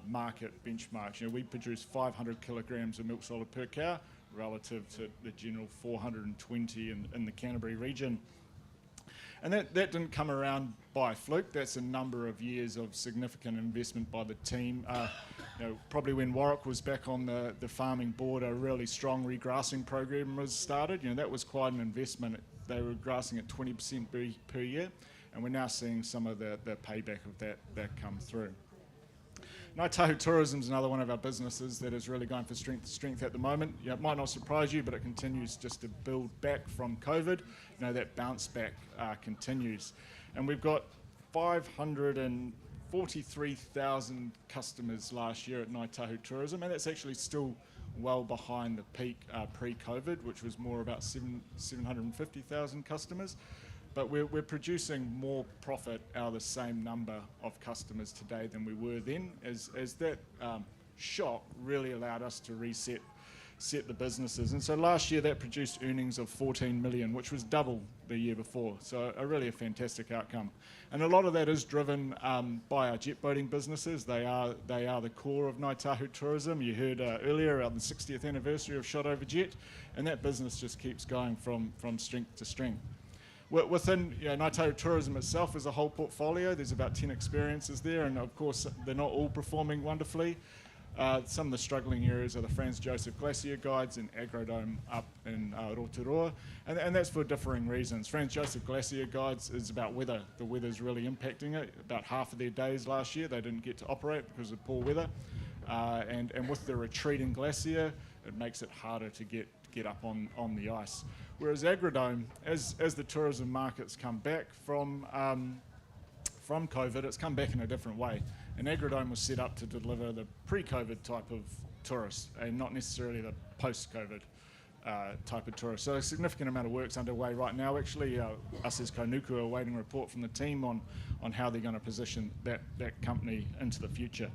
market benchmarks. You know, we produce 500 kilograms of milk solid per cow relative to the general 420 in the Canterbury region. And that didn't come around by fluke. That's a number of years of significant investment by the team. You know, probably when Warwick was back on the farming board, a really strong regrassing program was started. You know, that was quite an investment. They were grassing at 20% per year. And we're now seeing some of the payback of that come through. Ngāi Tahu Tourism is another one of our businesses that is really going from strength to strength at the moment. You know, it might not surprise you, but it continues just to build back from COVID. You know, that bounce back continues. And we've got 543,000 customers last year at Ngāi Tahu Tourism, and that's actually still well behind the peak pre-COVID, which was more about 750,000 customers. But we're producing more profit out of the same number of customers today than we were then, as that shock really allowed us to reset the businesses. And so last year that produced earnings of 14 million, which was double the year before. So really a fantastic outcome. And a lot of that is driven by our jet boating businesses. They are the core of Ngāi Tahu tourism. You heard earlier about the 60th anniversary of Shot Over Jet, and that business just keeps going from strength to strength. Within Ngāi Tahu tourism itself as a whole portfolio, there's about 10 experiences there, and of course they're not all performing wonderfully. Some of the struggling areas are the Franz Josef Glacier Guides and Agrodome up in Rotorua, and that's for differing reasons. Franz Josef Glacier Guides is about weather. The weather's really impacting it. About half of their days last year they didn't get to operate because of poor weather, and with the retreating glacier, it makes it harder to get up on the ice. Whereas Agrodome, as the tourism markets come back from COVID, it's come back in a different way. And Agrodome was set up to deliver the pre-COVID type of tourists and not necessarily the post-COVID type of tourists. So a significant amount of work's underway right now. Actually, us as Kaunuku are awaiting a report from the team on how they're going to position that company into the future.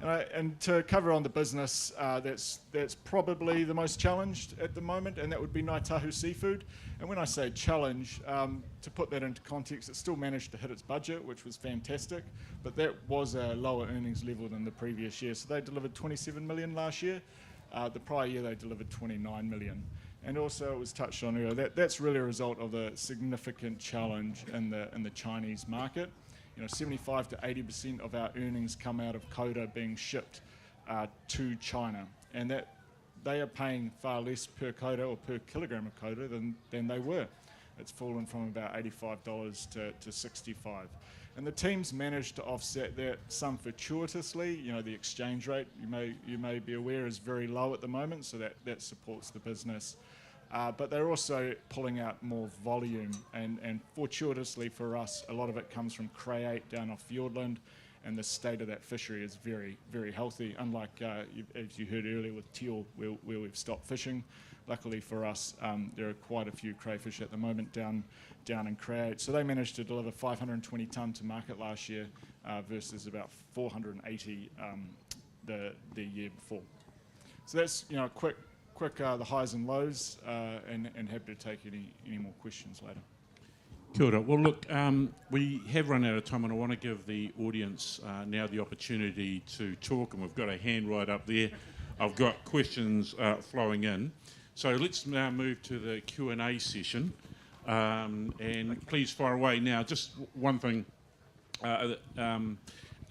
And to cover on the business that's probably the most challenged at the moment, and that would be Ngāi Tahu Seafood. And when I say challenge, to put that into context, it still managed to hit its budget, which was fantastic, but that was a lower earnings level than the previous year. So they delivered 27 million last year. The prior year they delivered 29 million. And also it was touched on earlier, that's really a result of the significant challenge in the Chinese market. 75 to 80% of our earnings come out of quota being shipped to China, and that they are paying far less per quota or per kilogram of quota than they were. It's fallen from about $85 to $65. And the teams managed to offset that some fortuitously. The exchange rate, you may be aware, is very low at the moment, so that supports the business. But they're also pulling out more volume, and fortuitously for us, a lot of it comes from Create down off Fiordland, and the state of that fishery is very, very healthy, unlike, as you heard earlier with teal, where we've stopped fishing. Luckily for us, there are quite a few crayfish at the moment down in Create. So they managed to deliver 520 tonne to market last year versus about 480 the year before. So that's quick the highs and lows, and happy to take any more questions later. Kia ora. Well, look, we have run out of time, and I want to give the audience now the opportunity to talk, and we've got a hand right up there. I've got questions flowing in. So let's now move to the Q&A session, and please fire away. Now, just one thing.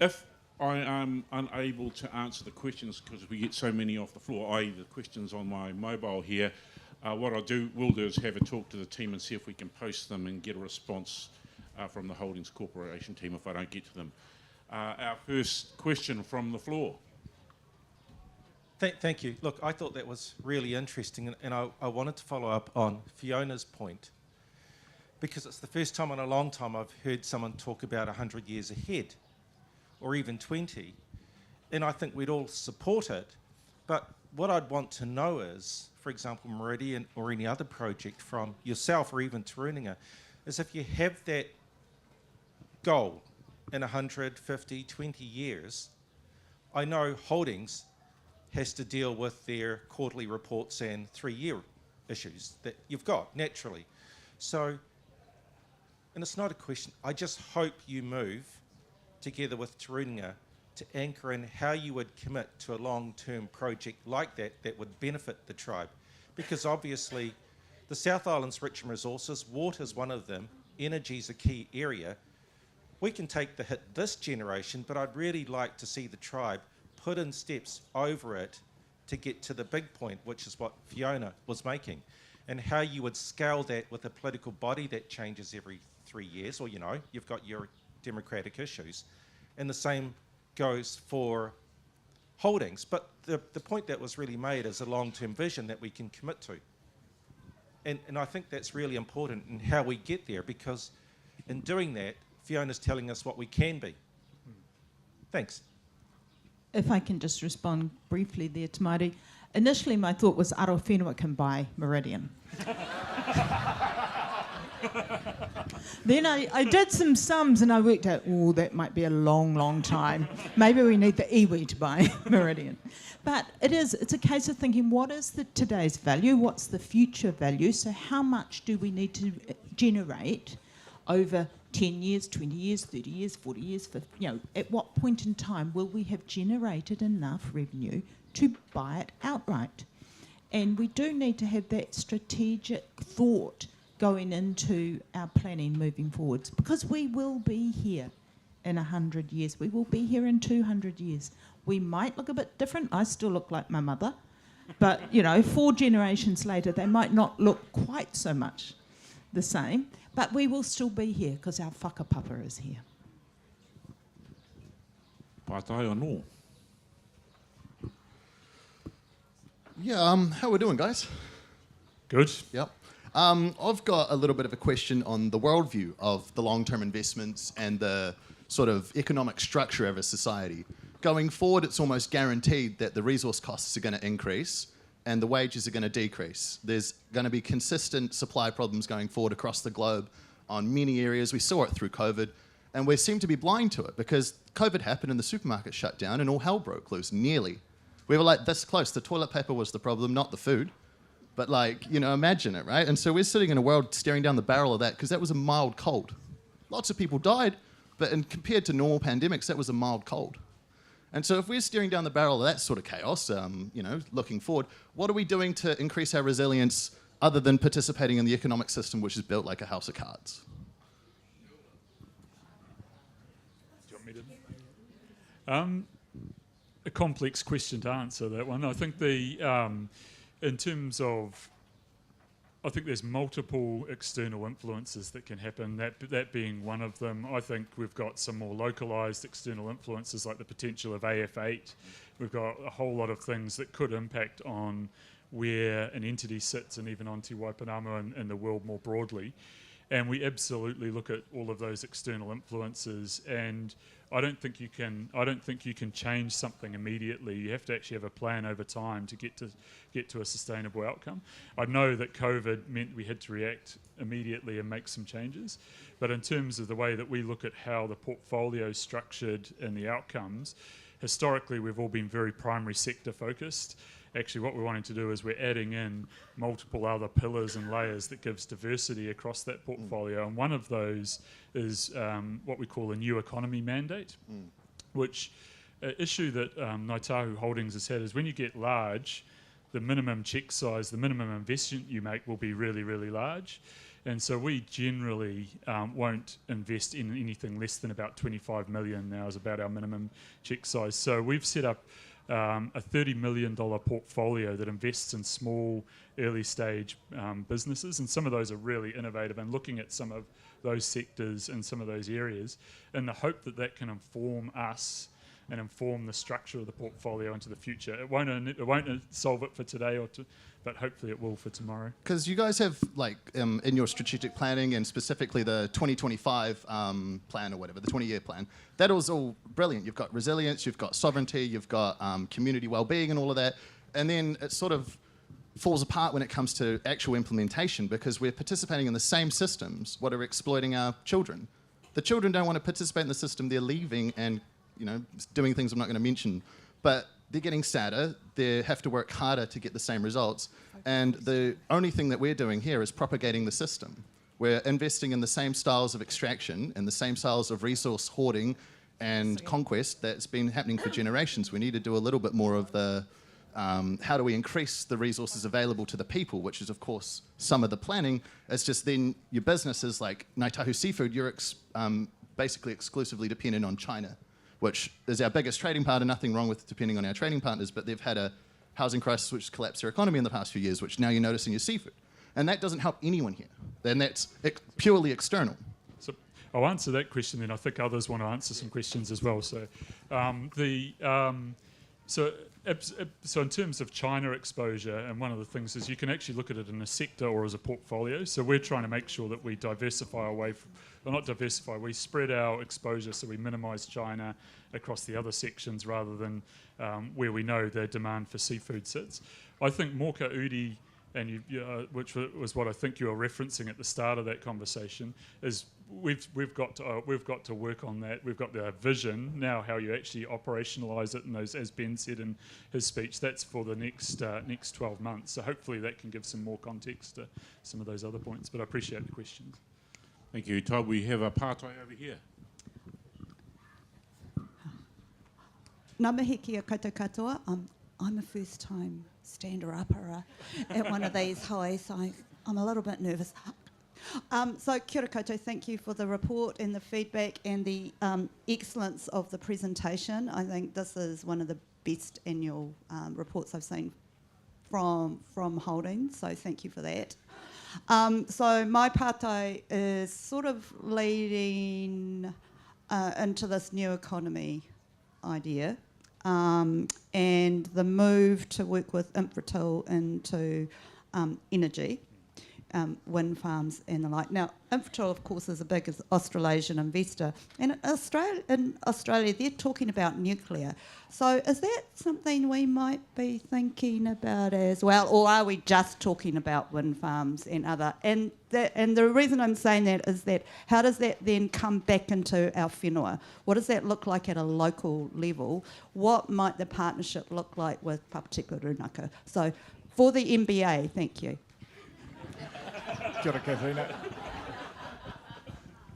If I am unable to answer the questions because we get so many off the floor, i.e. the questions on my mobile here, what will do is have a talk to the team and see if we can post them and get a response from the Holdings Corporation team if I don't get to them. Our first question from the floor. Thank you. Look, I thought that was really interesting, and I wanted to follow up on Fiona's point, because it's the first time in a long time I've heard someone talk about 100 years ahead, or even 20, and I think we'd all support it. But what I'd want to know is, for example, Meridian or any other project from yourself or even Te Rūnanga, is if you have that goal in 100, 50, 20 years, I know Holdings has to deal with their quarterly reports and 3-year issues that you've got, naturally. So, and it's not a question, I just hope you move together with Te Rūnanga to anchor in how you would commit to a long-term project like that would benefit the tribe. Because obviously the South Island's rich in resources, water's one of them, energy's a key area. We can take the hit this generation, but I'd really like to see the tribe put in steps over it to get to the big point, which is what Fiona was making, and how you would scale that with a political body that changes every 3 years, or you've got your democratic issues, and the same goes for Holdings. But the point that was really made is a long-term vision that we can commit to, and I think that's really important in how we get there, because in doing that, Fiona's telling us what we can be. Thanks. If I can just respond briefly there, Tamari. Initially, my thought was Arowhenua can buy Meridian. Then I did some sums and I worked out, oh, that might be a long, long time. Maybe we need the iwi to buy Meridian. But it's a case of thinking, what is today's value? What's the future value? So how much do we need to generate over 10 years, 20 years, 30 years, 40 years, 50, at what point in time will we have generated enough revenue to buy it outright? And we do need to have that strategic thought going into our planning moving forwards, because we will be here in 100 years. We will be here in 200 years. We might look a bit different. I still look like my mother. But, 4 generations later, they might not look quite so much the same. But we will still be here because our whakapapa is here. Pātai anō. Yeah, how we doing, guys? Good. Yep. I've got a little bit of a question on the worldview of the long-term investments and the sort of economic structure of a society. Going forward, it's almost guaranteed that the resource costs are going to increase and the wages are going to decrease. There's going to be consistent supply problems going forward across the globe on many areas. We saw it through COVID, and we seem to be blind to it because COVID happened and the supermarket shut down and all hell broke loose, nearly. We were like this close. The toilet paper was the problem, not the food. But imagine it, right? And so we're sitting in a world staring down the barrel of that because that was a mild cold. Lots of people died, but compared to normal pandemics, that was a mild cold. And so if we're staring down the barrel of that sort of chaos, looking forward, what are we doing to increase our resilience other than participating in the economic system, which is built like a house of cards? Do you want me to? A complex question to answer, that one. I think in terms of, I think there's multiple external influences that can happen, that being one of them. I think we've got some more localised external influences like the potential of AF8. We've got a whole lot of things that could impact on where an entity sits and even on Te Waipounamu and the world more broadly. And we absolutely look at all of those external influences, and I don't think you can change something immediately. You have to actually have a plan over time to get to a sustainable outcome. I know that COVID meant we had to react immediately and make some changes, but in terms of the way that we look at how the portfolio is structured and the outcomes, historically we've all been very primary sector focused. Actually, what we're wanting to do is we're adding in multiple other pillars and layers that gives diversity across that portfolio. And one of those is what we call a new economy mandate, which issue that Ngāi Tahu Holdings has had is when you get large, the minimum check size, the minimum investment you make will be really, really large. And so we generally won't invest in anything less than about 25 million now is about our minimum check size. So we've set up a $30 million portfolio that invests in small, early stage businesses, and some of those are really innovative, and looking at some of those sectors and some of those areas in the hope that that can inform us and inform the structure of the portfolio into the future. It won't solve it for today but hopefully it will for tomorrow. Because you guys have, in your strategic planning and specifically the 2025 plan or whatever, the 20-year plan, that was all brilliant. You've got resilience, you've got sovereignty, you've got community well-being and all of that. And then it sort of falls apart when it comes to actual implementation because we're participating in the same systems what are exploiting our children. The children don't want to participate in the system, they're leaving and doing things I'm not going to mention. But they're getting sadder, they have to work harder to get the same results, and the only thing that we're doing here is propagating the system. We're investing in the same styles of extraction and the same styles of resource hoarding and conquest that's been happening for generations. We need to do a little bit more of the how do we increase the resources available to the people, which is, of course, some of the planning. It's just then your businesses like Ngāi Tahu Seafood, you're basically exclusively dependent on China, which is our biggest trading partner. Nothing wrong with depending on our trading partners, but they've had a housing crisis which collapsed their economy in the past few years, which now you're noticing your seafood. And that doesn't help anyone here. Then that's purely external. So I'll answer that question, then I think others want to answer some questions as well. So So in terms of China exposure, and one of the things is you can actually look at it in a sector or as a portfolio. So we're trying to make sure that we diversify away from, or not diversify, we spread our exposure so we minimise China across the other sections rather than where we know the demand for seafood sits. I think Moka Udi, and which was what I think you were referencing at the start of that conversation, is we've got to work on that. We've got the vision now. How you actually operationalise it, and those, as Ben said in his speech, that's for the next 12 months. So hopefully that can give some more context to some of those other points. But I appreciate the questions. Thank you, Todd. We have a pātai over here. Ngā mihi kia koutou katoa. I'm a first-time stander-upper at one of these highs, so I'm a little bit nervous. So kia ora koutou, thank you for the report and the feedback and the excellence of the presentation. I think this is one of the best annual reports I've seen from Holdings, so thank you for that. So my pātai is sort of leading into this new economy idea. And the move to work with Infratil into energy, wind farms and the like. Now, Infratil, of course, is a big Australasian investor. And in Australia, they're talking about nuclear. So is that something we might be thinking about as well? Or are we just talking about wind farms and other? And the reason I'm saying that is that how does that then come back into our whenua? What does that look like at a local level? What might the partnership look like with Te Rūnanga? So for the MBA, thank you. Kia ora, Katharina.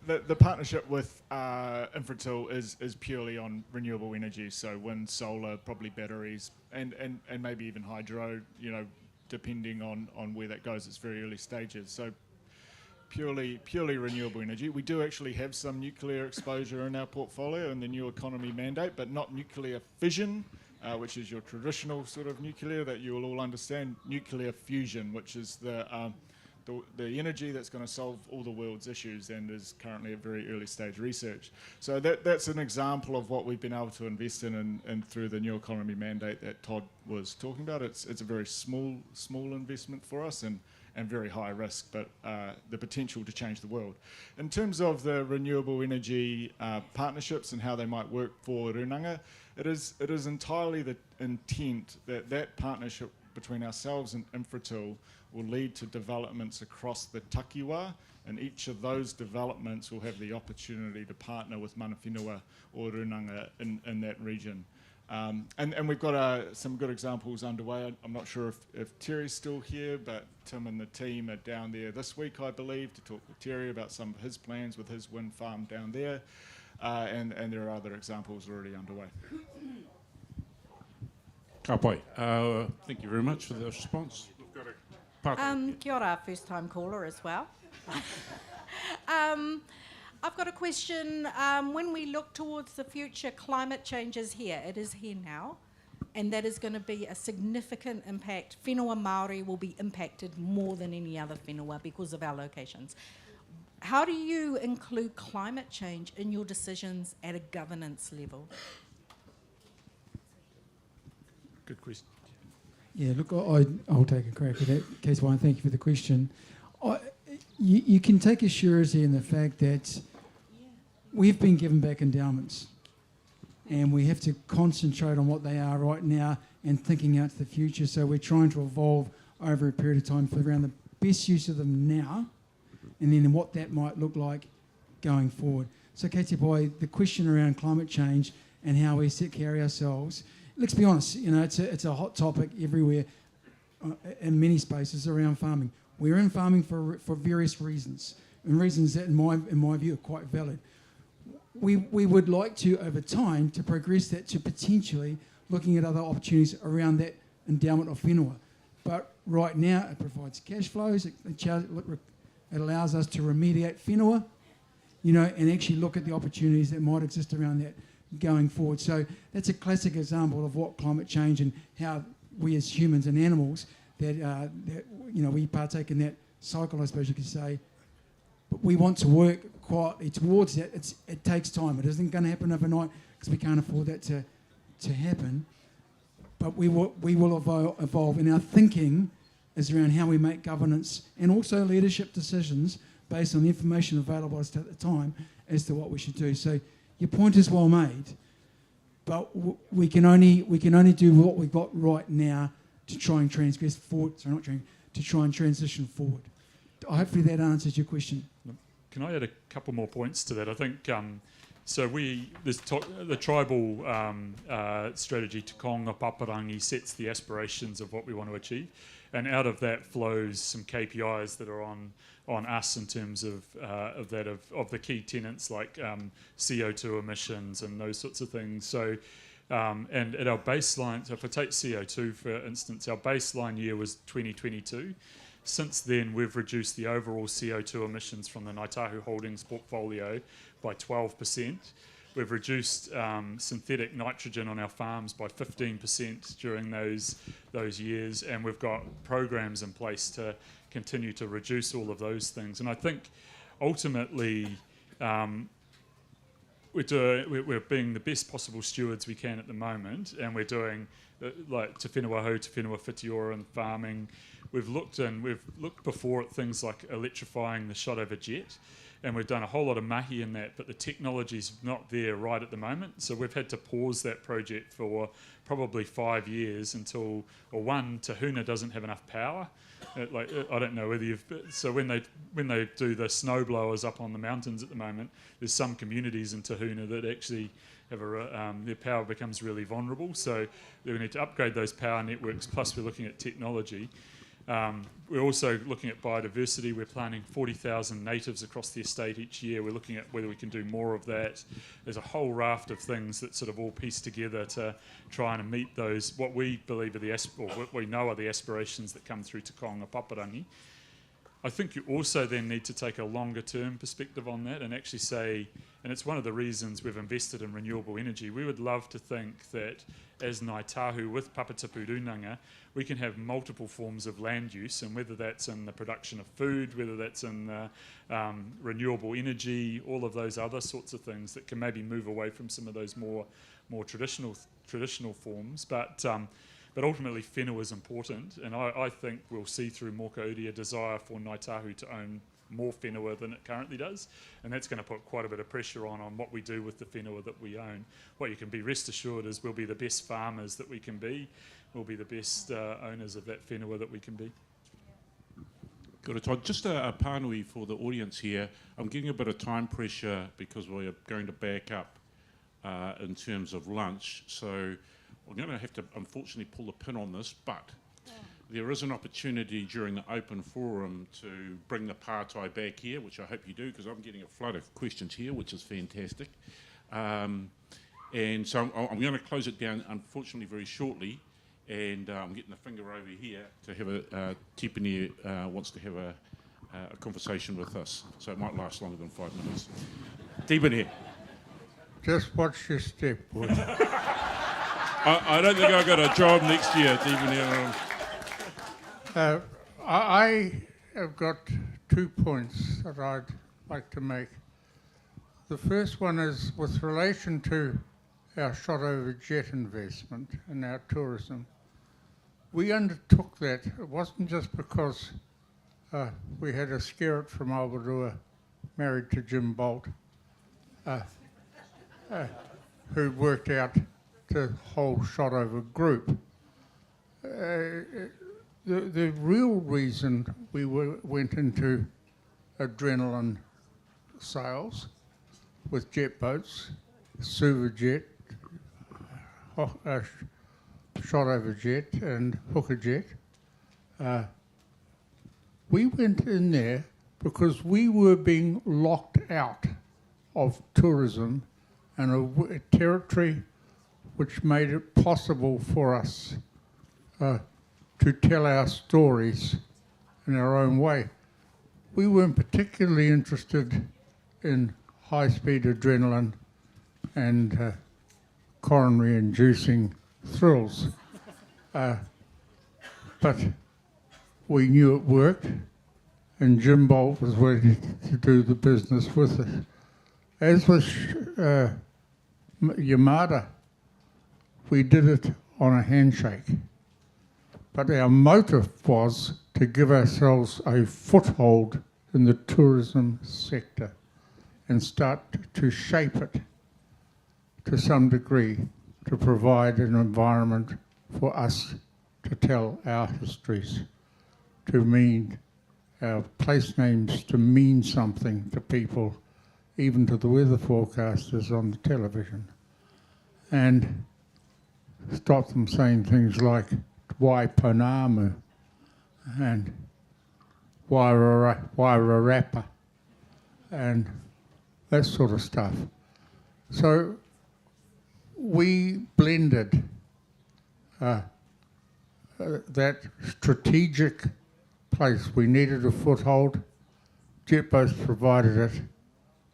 The partnership with Infratil is purely on renewable energy, so wind, solar, probably batteries, and maybe even hydro, depending on where that goes. It's very early stages. So purely renewable energy. We do actually have some nuclear exposure in our portfolio in the new economy mandate, but not nuclear fission, which is your traditional sort of nuclear that you will all understand. Nuclear fusion, which is the energy that's going to solve all the world's issues and is currently at very early stage research. So that's an example of what we've been able to invest in and through the new economy mandate that Todd was talking about. It's a very small investment for us and very high risk, but the potential to change the world. In terms of the renewable energy partnerships and how they might work for Rūnanga, it is entirely the intent that partnership between ourselves and Infratil will lead to developments across the takiwā, and each of those developments will have the opportunity to partner with mana whenua or Rūnanga in that region. And we've got some good examples underway. I'm not sure if Terry's still here, but Tim and the team are down there this week, I believe, to talk with Terry about some of his plans with his wind farm down there. And there are other examples already underway. Ka pai. Thank you very much for the response. Kia ora, first time caller as well. I've got a question. When we look towards the future, climate change is here. It is here now. And that is going to be a significant impact. Whenua Māori will be impacted more than any other whenua because of our locations. How do you include climate change in your decisions at a governance level? Good question. Yeah, look, I'll take a crack at that, Case One. Thank you for the question. You can take a surety in the fact that we've been given back endowments, and we have to concentrate on what they are right now and thinking out to the future. So we're trying to evolve over a period of time for around the best use of them now, and then what that might look like going forward. So, Katie Boy, the question around climate change and how we carry ourselves. Let's be honest, it's a hot topic everywhere in many spaces around farming. We're in farming for various reasons, and reasons that, in my view, are quite valid. We would like to, over time, to progress that to potentially looking at other opportunities around that endowment of whenua. But right now, it provides cash flows, it allows us to remediate whenua, and actually look at the opportunities that might exist around that going forward. So that's a classic example of what climate change and how we as humans and animals that we partake in that cycle, I suppose you could say. But we want to work quietly towards that. It takes time. It isn't going to happen overnight because we can't afford that to happen. but we will evolve, and our thinking is around how we make governance and also leadership decisions based on the information available at the time as to what we should do. So your point is well made, but we can only do what we've got right now to try and transgress forward. Sorry, not to try and transition forward. Hopefully that answers your question. Can I add a couple more points to that? I think the tribal strategy Te Konga Paparangi sets the aspirations of what we want to achieve, and out of that flows some KPIs that are on us in terms of the key tenets like CO2 emissions and those sorts of things. So. And at our baseline, so if I take CO2 for instance, our baseline year was 2022. Since then, we've reduced the overall CO2 emissions from the Ngāi Tahu Holdings portfolio by 12%. We've reduced synthetic nitrogen on our farms by 15% during those years, and we've got programs in place to continue to reduce all of those things. And I think ultimately, we're being the best possible stewards we can at the moment, and we're doing like Te Whenua Hou, Te Whenua Whitiora and farming. We've looked before at things like electrifying the shot over jet, and we've done a whole lot of mahi in that, but the technology's not there right at the moment. So we've had to pause that project for probably 5 years until, or one, Te Huna doesn't have enough power. I don't know whether so when they do the snow blowers up on the mountains at the moment, there's some communities in Te Huna that actually have their power becomes really vulnerable. So we need to upgrade those power networks. Plus, we're looking at technology. We're also looking at biodiversity. We're planting 40,000 natives across the estate each year. We're looking at whether we can do more of that. There's a whole raft of things that sort of all piece together to try and meet those, what we believe are what we know are the aspirations that come through Te Konga Paparangi. I think you also then need to take a longer term perspective on that and actually say, and it's one of the reasons we've invested in renewable energy, we would love to think that as Ngāi Tahu with Te Rūnanga, we can have multiple forms of land use, and whether that's in the production of food, whether that's in renewable energy, all of those other sorts of things that can maybe move away from some of those more traditional forms. But ultimately, whenua is important, and I think we'll see through Moka a desire for Ngāi Tahu to own more whenua than it currently does, and that's going to put quite a bit of pressure on what we do with the whenua that we own. What you can be rest assured is we'll be the best farmers that we can be, we'll be the best owners of that whenua that we can be. Kia ora, Todd. Just a pānui for the audience here. I'm getting a bit of time pressure because we're going to back up in terms of lunch, so I'm going to have to unfortunately pull the pin on this, but there is an opportunity during the open forum to bring the pātai back here, which I hope you do, because I'm getting a flood of questions here, which is fantastic. And so I'm going to close it down, unfortunately, very shortly, and I'm getting the finger over here to have Tipene wants to have a conversation with us, so it might last longer than 5 minutes. Tipene. Just watch your step, boy. I don't think I've got a job next year, Tipene. I have got 2 points that I'd like to make. The first one is with relation to our shot over jet investment and our tourism. We undertook that. It wasn't just because we had a skerrit from Aotearoa married to Jim Bolt, who worked out the whole shot over group. The real reason we went into adrenaline sales with jet boats, Suva jet, shot over jet and hooker jet, we went in there because we were being locked out of tourism and a territory which made it possible for us to tell our stories in our own way. We weren't particularly interested in high-speed adrenaline and coronary-inducing thrills, but we knew it worked, and Jim Bolt was ready to do the business with it. As with Yamada, we did it on a handshake. But our motive was to give ourselves a foothold in the tourism sector and start to shape it to some degree to provide an environment for us to tell our histories, to mean our place names to mean something to people, even to the weather forecasters on the television, and stop them saying things like why Panamu and Wairarapa and that sort of stuff. So we blended that strategic place. We needed a foothold. Jet boats provided it,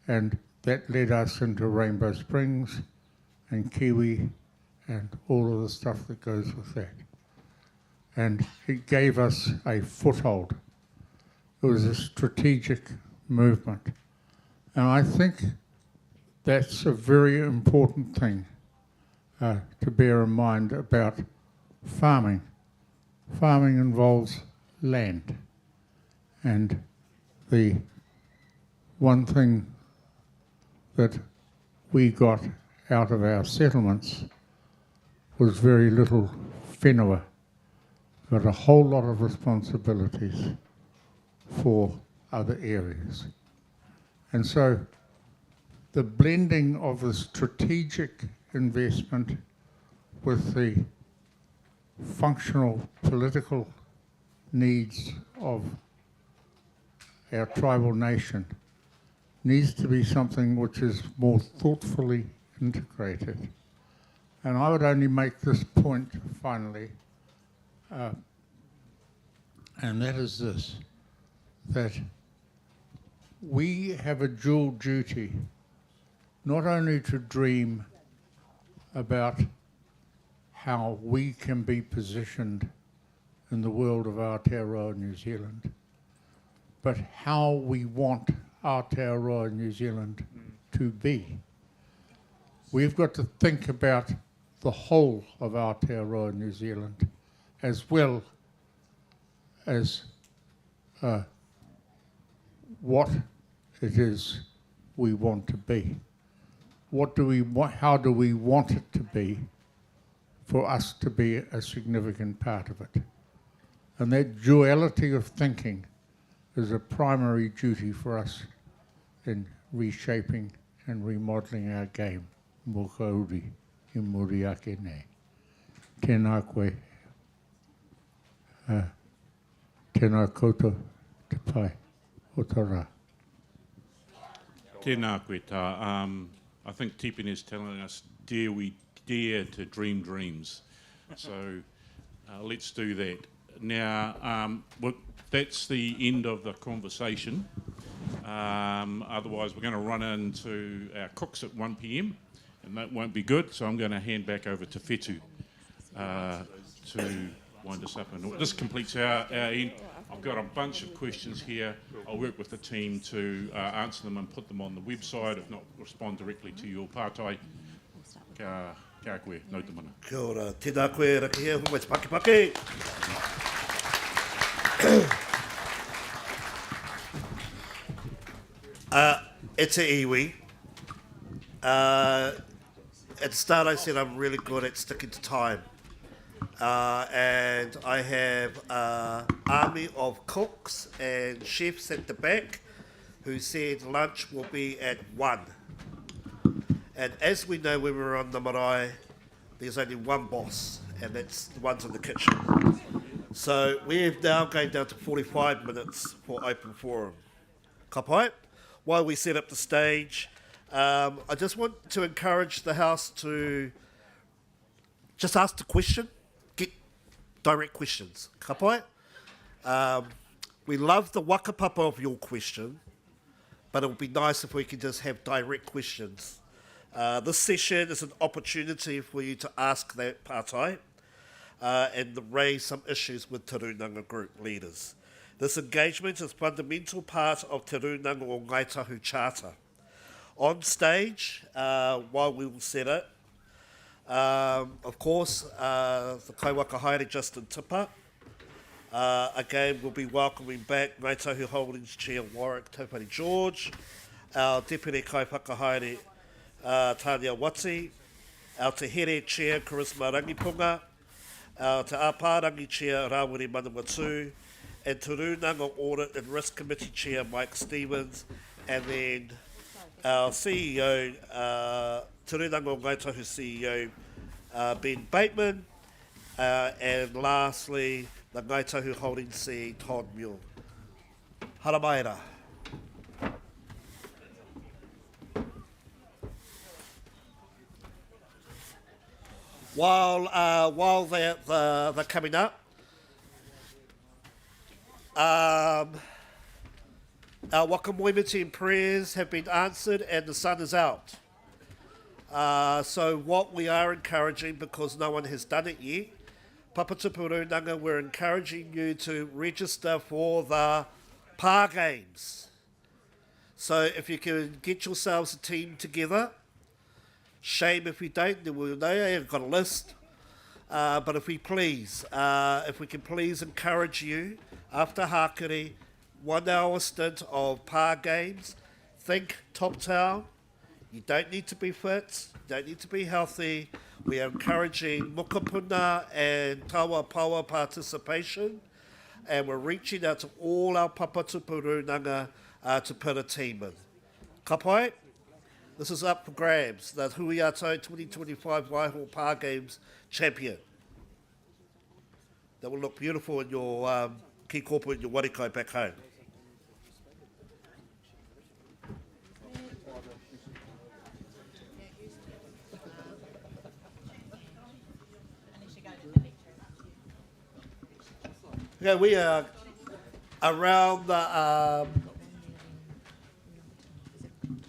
and that led us into Rainbow Springs and Kiwi and all of the stuff that goes with that. And it gave us a foothold. It was a strategic movement. And I think that's a very important thing to bear in mind about farming. Farming involves land. And the one thing that we got out of our settlements was very little whenua, but a whole lot of responsibilities for other areas. And so the blending of the strategic investment with the functional political needs of our tribal nation needs to be something which is more thoughtfully integrated. And I would only make this point finally, and that is this, that we have a dual duty not only to dream about how we can be positioned in the world of Aotearoa New Zealand, but how we want Aotearoa New Zealand to be. We've got to think about the whole of Aotearoa New Zealand as well as what it is we want to be. What do we want, how do we want it to be for us to be a significant part of it? And that duality of thinking is a primary duty for us in reshaping and remodelling our game. Mō kauri I muri ake nei. Tēnā koe. Tēnā koutou te pai o tā rā. Tēnā koe tā. I think Tipene is telling us, dare we dare to dream dreams. So let's do that. Now, that's the end of the conversation. Otherwise, we're going to run into our cooks at 1 p.m, and that won't be good, so I'm going to hand back over to Whetu to wind us up. And this completes our end. I've got a bunch of questions here. I'll work with the team to answer them and put them on the website, if not respond directly to your pātai. Kia koe, nau te mana. Kia ora, tēnā koe raki hea, humai te pake. It's a iwi. At the start I said I'm really good at sticking to time. And I have an army of cooks and chefs at the back who said lunch will be at 1. And as we know when we're on the marae, there's only one boss, and that's the ones in the kitchen. So we're now going down to 45 minutes for open forum. Ka pai? While we set up the stage, I just want to encourage the house to just ask the question, get direct questions. Ka pai? We love the whakapapa of your question, but it would be nice if we could just have direct questions. This session is an opportunity for you to ask that pātai and raise some issues with Te Rūnanga group leaders. This engagement is a fundamental part of Te Rūnanga o Ngāi Tahu Charter. On stage, while we will set it, Of course, the Kaiwaka Haere Justin Tipa. Again, we'll be welcoming back Ngāi Tahu Holdings Chair Warwick Taupari George, our Deputy Kaipakahaere Tania Wati, our Te Here Chair Charisma Rangipunga, our Te Āpārangi Chair Rawiri Manawatu, and Te Rūnanga Audit and Risk Committee Chair Mike Stevens, and then our CEO, Te Rūnanga Ngāi Tahu CEO Ben Bateman, and lastly, the Ngāi Tahu Holdings CEO Todd Mule. Haramaera. While they're coming up, our wakamoimiti and prayers have been answered and the sun is out. So what we are encouraging, because no one has done it yet, Papatupu Rūnanga, we're encouraging you to register for the PAR Games. So if you can get yourselves a team together, shame if we don't, then we'll know you've got a list. But if we can please encourage you, after Hakari, 1 hour stint of PAR Games, think Top Town. You don't need to be fit, you don't need to be healthy. We are encouraging mukapuna and tawa pawa participation, and we're reaching out to all our Papatupu Rūnanga to put a team in. Ka pai? This is up for grabs, the Hui-ā-Tau 2025 Waihao PAR Games champion. That will look beautiful in your ki kopu in your warikai back home. Okay, we are around the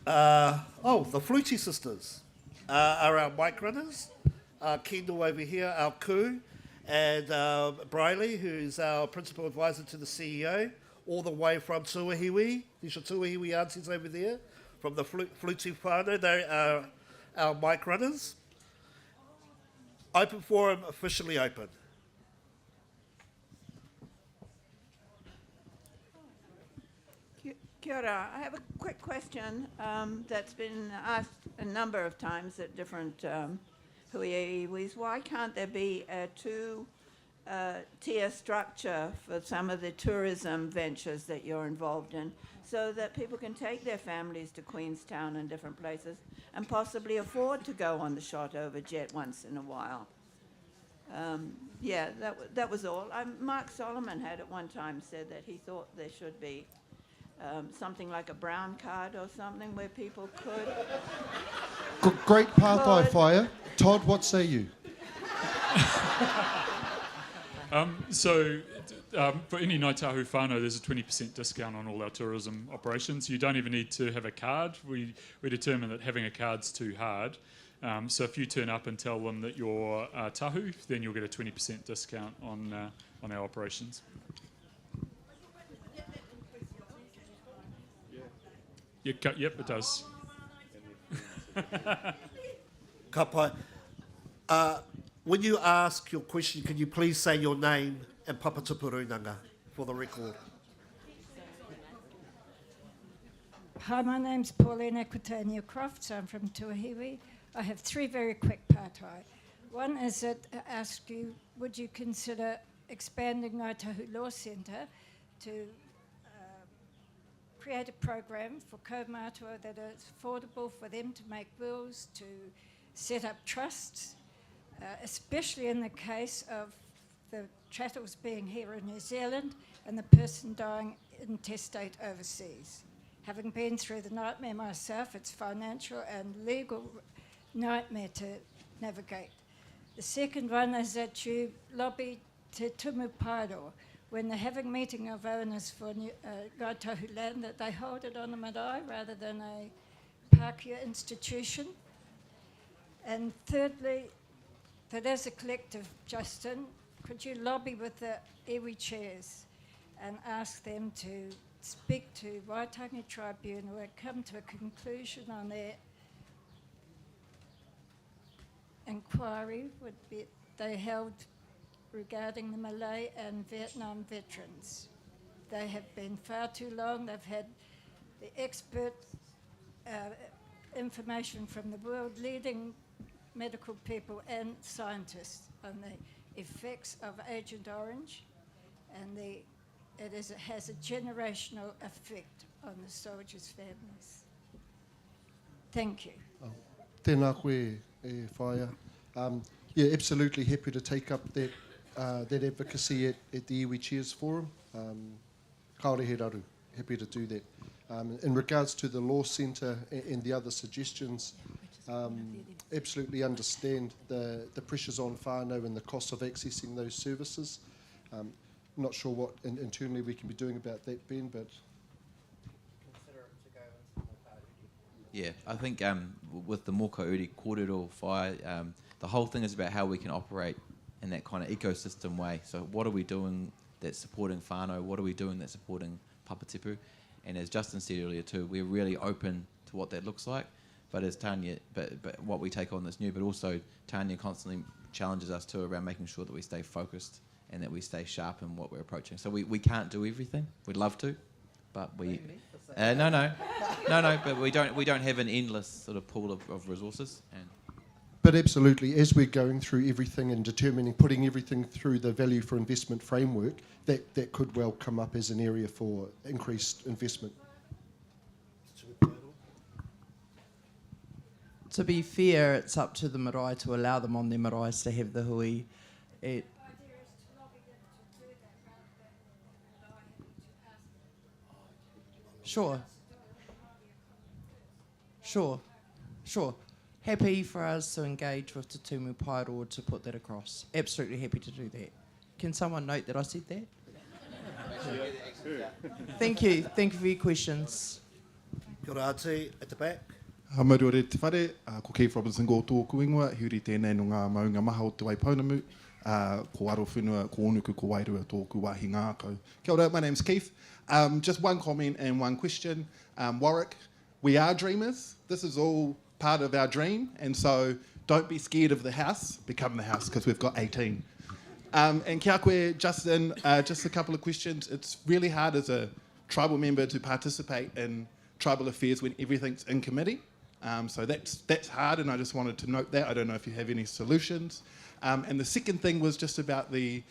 the Flutie sisters are our mic runners. Kendall over here, our coup, and Briley, who's our principal advisor to the CEO, all the way from Tuahiwi. These are Tuahiwi aunties over there from the Flutie whānau. They are our mic runners. Open forum, officially open. Kia ora. I have a quick question that's been asked a number of times at different hui-iwis. Why can't there be a two-tier structure for some of the tourism ventures that you're involved in, so that people can take their families to Queenstown and different places and possibly afford to go on the Shotover jet once in a while? Yeah, that was all. Mark Solomon had at one time said that he thought there should be something like a brown card or something where people could... Great Pātai Whaia. Todd, what say you? For any Ngāi Tahu whānau, there's a 20% discount on all our tourism operations. You don't even need to have a card. We determine that having a card's too hard. So if you turn up and tell them that you're Tahu, then you'll get a 20% discount on our operations. Yep, it does. Ka pai. When you ask your question, can you please say your name and Papatupu Rūnanga for the record? Hi, my name's Paulina Kutania Crofts. I'm from Tuahiwi. I have three very quick pātai. One is that I ask you, would you consider expanding Ngāi Tahu Law Centre to create a program for kaumātua that is affordable for them to make wills, to set up trusts, especially in the case of the chattels being here in New Zealand and the person dying intestate overseas. Having been through the nightmare myself, it's financial and legal nightmare to navigate. The second one is that you lobby Te Tumu Pairo, when they're having meeting of owners for Ngāi Tahu land, that they hold it on a marae rather than a Pākehā institution. And thirdly, that as a collective, Justin, could you lobby with the iwi chairs and ask them to speak to Waitangi Tribunal and come to a conclusion on their inquiry would be they held regarding the Malay and Vietnam veterans. They have been far too long. They've had the expert information from the world leading medical people and scientists on the effects of Agent Orange, and it has a generational effect on the soldiers' families. Thank you. Tēnā koe, Whaia. Yeah, absolutely happy to take up that advocacy at the Iwi Cheers Forum. Kaore he raru, happy to do that. In regards to the Law Centre and the other suggestions, absolutely understand the pressures on whānau and the cost of accessing those services. Not sure what internally we can be doing about that, Ben, but... Yeah, I think with the mōka uri kōrero whai, the whole thing is about how we can operate in that kind of ecosystem way. So what are we doing that's supporting whānau? What are we doing that's supporting papatipu? And as Justin said earlier too, we're really open to what that looks like. But as Tanya, but what we take on that's new, but also Tanya constantly challenges us too around making sure that we stay focused and that we stay sharp in what we're approaching. So we can't do everything. We'd love to, but we... No, but we don't have an endless sort of pool of resources. But absolutely, as we're going through everything and determining, putting everything through the value for investment framework, that could well come up as an area for increased investment. To be fair, it's up to the marae to allow them on their marae to have the hui. Sure. Happy for us to engage with the Tumu Paeroa to put that across. Absolutely happy to do that. Can someone note that I said that? Thank you. Thank you for your questions. Kia ora atu, at the back. Hamaru re te whare, ko Keith Robinson ko tōku ingoa, hiuri tēnei no ngā maunga maha o te Waipounamu, ko aro whenua, ko onuku, ko wairua tōku wāhi ngākau. Kia ora, my name's Keith. Just one comment and one question. Warwick, we are dreamers. This is all part of our dream, and so don't be scared of the house. Become the house, because we've got 18. And kia koe, Justin, just a couple of questions. It's really hard as a tribal member to participate in tribal affairs when everything's in committee. So that's hard, and I just wanted to note that. I don't know if you have any solutions. And the second thing was just about the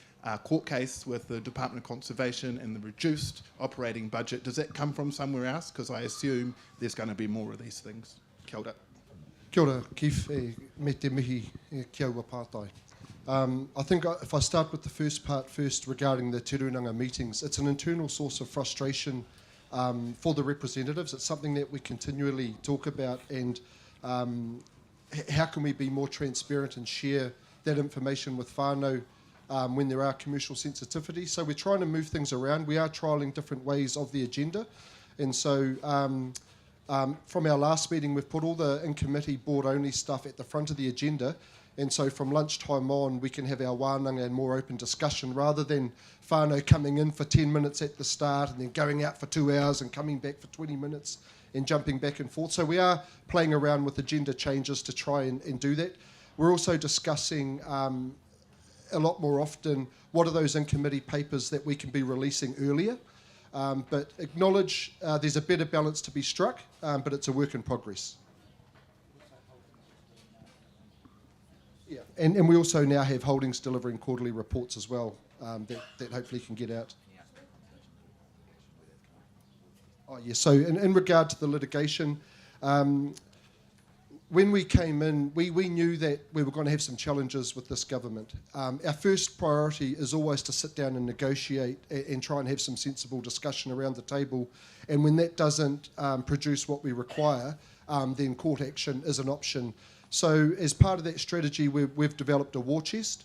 court case with the Department of Conservation and the reduced operating budget. Does that come from somewhere else? Because I assume there's going to be more of these things. Kia ora. Kia ora, Keith, me te mihi kia ua pātai. I think if I start with the first part first regarding the Te Rūnanga meetings, it's an internal source of frustration for the representatives. It's something that we continually talk about, and how can we be more transparent and share that information with whānau when there are commercial sensitivities. So we're trying to move things around. We are trialling different ways of the agenda. And so from our last meeting, we've put all the in-committee board-only stuff at the front of the agenda. And so from lunchtime on, we can have our wānanga and more open discussion rather than whānau coming in for 10 minutes at the start and then going out for 2 hours and coming back for 20 minutes and jumping back and forth. So we are playing around with agenda changes to try and do that. We're also discussing a lot more often what are those in-committee papers that we can be releasing earlier. But acknowledge there's a better balance to be struck, but it's a work in progress. Yeah, and we also now have holdings delivering quarterly reports as well that hopefully can get out. Oh, yeah, so in regard to the litigation, when we came in, we knew that we were going to have some challenges with this government. Our first priority is always to sit down and negotiate and try and have some sensible discussion around the table. And when that doesn't produce what we require, then court action is an option. So as part of that strategy, we've developed a war chest.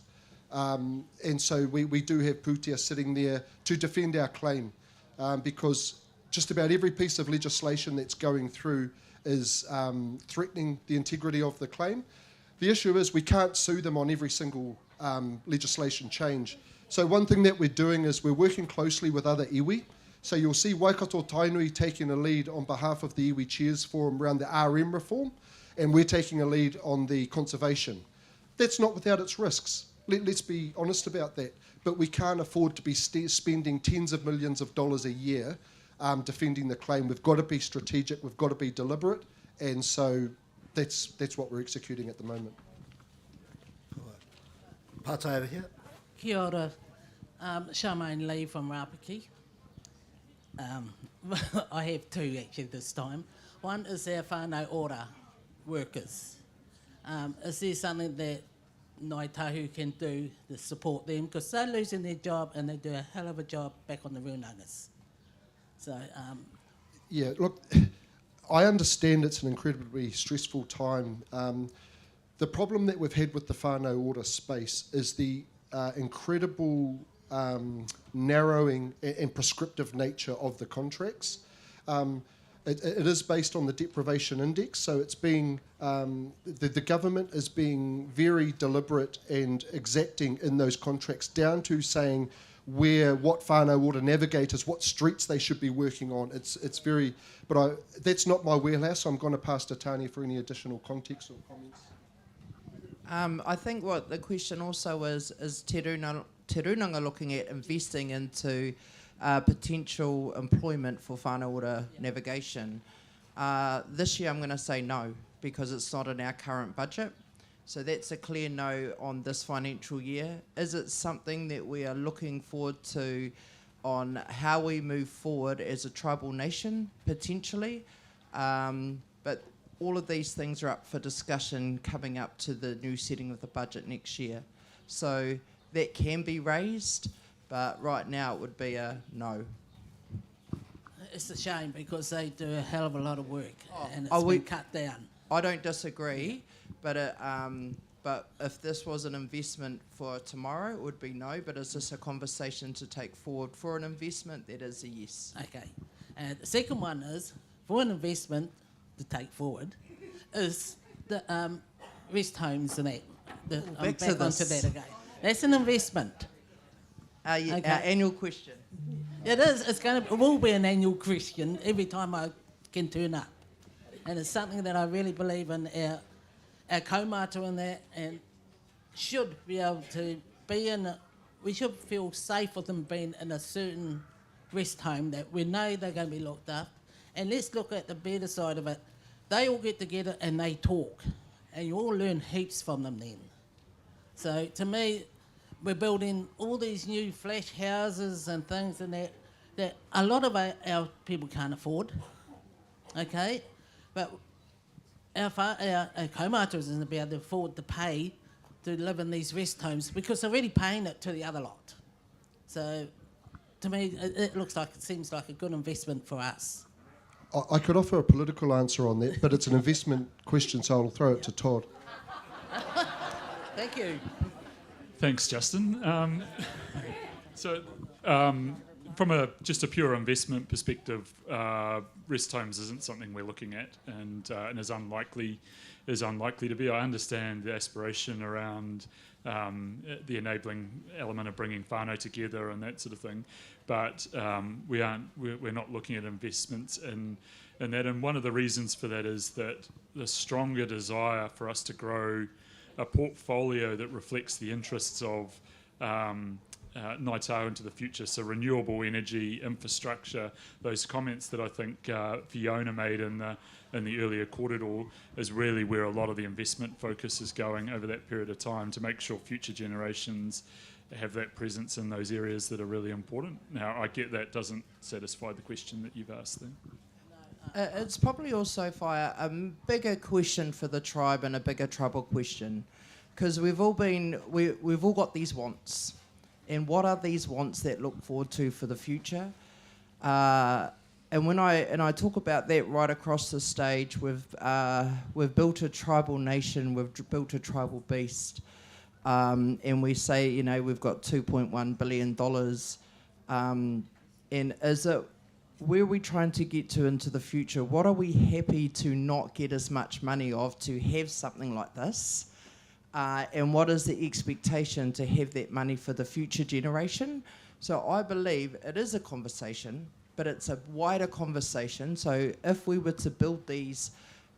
And so we do have pūtea sitting there to defend our claim because just about every piece of legislation that's going through is threatening the integrity of the claim. The issue is we can't sue them on every single legislation change. So one thing that we're doing is we're working closely with other iwi. So you'll see Waikato Tainui taking a lead on behalf of the Iwi Cheers Forum around the RM reform, and we're taking a lead on the conservation. That's not without its risks. Let's be honest about that. But we can't afford to be spending tens of millions of dollars a year defending the claim. We've got to be strategic, we've got to be deliberate, and so that's what we're executing at the moment. Pātai over here. Kia ora, Charmaine Lee from Rapaki. I have two actually this time. One is our whānau ora workers. Is there something that Ngāi Tahu can do to support them? Because they're losing their job and they do a hell of a job back on the Rūnangas. So, yeah, look, I understand it's an incredibly stressful time. The problem that we've had with the whānau ora space is the incredible narrowing and prescriptive nature of the contracts. It is based on the deprivation index, so it's being the government is being very deliberate and exacting in those contracts, down to saying what whānau ora navigators, what streets they should be working on. It's very, but that's not my wheelhouse. So I'm going to pass to Tania for any additional context or comments. I think what the question also is Te Rūnanga looking at investing into potential employment for whānau ora navigation. This year I'm going to say no, because it's not in our current budget. So that's a clear no on this financial year. Is it something that we are looking forward to on how we move forward as a tribal nation, potentially? But all of these things are up for discussion coming up to the new setting of the budget next year. So that can be raised, but right now it would be a no. it's a shame because they do a hell of a lot of work and it's been cut down. I don't disagree, but if this was an investment for tomorrow, it would be no. But is this a conversation to take forward for an investment? That is a yes. Okay. And the second one is, for an investment to take forward, is the rest homes and that. I'm back onto that again. That's an investment. Our annual question. It is. It will be an annual question every time I can turn up. And it's something that I really believe in our kaumātua in that, and should be able to be in we should feel safe with them being in a certain rest home that we know they're going to be looked up. And let's look at the better side of it. They all get together and they talk, and you all learn heaps from them then. So to me, we're building all these new flash houses and things and that a lot of our people can't afford, okay? But our kaumātua isn't be able to afford to pay to live in these rest homes because they're already paying it to the other lot. So to me, it seems like a good investment for us. I could offer a political answer on that, but it's an investment question, so I'll throw it to Todd. Thank you. Thanks, Justin. From just a pure investment perspective, rest homes isn't something we're looking at, and is unlikely to be. I understand the aspiration around the enabling element of bringing whānau together and that sort of thing, but we're not looking at investments in that. And one of the reasons for that is that the stronger desire for us to grow a portfolio that reflects the interests of Ngāi Tahu into the future, so renewable energy, infrastructure, those comments that I think Fiona made in the earlier corridor is really where a lot of the investment focus is going over that period of time to make sure future generations have that presence in those areas that are really important. Now, I get that doesn't satisfy the question that you've asked then. It's probably also a bigger question for the tribe and a bigger tribal question, because we've all got these wants. And what are these wants that look forward to for the future? And when I talk about that right across the stage, we've built a tribal nation, we've built a tribal beast, and we say we've got $2.1 billion. And is it where are we trying to get to into the future? What are we happy to not get as much money of to have something like this? And what is the expectation to have that money for the future generation? So I believe it is a conversation, but it's a wider conversation. So if we were to build these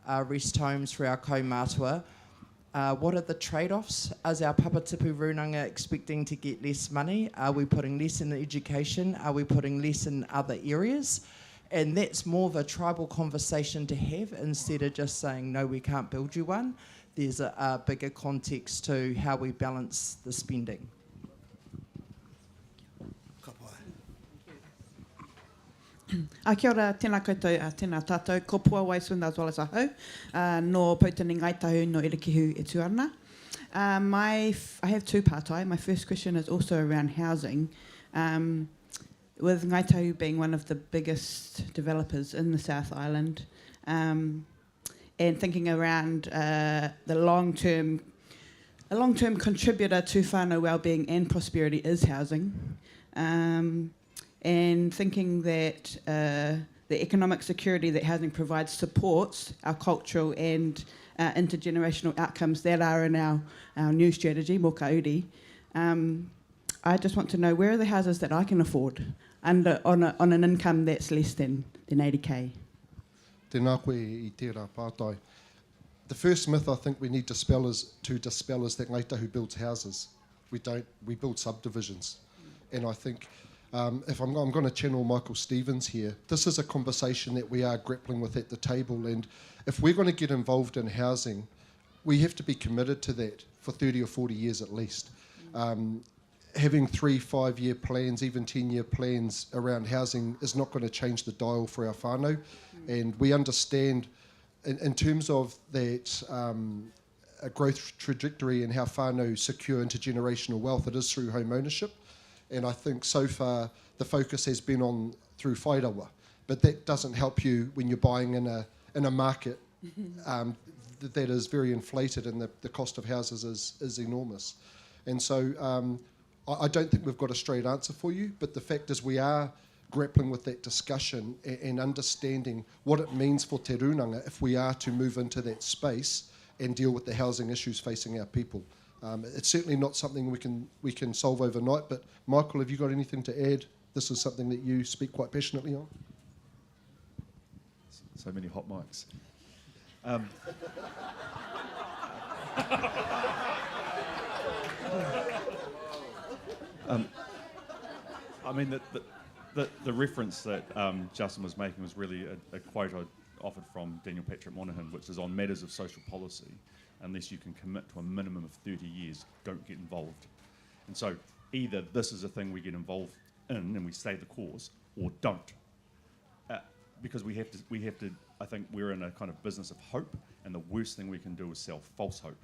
rest homes for our kaumātua, what are the trade-offs? Is our Papatipu Rūnanga expecting to get less money? Are we putting less in education? Are we putting less in other areas? And that's more of a tribal conversation to have instead of just saying, no, we can't build you one. There's a bigger context to how we balance the spending. Kia ora, tēnā koutou, tēnā tātou, ko pua waisunda as well as ahau, no Pautini Ngāi Tahu, no Irikihu e Tuarana. I have two pātai. My first question is also around housing. With Ngāi Tahu being one of the biggest developers in the South Island, and thinking around a long-term contributor to whānau wellbeing and prosperity is housing. And thinking that the economic security that housing provides supports our cultural and intergenerational outcomes that are in our new strategy, Mō ka uri. I just want to know, where are the houses that I can afford on an income that's less than 80k? Tēnā koe I tērā pātai. The first myth I think we need to dispel is that Ngāi Tahu builds houses. We don't. We build subdivisions. And I think if I'm going to channel Michael Stevens here, this is a conversation that we are grappling with at the table. And if we're going to get involved in housing, we have to be committed to that for 30 or 40 years at least. Having 3-5-year plans, even 10-year plans around housing is not going to change the dial for our whānau. And we understand, in terms of that a growth trajectory and how whānau secure intergenerational wealth, it is through home ownership. And I think so far the focus has been on through whairawa, but that doesn't help you when you're buying in a market that is very inflated, and the cost of houses is enormous. And so I don't think we've got a straight answer for you, but the fact is we are grappling with that discussion and understanding what it means for Te Rūnanga if we are to move into that space and deal with the housing issues facing our people. It's certainly not something we can solve overnight, but Michael, have you got anything to add? This is something that you speak quite passionately on. So many hot mics. I mean, the reference that Justin was making was really a quote I offered from Daniel Patrick Monaghan, which is on matters of social policy. Unless you can commit to a minimum of 30 years, don't get involved. And so either this is a thing we get involved in and we stay the course, or don't. Because we have to, I think we're in a kind of business of hope, and the worst thing we can do is sell false hope,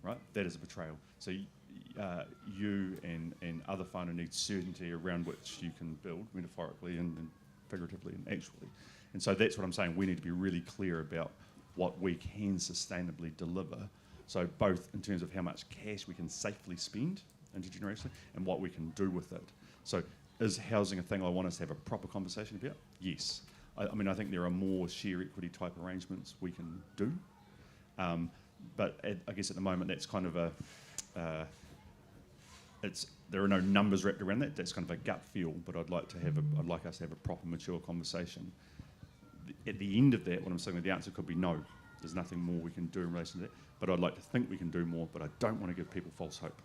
right? That is a betrayal. So you and other whānau need certainty around which you can build, metaphorically and figuratively and actually. And so that's what I'm saying. We need to be really clear about what we can sustainably deliver. So both in terms of how much cash we can safely spend intergenerationally and what we can do with it. So is housing a thing I want us to have a proper conversation about? Yes. I mean, I think there are more share equity type arrangements we can do. But I guess at the moment that's kind of there are no numbers wrapped around that. That's kind of a gut feel, but I'd like us to have a proper, mature conversation. At the end of that, what I'm saying, the answer could be no. There's nothing more we can do in relation to that. But I'd like to think we can do more, but I don't want to give people false hope.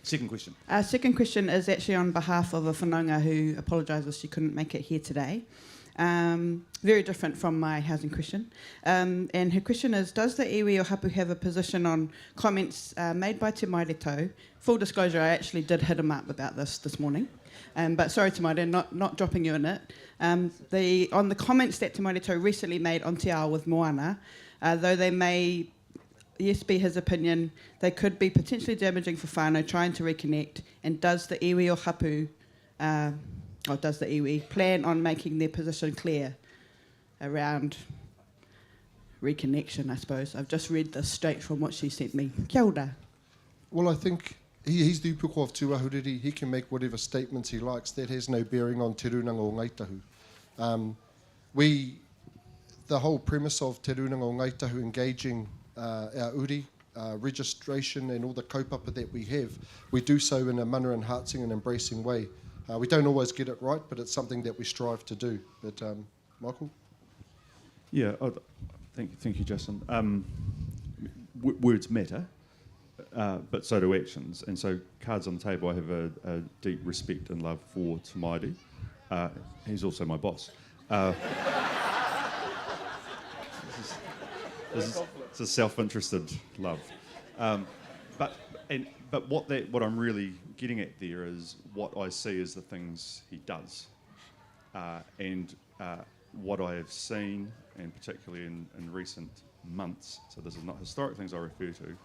Second question. Second question is actually on behalf of a whanaunga who apologises she couldn't make it here today. Very different from my housing question. And her question is, does the iwi o hapu have a position on comments made by Te Rūnanga? Full disclosure, I actually did hit him up about this morning. But sorry, Te Rūnanga, not dropping you in it. On the comments that Te Rūnanga recently made on Te Ao with Moana, though they may, yes, be his opinion, they could be potentially damaging for whānau trying to reconnect. And does the iwi o hapu, or does the iwi plan on making their position clear around reconnection, I suppose? I've just read this straight from what she sent me. Kia ora. Well, I think he's the upuko of Tuahuriri. He can make whatever statements he likes. That has no bearing on Te Rūnanga o Ngāi Tahu. The whole premise of Te Rūnanga o Ngāi Tahu engaging our uri, registration and all the kaupapa that we have, we do so in a mana and heartsing and embracing way. We don't always get it right, but it's something that we strive to do. But Michael? Yeah, thank you, Justin. words matter, but so do actions. And so, cards on the table, I have a deep respect and love for Tamaidi. He's also my boss. It's a self-interested love. But what I'm really getting at there is what I see as the things he does. And what I have seen, and particularly in recent months, so this is not historic things I refer to,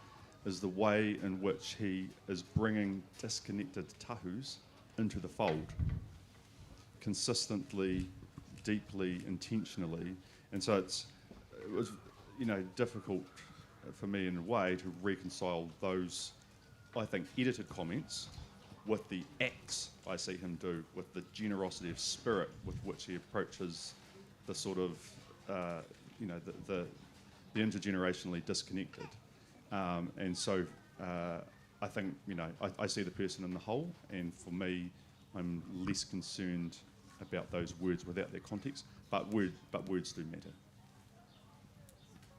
is the way in which he is bringing disconnected tahus into the fold, consistently, deeply, intentionally. And so it was, difficult for me in a way to reconcile those, I think, edited comments with the acts I see him do, with the generosity of spirit with which he approaches the sort of, the intergenerationally disconnected. And so I think, I see the person in the whole, and for me, I'm less concerned about those words without their context, but words do matter.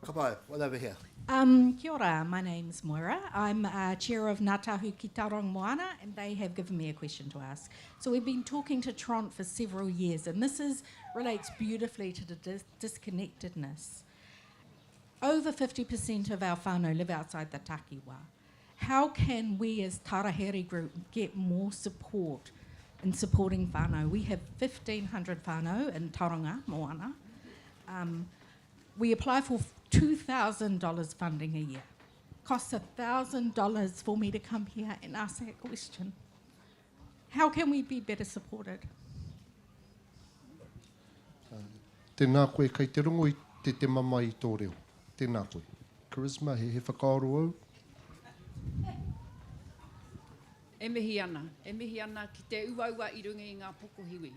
Come on, one over here. Kia ora, my name's Moira. I'm chair of Ngā Tahu ki Tauranga Moana, and they have given me a question to ask. So we've been talking to Tront for several years, and this relates beautifully to the disconnectedness. Over 50% of our whānau live outside the takiwa. How can we as Tarahere Group get more support in supporting whānau? We have 1,500 whānau in Tauranga Moana. We apply for $2,000 funding a year. Costs $1,000 for me to come here and ask that question. How can we be better supported? Tēnā koe kei te rongo I te mama I tō reo. Tēnā koe. Charisma, he whakaaro au. E mihi ana ki te uaua I runga I ngā pokohiwi.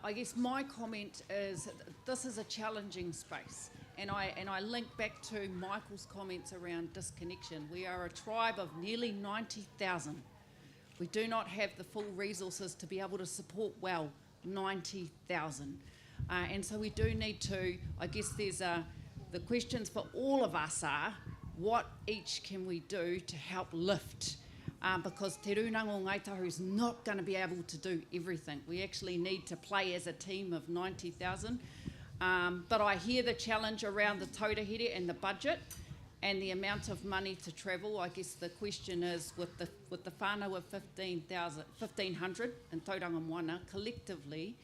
I guess my comment is this is a challenging space, and I link back to Michael's comments around disconnection. We are a tribe of nearly 90,000. We do not have the full resources to be able to support well 90,000, and so we do need to. I guess there's the questions for all of us are what each can we do to help lift. Because Te Rūnanga o Ngāi Tahu is not going to be able to do everything. We actually need to play as a team of 90,000. But I hear the challenge around the taurahiri and the budget and the amount of money to travel. I guess the question is, with the whānau of 1,500 in Tauranga Moana, collectively,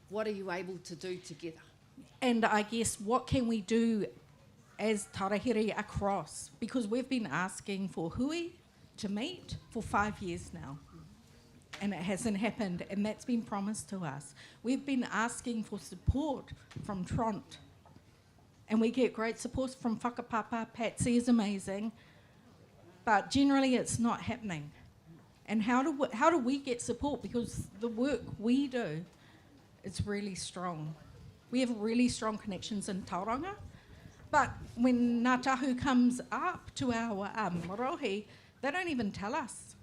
what are you able to do together? And I guess what can we do as Tarahere across, because we've been asking for Hui to meet for 5 years now, and it hasn't happened, and that's been promised to us. We've been asking for support from Tront, and we get great support from Whakapapa. Patsy is amazing, but generally it's not happening. And how do we get support? Because the work we do is really strong. We have really strong connections in Tauranga. But when Ngā Tahu comes up to our rohi, they don't even tell us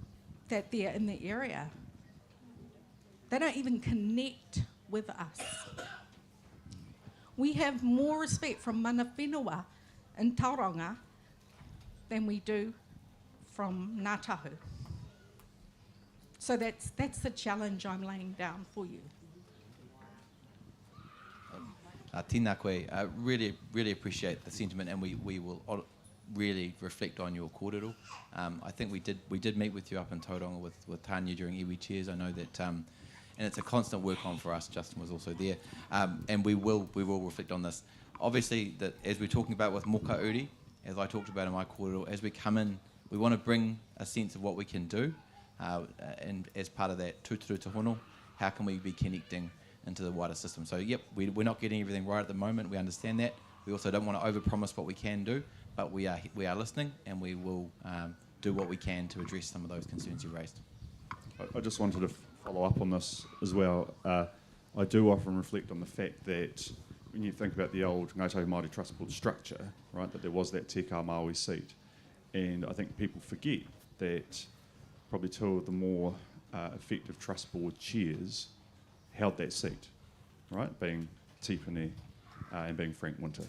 that they're in the area. They don't even connect with us. We have more respect from mana whenua in Tauranga than we do from Ngā Tahu. So that's the challenge I'm laying down for you. Tēnā koe. Really appreciate the sentiment, and we will really reflect on your kōrero. I think we did meet with you up in Tauranga with Tanya during iwi chairs. I know that, and it's a constant work on for us. Justin was also there, and we will reflect on this. Obviously, that as we're talking about with Moka Uri, as I talked about in my kōrero, as we come in, we want to bring a sense of what we can do, and as part of that tūturu te hono, how can we be connecting into the wider system. So yep, we're not getting everything right at the moment. We understand that. We also don't want to overpromise what we can do, but we are listening, and we will do what we can to address some of those concerns you raised. I just wanted to follow up on this as well. I do often reflect on the fact that when you think about the old Ngāi Tahu Māori Trust Board structure, right, that there was that Te Kā Māui seat, and I think people forget that probably two of the more effective trust board chairs held that seat, right, being Tipene and being Frank Winter.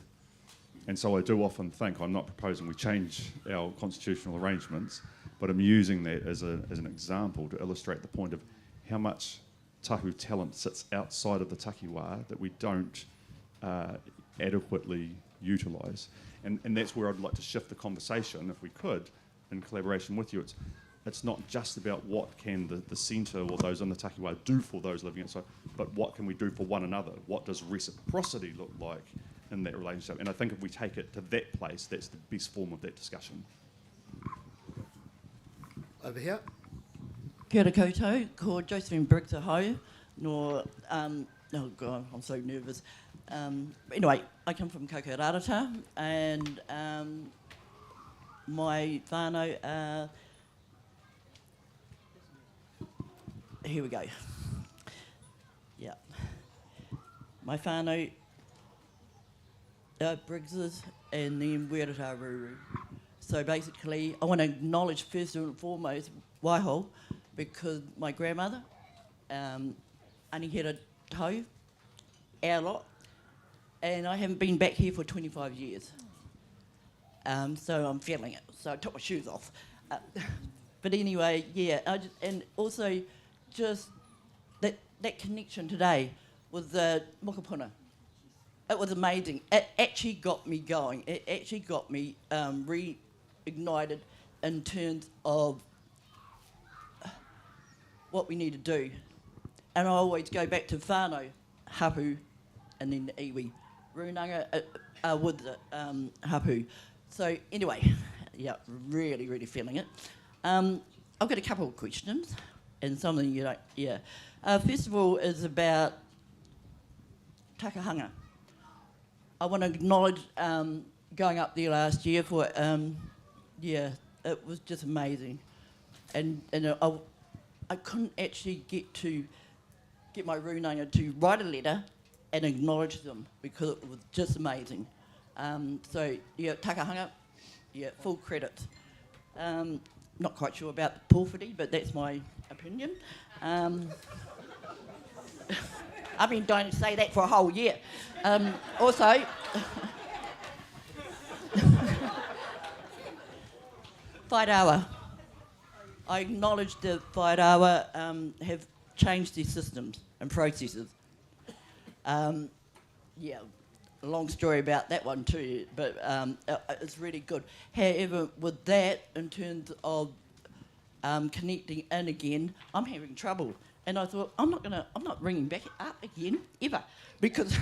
And so I do often think, I'm not proposing we change our constitutional arrangements, but I'm using that as an example to illustrate the point of how much Tahu talent sits outside of the takiwā that we don't adequately utilise. And that's where I'd like to shift the conversation, if we could, in collaboration with you. It's not just about what can the centre or those in the takiwā do for those living outside, but what can we do for one another? What does reciprocity look like in that relationship? And I think if we take it to that place, that's the best form of that discussion. Over here. Kia ora koutou, ko Josephine Briggs Tahu, no, oh God, I'm so nervous. Anyway, I come from Hui-ā-Tau, and my whānau, here we go. Yeah. My whānau, Briggses, and then Hui-ā-Tau Ruru. So basically, I want to acknowledge first and foremost Waihao, because my grandmother, Anihira Tahu, our lot, and I haven't been back here for 25 years. So I'm feeling it. So I took my shoes off. But anyway, yeah, and also just that connection today with the mokopuna. It was amazing. It actually got me going. It actually got me reignited in terms of what we need to do. And I always go back to whānau, hapu, and then the iwi. Rūnanga with the hapu. So anyway, yeah, really, really feeling it. I've got a couple of questions, and some of them you don't, yeah. First of all is about takahanga. I want to acknowledge going up there last year for, yeah, it was just amazing. And I couldn't actually get my Rūnanga to write a letter and acknowledge them because it was just amazing. So, yeah, takahanga, yeah, full credit. Not quite sure about the pōwhiri, but that's my opinion. I've been dying to say that for a whole year. Also, whairawa. I acknowledge the whairawa have changed their systems and processes. Yeah, a long story about that one too, but it's really good. However, with that, in terms of connecting in again, I'm having trouble. And I thought, I'm not ringing back up again, ever, because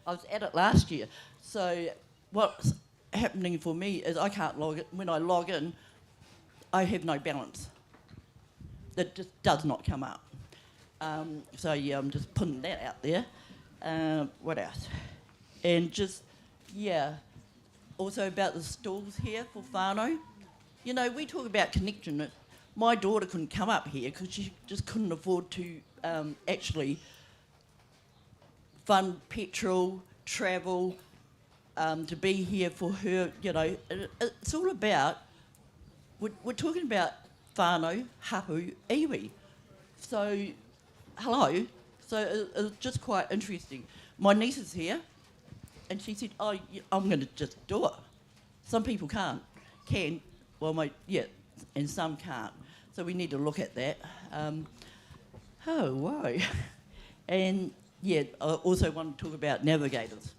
I was at it last year. So what's happening for me is I can't log it. When I log in, I have no balance. It just does not come up. So yeah, I'm just putting that out there. What else? And just, yeah, also about the stalls here for whānau. You know, we talk about connection. My daughter couldn't come up here because she just couldn't afford to actually fund petrol, travel, to be here for her, you know. It's all about, we're talking about whānau, hapu, iwi. So, hello. So it's just quite interesting. My niece is here, and she said, oh, I'm going to just do it. Some people can, well, yeah, and some can't. So we need to look at that. Oh, whoa. And, yeah, I also want to talk about navigators.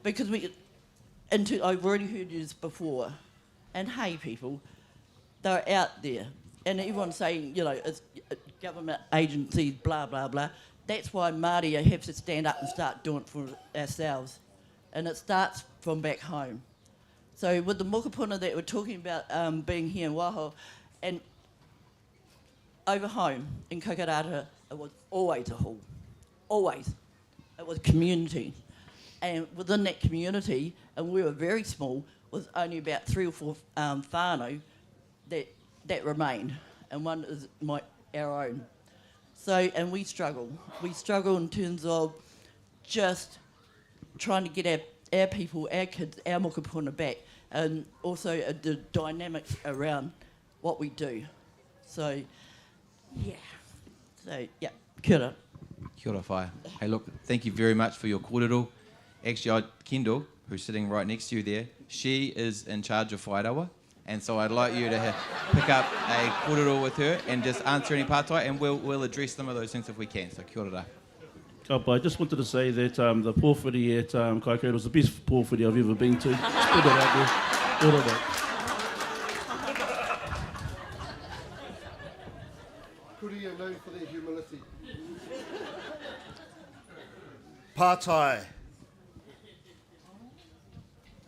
Because I've already heard this before. And, hey, people, they're out there. And everyone's saying, you know, it's government agencies, blah, blah, blah. That's why Māori have to stand up and start doing it for ourselves. And it starts from back home. So with the mokopuna that we're talking about being here in Waihao, and over home in Hui-ā-Tau, it was always a hall. Always. It was community. And within that community, and we were very small, was only about 3 or 4 whānau that remained. And one is our own. So, and we struggle. We struggle in terms of just trying to get our people, our kids, our mokopuna back, and also the dynamics around what we do. So, yeah. So, yeah, kia ora. Kia ora whaia. Hey, look, thank you very much for your kōrero. Actually, Kendall, who's sitting right next to you there, she is in charge of whairawa. And so I'd like you to pick up a kōrero with her and just answer any pātai, and we'll address some of those things if we can. So kia ora rā. I just wanted to say that the pōwhiri at Kaikoura was the best pōwhiri I've ever been to. Just put it out there. Ora rā. Kuri are known for their humility. Pātai.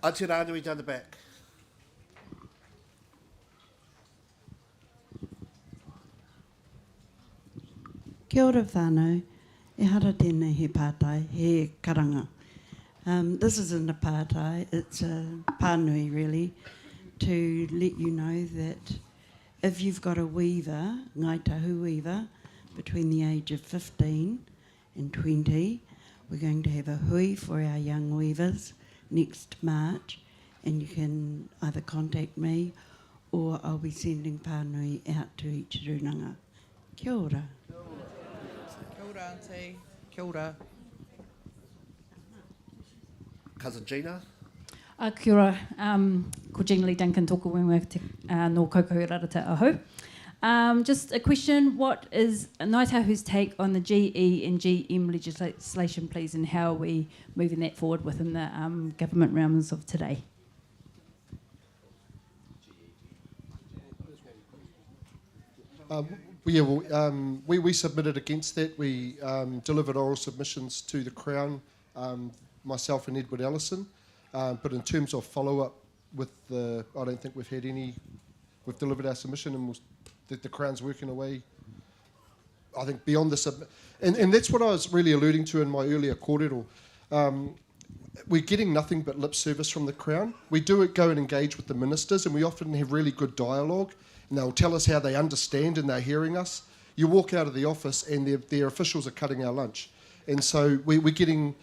Auntie Rānui down the back. Kia ora whānau, e hara tēnei he pātai, he karanga. This isn't a pātai, it's a pānui really, to let you know that if you've got a weaver, Ngāi Tahu weaver, between the age of 15 and 20, we're going to have a hui for our young weavers next March, and you can either contact me or I'll be sending pānui out to each rūnanga. Kia ora. Kia ora, Auntie. Kia ora. Cousin Gina. Kia ora. Ko Gina Lee Duncan tōku wengwa te no koukou rarata aho. Just a question, what is Ngāi Tahu's take on the GE and GM legislation, please, and how are we moving that forward within the government realms of today? We submitted against that. We delivered oral submissions to the Crown, myself and Edward Ellison. But in terms of follow-up with I don't think we've had any. We've delivered our submission and the Crown's working away, I think, beyond the and that's what I was really alluding to in my earlier kōrero. We're getting nothing but lip service from the Crown. We do go and engage with the ministers, and we often have really good dialogue, and they'll tell us how they understand and they're hearing us. You walk out of the office and their officials are cutting our lunch. And so we're getting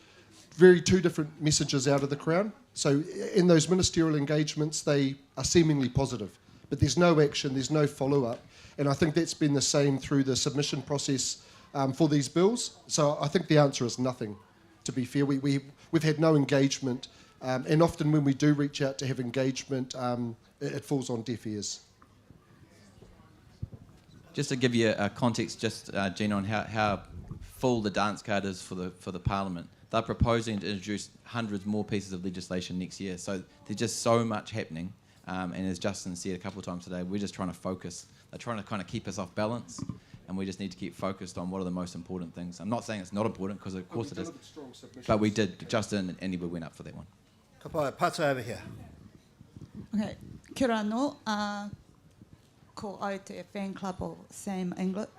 two different messages out of the Crown. So in those ministerial engagements, they are seemingly positive. But there's no action, there's no follow-up. And I think that's been the same through the submission process for these bills. So I think the answer is nothing, to be fair. We've had no engagement. And often when we do reach out to have engagement, it falls on deaf ears. Just to give you a context, Gina, on how full the dance card is for the Parliament. They're proposing to introduce hundreds more pieces of legislation next year. So there's just so much happening. And as Justin said a couple of times today, we're just trying to focus. They're trying to kind of keep us off balance, and we just need to keep focused on what are the most important things. I'm not saying it's not important, because of course it is. But we did. Justin and Andy went up for that one. Ka pai, pātai over here. Okay, kia ora anō. Ko au te fan club o Sam Inglet.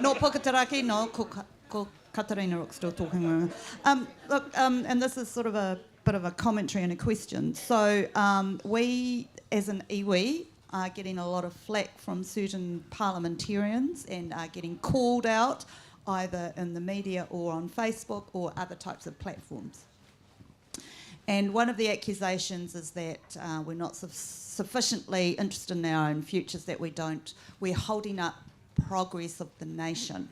No Pukataraki, no, ko Katarina Rook still talking. Look, and this is sort of a bit of a commentary and a question. So we, as an iwi, are getting a lot of flack from certain parliamentarians and are getting called out either in the media or on Facebook or other types of platforms. And one of the accusations is that we're not sufficiently interested in our own futures, that we're holding up progress of the nation.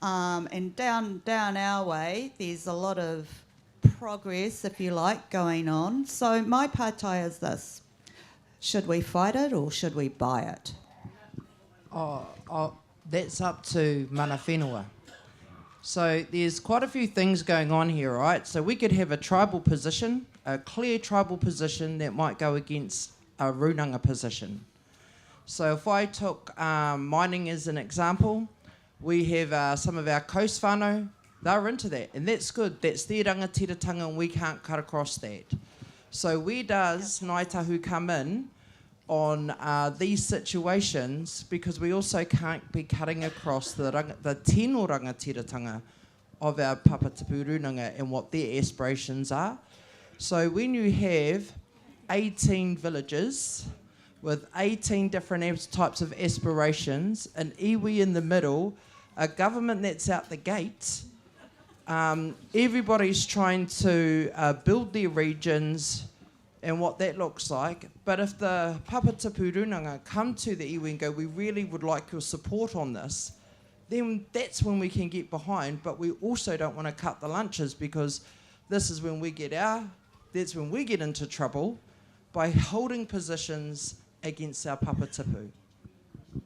And down our way, there's a lot of progress, if you like, going on. So my pātai is this: should we fight it or should we buy it? That's up to mana whenua. So there's quite a few things going on here, right? So we could have a tribal position, a clear tribal position that might go against a Rūnanga position. So if I took mining as an example, we have some of our coast whānau, they're into that, and that's good. That's their rangatiratanga, and we can't cut across that. So where does Ngāi Tahu come in on these situations, because we also can't be cutting across the tino rangatiratanga of our Papatapu Rūnanga and what their aspirations are. So when you have 18 villages with 18 different types of aspirations, an iwi in the middle, a government that's out the gate, everybody's trying to build their regions and what that looks like. But if the Papatapu Rūnanga come to the iwi and go, we really would like your support on this, then that's when we can get behind. But we also don't want to cut the lunches, because this is when that's when we get into trouble by holding positions against our papatipu.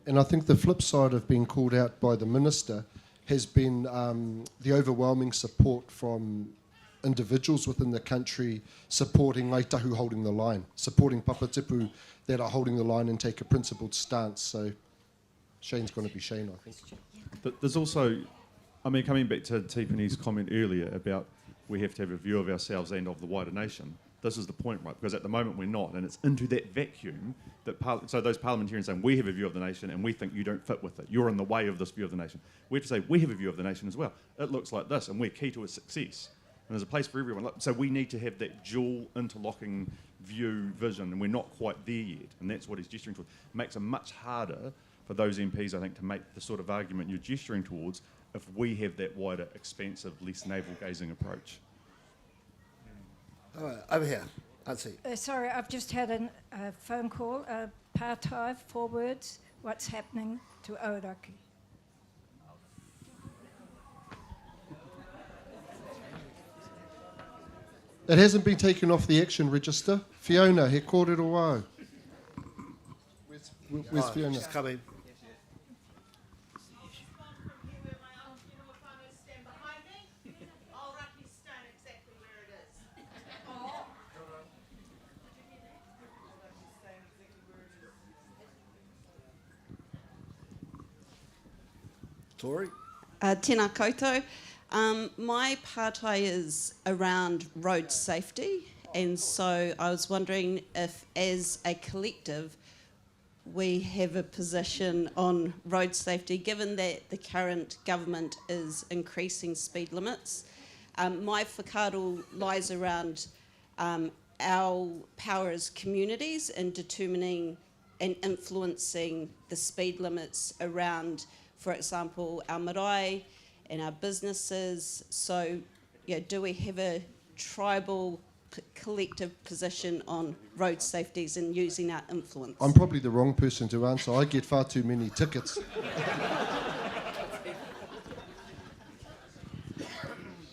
And I think the flip side of being called out by the minister has been the overwhelming support from individuals within the country supporting Ngāi Tahu holding the line, supporting papatipu that are holding the line and take a principled stance. So Shane's going to be Shane, I think. But there's also, I mean, coming back to Tipani's comment earlier about we have to have a view of ourselves and of the wider nation. This is the point, right? Because at the moment we're not, and it's into that vacuum that so those parliamentarians saying we have a view of the nation and we think you don't fit with it. You're in the way of this view of the nation. We have to say we have a view of the nation as well. It looks like this, and we're key to its success. And there's a place for everyone. So we need to have that dual interlocking view, vision, and we're not quite there yet. And that's what he's gesturing towards. It makes it much harder for those MPs, I think, to make the sort of argument you're gesturing towards if we have that wider, expansive, less navel-gazing approach. All right, over here. Nancy. Sorry, I've just had a phone call. Pātai, 4 words. What's happening to Aoraki? It hasn't been taken off the action register. Fiona, he kōrero wau. Where's Fiona? She's coming. Tori? Tēnā koutou. My pātai is around road safety, and so I was wondering if, as a collective, we have a position on road safety, given that the current government is increasing speed limits. My whakaaro lies around our power as communities in determining and influencing the speed limits around, for example, our marae and our businesses. So, yeah, do we have a tribal collective position on road safeties and using our influence? I'm probably the wrong person to answer. I get far too many tickets.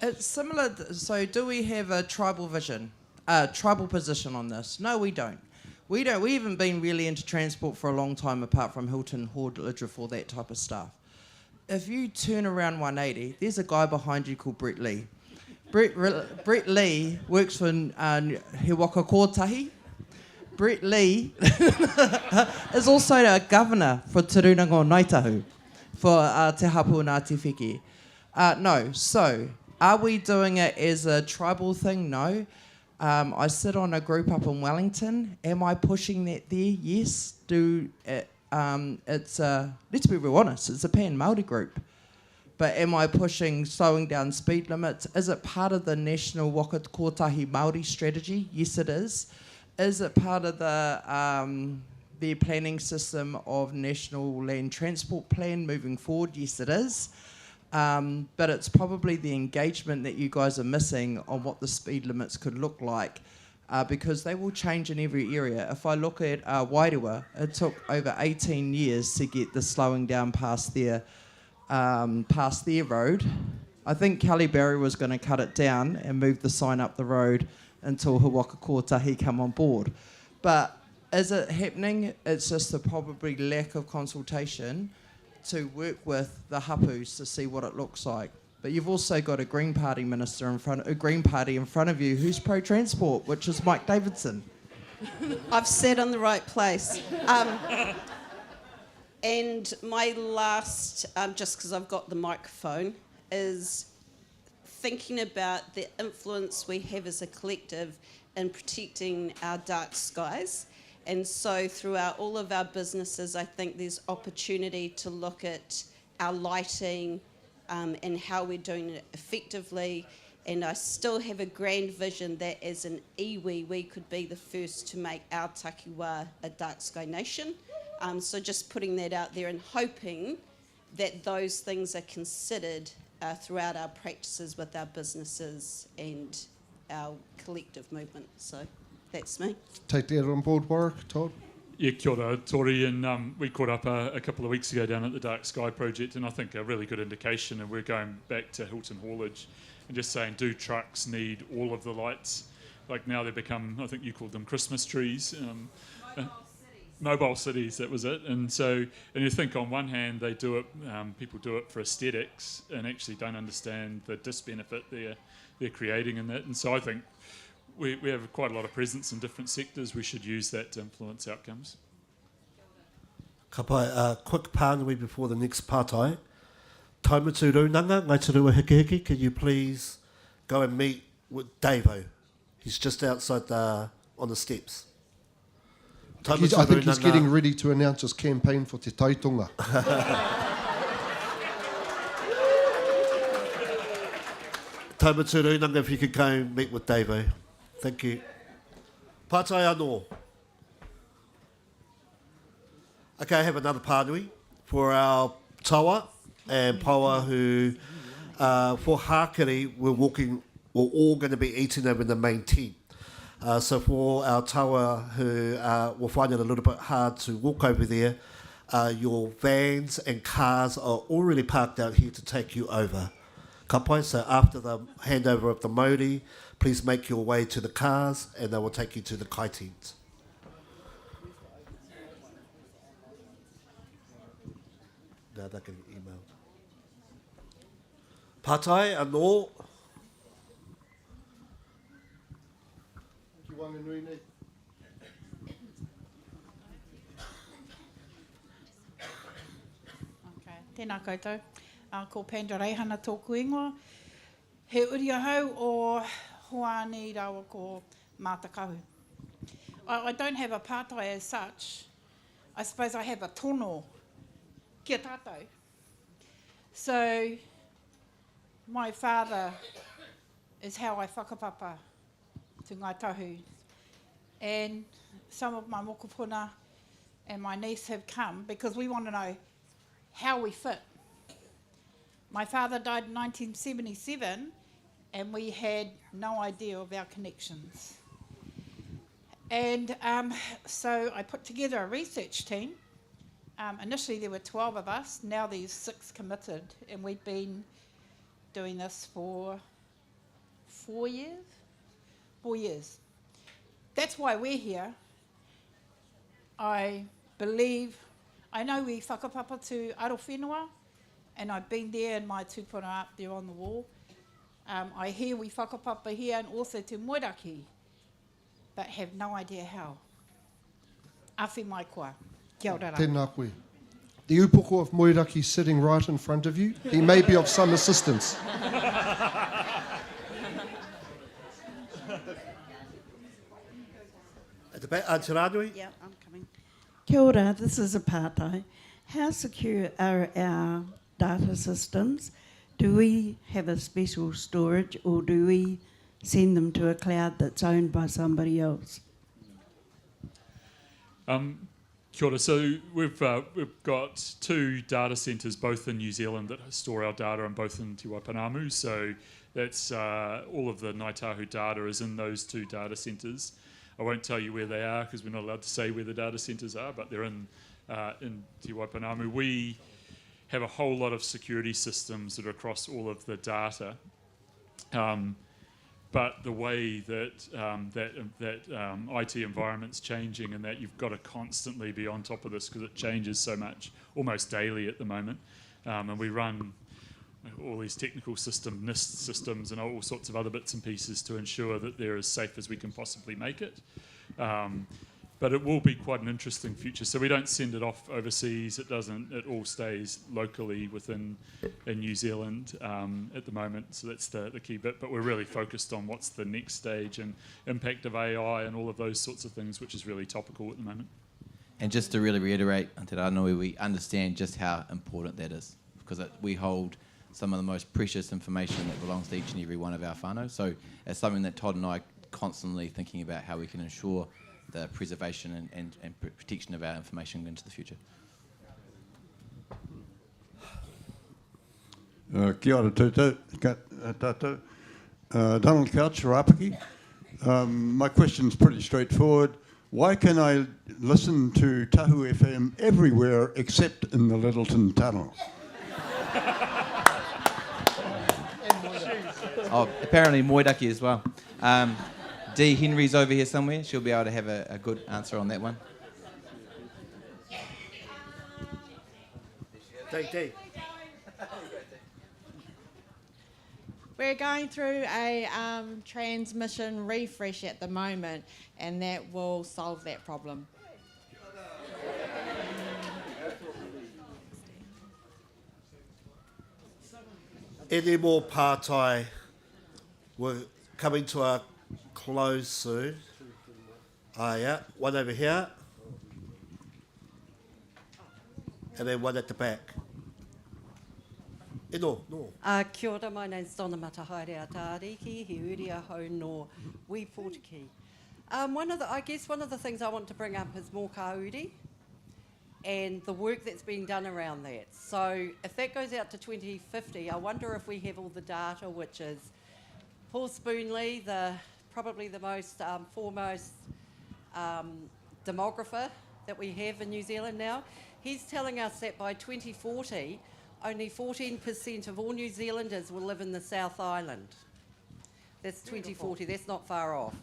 It's similar. So, do we have a tribal vision, tribal position on this? No, we don't. We haven't been really into transport for a long time, apart from Hilton, Horde, Lidriff, all that type of stuff. If you turn around 180, there's a guy behind you called Brett Lee. Brett Lee works for He Waka Kotahi. Brett Lee is also a governor for Te Rūnanga o Ngāi Tahu for Te Hapu and Te Whiki. No, so are we doing it as a tribal thing? No. I sit on a group up in Wellington. Am I pushing that there? Yes. It's let's be real honest, it's a pan-Māori group. But am I pushing slowing down speed limits? Is it part of the National Waka Kotahi Māori strategy? Yes, it is. Is it part of their planning system of National Land Transport Plan moving forward? Yes, it is. But it's probably the engagement that you guys are missing on what the speed limits could look like, because they will change in every area. If I look at Wairua, it took over 18 years to get the slowing down past their road. I think Kelly Barry was going to cut it down and move the sign up the road until He Waka Kotahi come on board. But is it happening? It's just a probably lack of consultation to work with the hapus to see what it looks like. But you've also got a Green Party minister in front of you who's pro-transport, which is Mike Davidson. I've sat in the right place. And my last, just because I've got the microphone, is thinking about the influence we have as a collective in protecting our dark skies. And so throughout all of our businesses, I think there's opportunity to look at our lighting and how we're doing it effectively. And I still have a grand vision that as an iwi, we could be the first to make our takiwā a dark sky nation. So just putting that out there and hoping that those things are considered throughout our practices with our businesses and our collective movement. So that's me. Take that on board, Warwick, Todd. Yeah, kia ora, Tori, and we caught up a couple of weeks ago down at the Dark Sky Project, and I think a really good indication, and we're going back to Hilton Haulage and just saying, do trucks need all of the lights? Like now they've become, I think you called them Christmas trees. Mobile cities, that was it. And so, and you think on one hand they do it, people do it for aesthetics and actually don't understand the disbenefit they're creating in that. And so I think we have quite a lot of presence in different sectors. We should use that to influence outcomes. Ka pai, quick pānui before the next pātai. Tauma Te Rūnanga, Ngāi Te Rua Hiki Hiki, can you please go and meet with Davo? He's just outside on the steps. I think he's getting ready to announce his campaign for Te Taitonga. Tauma Te Rūnanga, if you could go and meet with Davo. Thank you. Pātai anō. Okay, I have another pānui for our tawa and paua who, for Hakari, we're all going to be eating over in the main tent. So for our tawa who will find it a little bit hard to walk over there, your vans and cars are already parked out here to take you over. Ka pai, so after the handover of the mauri, please make your way to the cars and they will take you to the kai tent. Now they can email. Pātai anō. Okay, tēnā koutou. Ko Panda Reihana tōku ingoa. He uri ahau o hoani rawa ko mātakahu. I don't have a pātai as such. I suppose I have a tono. Kia tātou. So, my father is how I whakapapa to Ngāi Tahu. And some of my mokopuna and my niece have come because we want to know how we fit. My father died in 1977 and we had no idea of our connections. And so I put together a research team. Initially there were 12 of us, now there's 6 committed, and we've been doing this for 4 years? 4 years. That's why we're here. I believe, I know we whakapapa to Arowhenua, and I've been there in my tūpuna up there on the wall. I hear we whakapapa here and also to Moeraki, but have no idea how. Awhi mai koa. Kia ora. Tēnā koe. The upoko of Moeraki sitting right in front of you. He may be of some assistance. At the back, Te Rānui? Yeah, I'm coming. Kia ora, this is a pātai. How secure are our data systems? Do we have a special storage or do we send them to a cloud that's owned by somebody else? Kia ora. So we've got 2 data centres, both in New Zealand, that store our data, and both in Te Waipanamu. So that's all of the Ngāi Tahu data is in those 2 data centres. I won't tell you where they are because we're not allowed to say where the data centres are, but they're in Te Waipanamu. We have a whole lot of security systems that are across all of the data. But the way that IT environment's changing, and that you've got to constantly be on top of this because it changes so much, almost daily at the moment. And we run all these technical NIST systems and all sorts of other bits and pieces to ensure that they're as safe as we can possibly make it. But it will be quite an interesting future. So we don't send it off overseas. It doesn't. It all stays locally in New Zealand at the moment. So that's the key bit. But we're really focused on what's the next stage and impact of AI and all of those sorts of things, which is really topical at the moment. And just to really reiterate, Te Rānui, we understand just how important that is, because we hold some of the most precious information that belongs to each and every one of our whānau. So it's something that Todd and I are constantly thinking about how we can ensure the preservation and protection of our information into the future. Kia ora tātou. Donald Couch, Rapaki. My question's pretty straightforward. Why can I listen to Tahu FM everywhere except in the Littleton Tunnel? Oh, apparently Moiraki as well. Dee Henry's over here somewhere. She'll be able to have a good answer on that one. Dee. We're going through a transmission refresh at the moment, and that will solve that problem. Any more pārtai? We're coming to a close soon. Yeah, one over here. And then one at the back. No. Kia ora, my name's Donna Matahaere Atariki, he uria hau no Wipotiki. I guess one of the things I want to bring up is more kauri and the work that's being done around that. So if that goes out to 2050, I wonder if we have all the data, which is Paul Spoonley, probably the most foremost demographer that we have in New Zealand now. He's telling us that by 2040, only 14% of all New Zealanders will live in the South Island. That's 2040, that's not far off.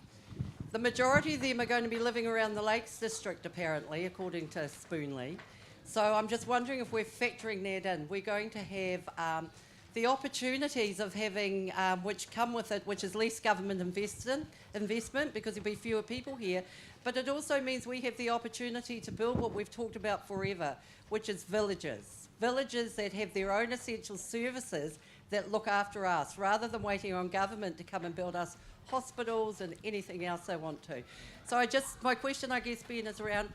The majority of them are going to be living around the Lakes District, apparently, according to Spoonley. So I'm just wondering if we're factoring that in. We're going to have the opportunities of having, which come with it, which is less government investment, because there'll be fewer people here. But it also means we have the opportunity to build what we've talked about forever, which is villages. Villages that have their own essential services that look after us, rather than waiting on government to come and build us hospitals and anything else they want to. So my question, I guess, Ben, is around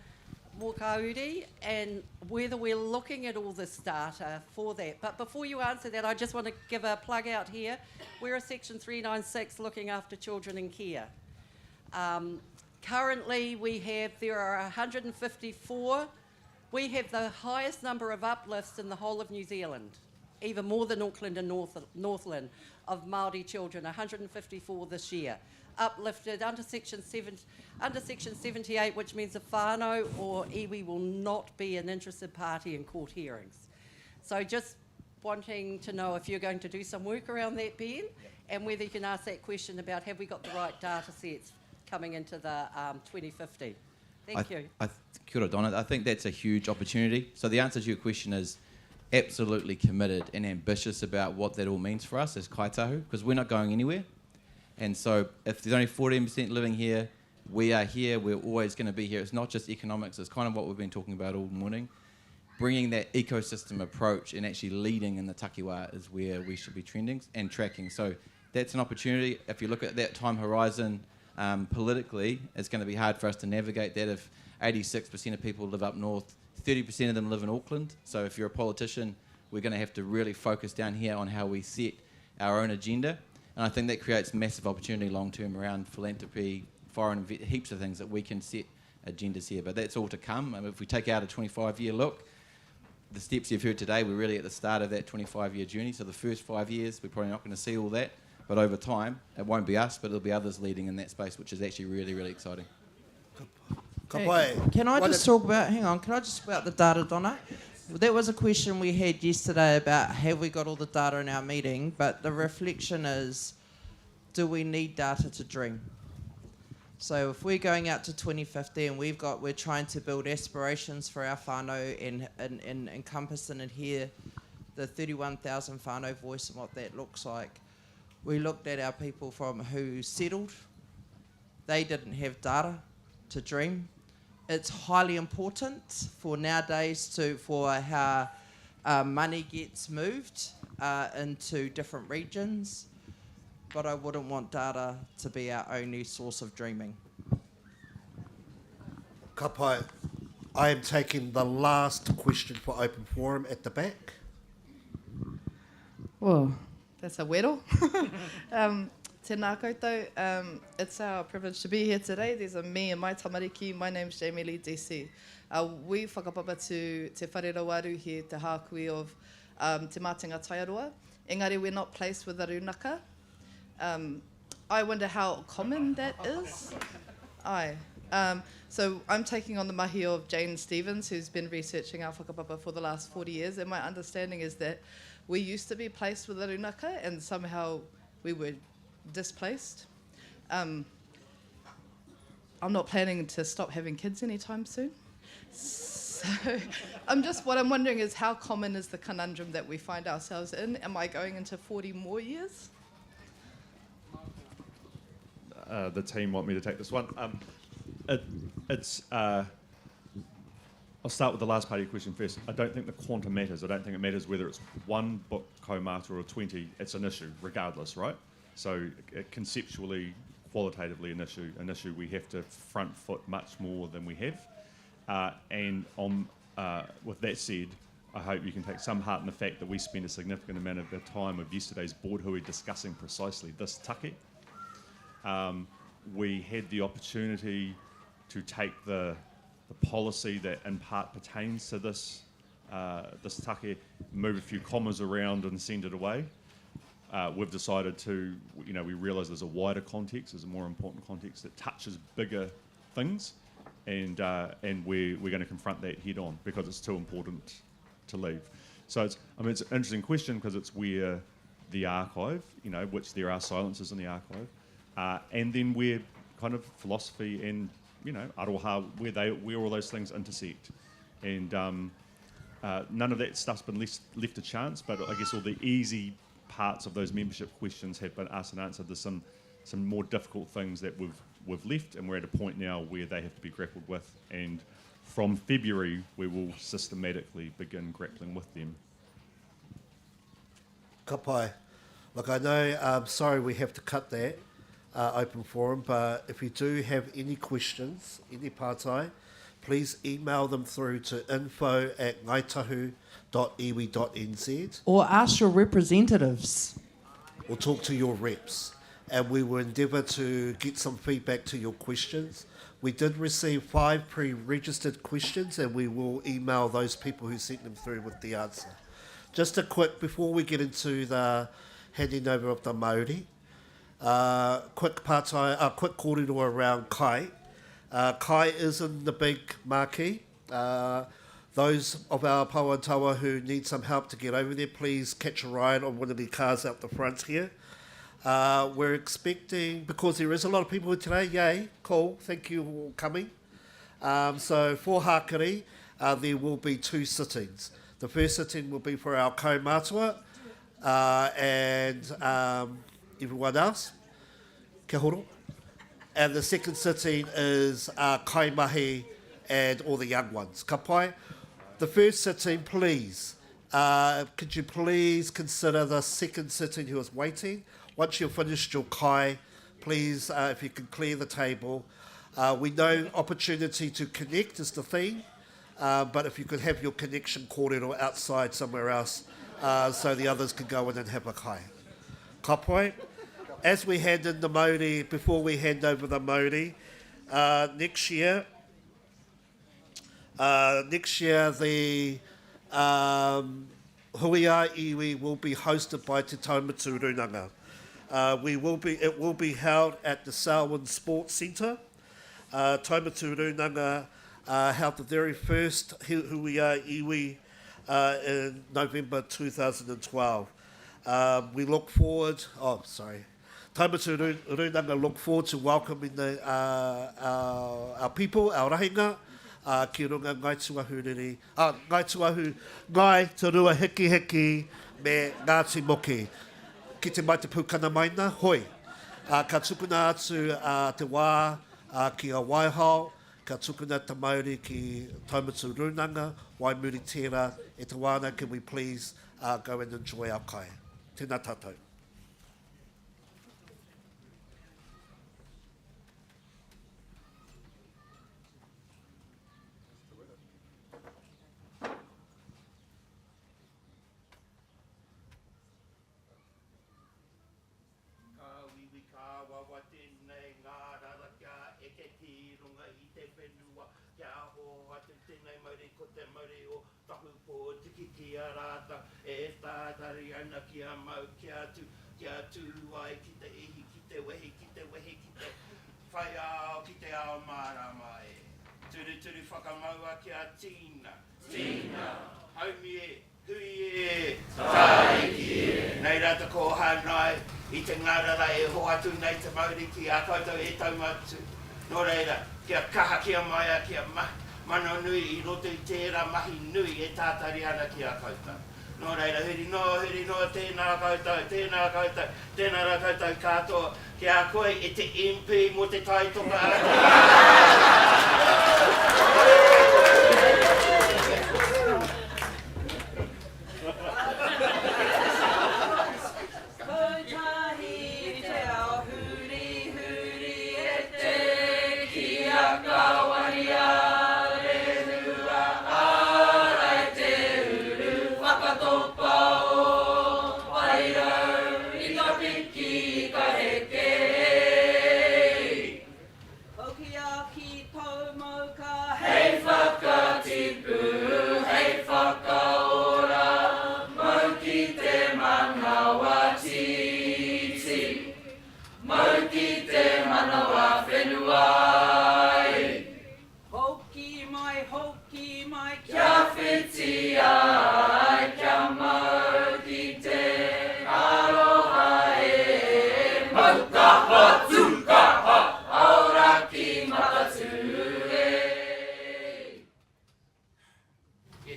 more kauri and whether we're looking at all this data for that. But before you answer that, I just want to give a plug out here. We're a Section 396 looking after children in care. Currently, there are 154. We have the highest number of uplifts in the whole of New Zealand, even more than Auckland and Northland, of Māori children, 154 this year. Uplifted under Section 78, which means a whānau or iwi will not be an interested party in court hearings. So just wanting to know if you're going to do some work around that, Ben, and whether you can ask that question about have we got the right data sets coming into the 2050. Thank you. Kia ora, Donna. I think that's a huge opportunity. So the answer to your question is absolutely committed and ambitious about what that all means for us as Kaitahu, because we're not going anywhere. And so if there's only 14% living here, we are here, we're always going to be here. It's not just economics, it's kind of what we've been talking about all morning. Bringing that ecosystem approach and actually leading in the takiwā is where we should be trending and tracking. So that's an opportunity. If you look at that time horizon, politically, it's going to be hard for us to navigate that if 86% of people live up north, 30% of them live in Auckland. So if you're a politician, we're going to have to really focus down here on how we set our own agenda. And I think that creates massive opportunity long-term around philanthropy, heaps of things that we can set agendas here. But that's all to come. I mean, if we take out a 25-year look, the steps you've heard today, we're really at the start of that 25-year journey. So the first 5 years, we're probably not going to see all that. But over time, it won't be us, but it'll be others leading in that space, which is actually really, really exciting. Hey, can I just talk about the data, Donna? That was a question we had yesterday about have we got all the data in our meeting, but the reflection is, do we need data to dream? So if we're going out to 2050 and we're trying to build aspirations for our whānau and encompass and adhere the 31,000 whānau voice and what that looks like, we looked at our people who settled. They didn't have data to dream. It's highly important for nowadays for how money gets moved into different regions, but I wouldn't want data to be our only source of dreaming. Kapai, I am taking the last question for open forum at the back. Whoa, that's a whittle. Tēnā koutou. It's our privilege to be here today. There's me and my tamariki. My name's Jamie Lee DC. We whakapapa to te whare rawaru here, te hākui of te mātinga Taiaroa. Engari, we're not placed with the Rūnanga. I wonder how common that is. So I'm taking on the mahi of Jane Stevens, who's been researching our whakapapa for the last 40 years, and my understanding is that we used to be placed with the Rūnanga, and somehow we were displaced. I'm not planning to stop having kids anytime soon. So what I'm wondering is, how common is the conundrum that we find ourselves in? Am I going into 40 more years? The team want me to take this one. I'll start with the last part of your question first. I don't think the quantum matters. I don't think it matters whether it's one book kaumata or 20. It's an issue, regardless, right? So conceptually, qualitatively, an issue we have to front foot much more than we have. With that said, I hope you can take some heart in the fact that we spent a significant amount of the time of yesterday's board hui discussing precisely this take. We had the opportunity to take the policy that in part pertains to this take, move a few commas around and send it away. We've decided to, we realise there's a wider context, there's a more important context that touches bigger things, and we're going to confront that head on because it's too important to leave. So it's an interesting question because it's where the archive, which there are silences in the archive, and then where kind of philosophy and aroha, where all those things intersect, and none of that stuff's been left to chance. But I guess all the easy parts of those membership questions have been asked and answered. There's some more difficult things that we've left, and we're at a point now where they have to be grappled with. And from February, we will systematically begin grappling with them. Ka pai. Look, I know, sorry we have to cut that open forum, but if you do have any questions, any pātai, please email them through to info@ngaitahu.iwi.nz. Or ask your representatives. Or talk to your reps. And we will endeavour to get some feedback to your questions. We did receive 5 pre-registered questions, and we will email those people who sent them through with the answer. Just a quick, before we get into the handing over of the Māori, quick kōrero around kai. Kai is in the big marquee. Those of our Pāuantawa who need some help to get over there, please catch a ride on one of the cars out the front here. We're expecting, because there is a lot of people today, yay, cool, thank you for coming. So for Hakari, there will be 2 sittings. The first sitting will be for our kaumātua and everyone else, kia horo. And the second sitting is kaimahi and all the young ones, ka pai. The first sitting, please, could you please consider the second sitting who is waiting? Once you've finished your kai, please, if you can clear the table. We know opportunity to connect is the theme, but if you could have your connection kōrero outside somewhere else, so the others can go in and have a kai. Ka pai. As we hand in the Māori, before we hand over the Māori, next year the Hui-ā-Iwi will be hosted by Te Rūnanga. It will be held at the Selwyn Sports Centre. Taumatu Rūnanga held the very first Hui-ā-Iwi in November 2012. We look forward, Taumatu Rūnanga look forward to welcoming our people, our rahinga, ki runga Ngāi Tuahu Ngāi Te Rua Hiki Hiki me Ngāti Moki. Ki te mai te pūkana maina, hoi. Ka tukuna atu te wā ki a Waihao, ka tukuna te Māori ki Taumatu Rūnanga, Waimuri Tērā, e te wāna, can we please go and enjoy our kai. Tēnā tātou. whai ao ki te ao Marae. Turu turu whakamaua ki a Tina. Tina. Haumi e, hui e, taiki e. Nei rata ko hanai, i te ngarara e hoatu nei te mauri ki a koutou e taumatu. Nō reira, kia kaha kia mai a kia mano nui i roto i tērā mahi nui e tātari ana ki a koutou. Nō reira, huri no, tēnā koutou, tēnā koutou, tēnā rā koutou katoa. Ki a koe e te MP mo te taitoka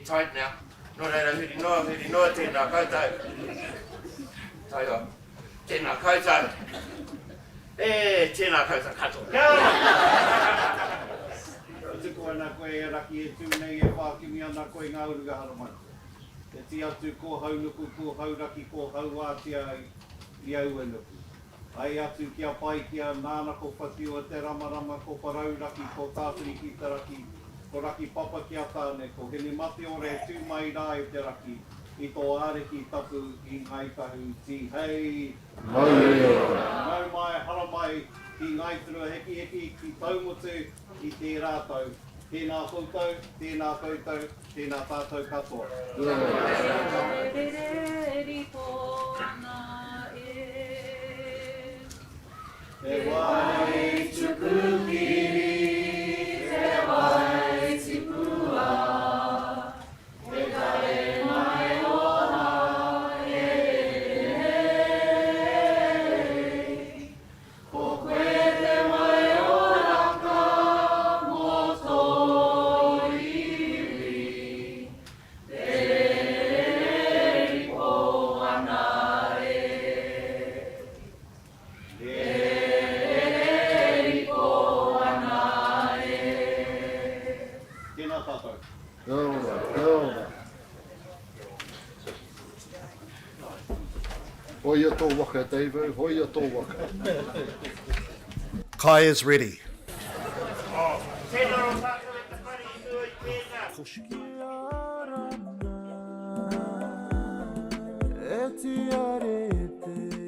tight now. No reira, huri no, tēnā koutou. Tai o, tēnā koutou. Tēnā koutou katoa. Tuku ana koe e raki e tūnei e whākimi ana koe ngā uruga haramai. E ti atu ko haunuku, ko hauraki, ko hauātia i auenuku. Ai atu kia pai kia nāna ko whatiua te ramarama, ko parauraki, ko tāturi ki te raki. Ko raki papa ki a tāne, ko hene mate ore tū mai rā i te raki, i tō āreki tapu i Ngāi Tahu, ti hei. Mau mai, hara mai, ki Ngāi Turua heki heki, ki taumotu, i te rātau. Tēnā koutou, tēnā koutou, tēnā tātou katoa. Te wai tukukiri, te wai tipua, te kare mai oha e ko koe te mai o raka mo tō iwi, te ripo ana e. Tēnā tātou. Hui-ā-Tau waka, Davo. Hui-ā-Tau waka. Kai is ready. E te are te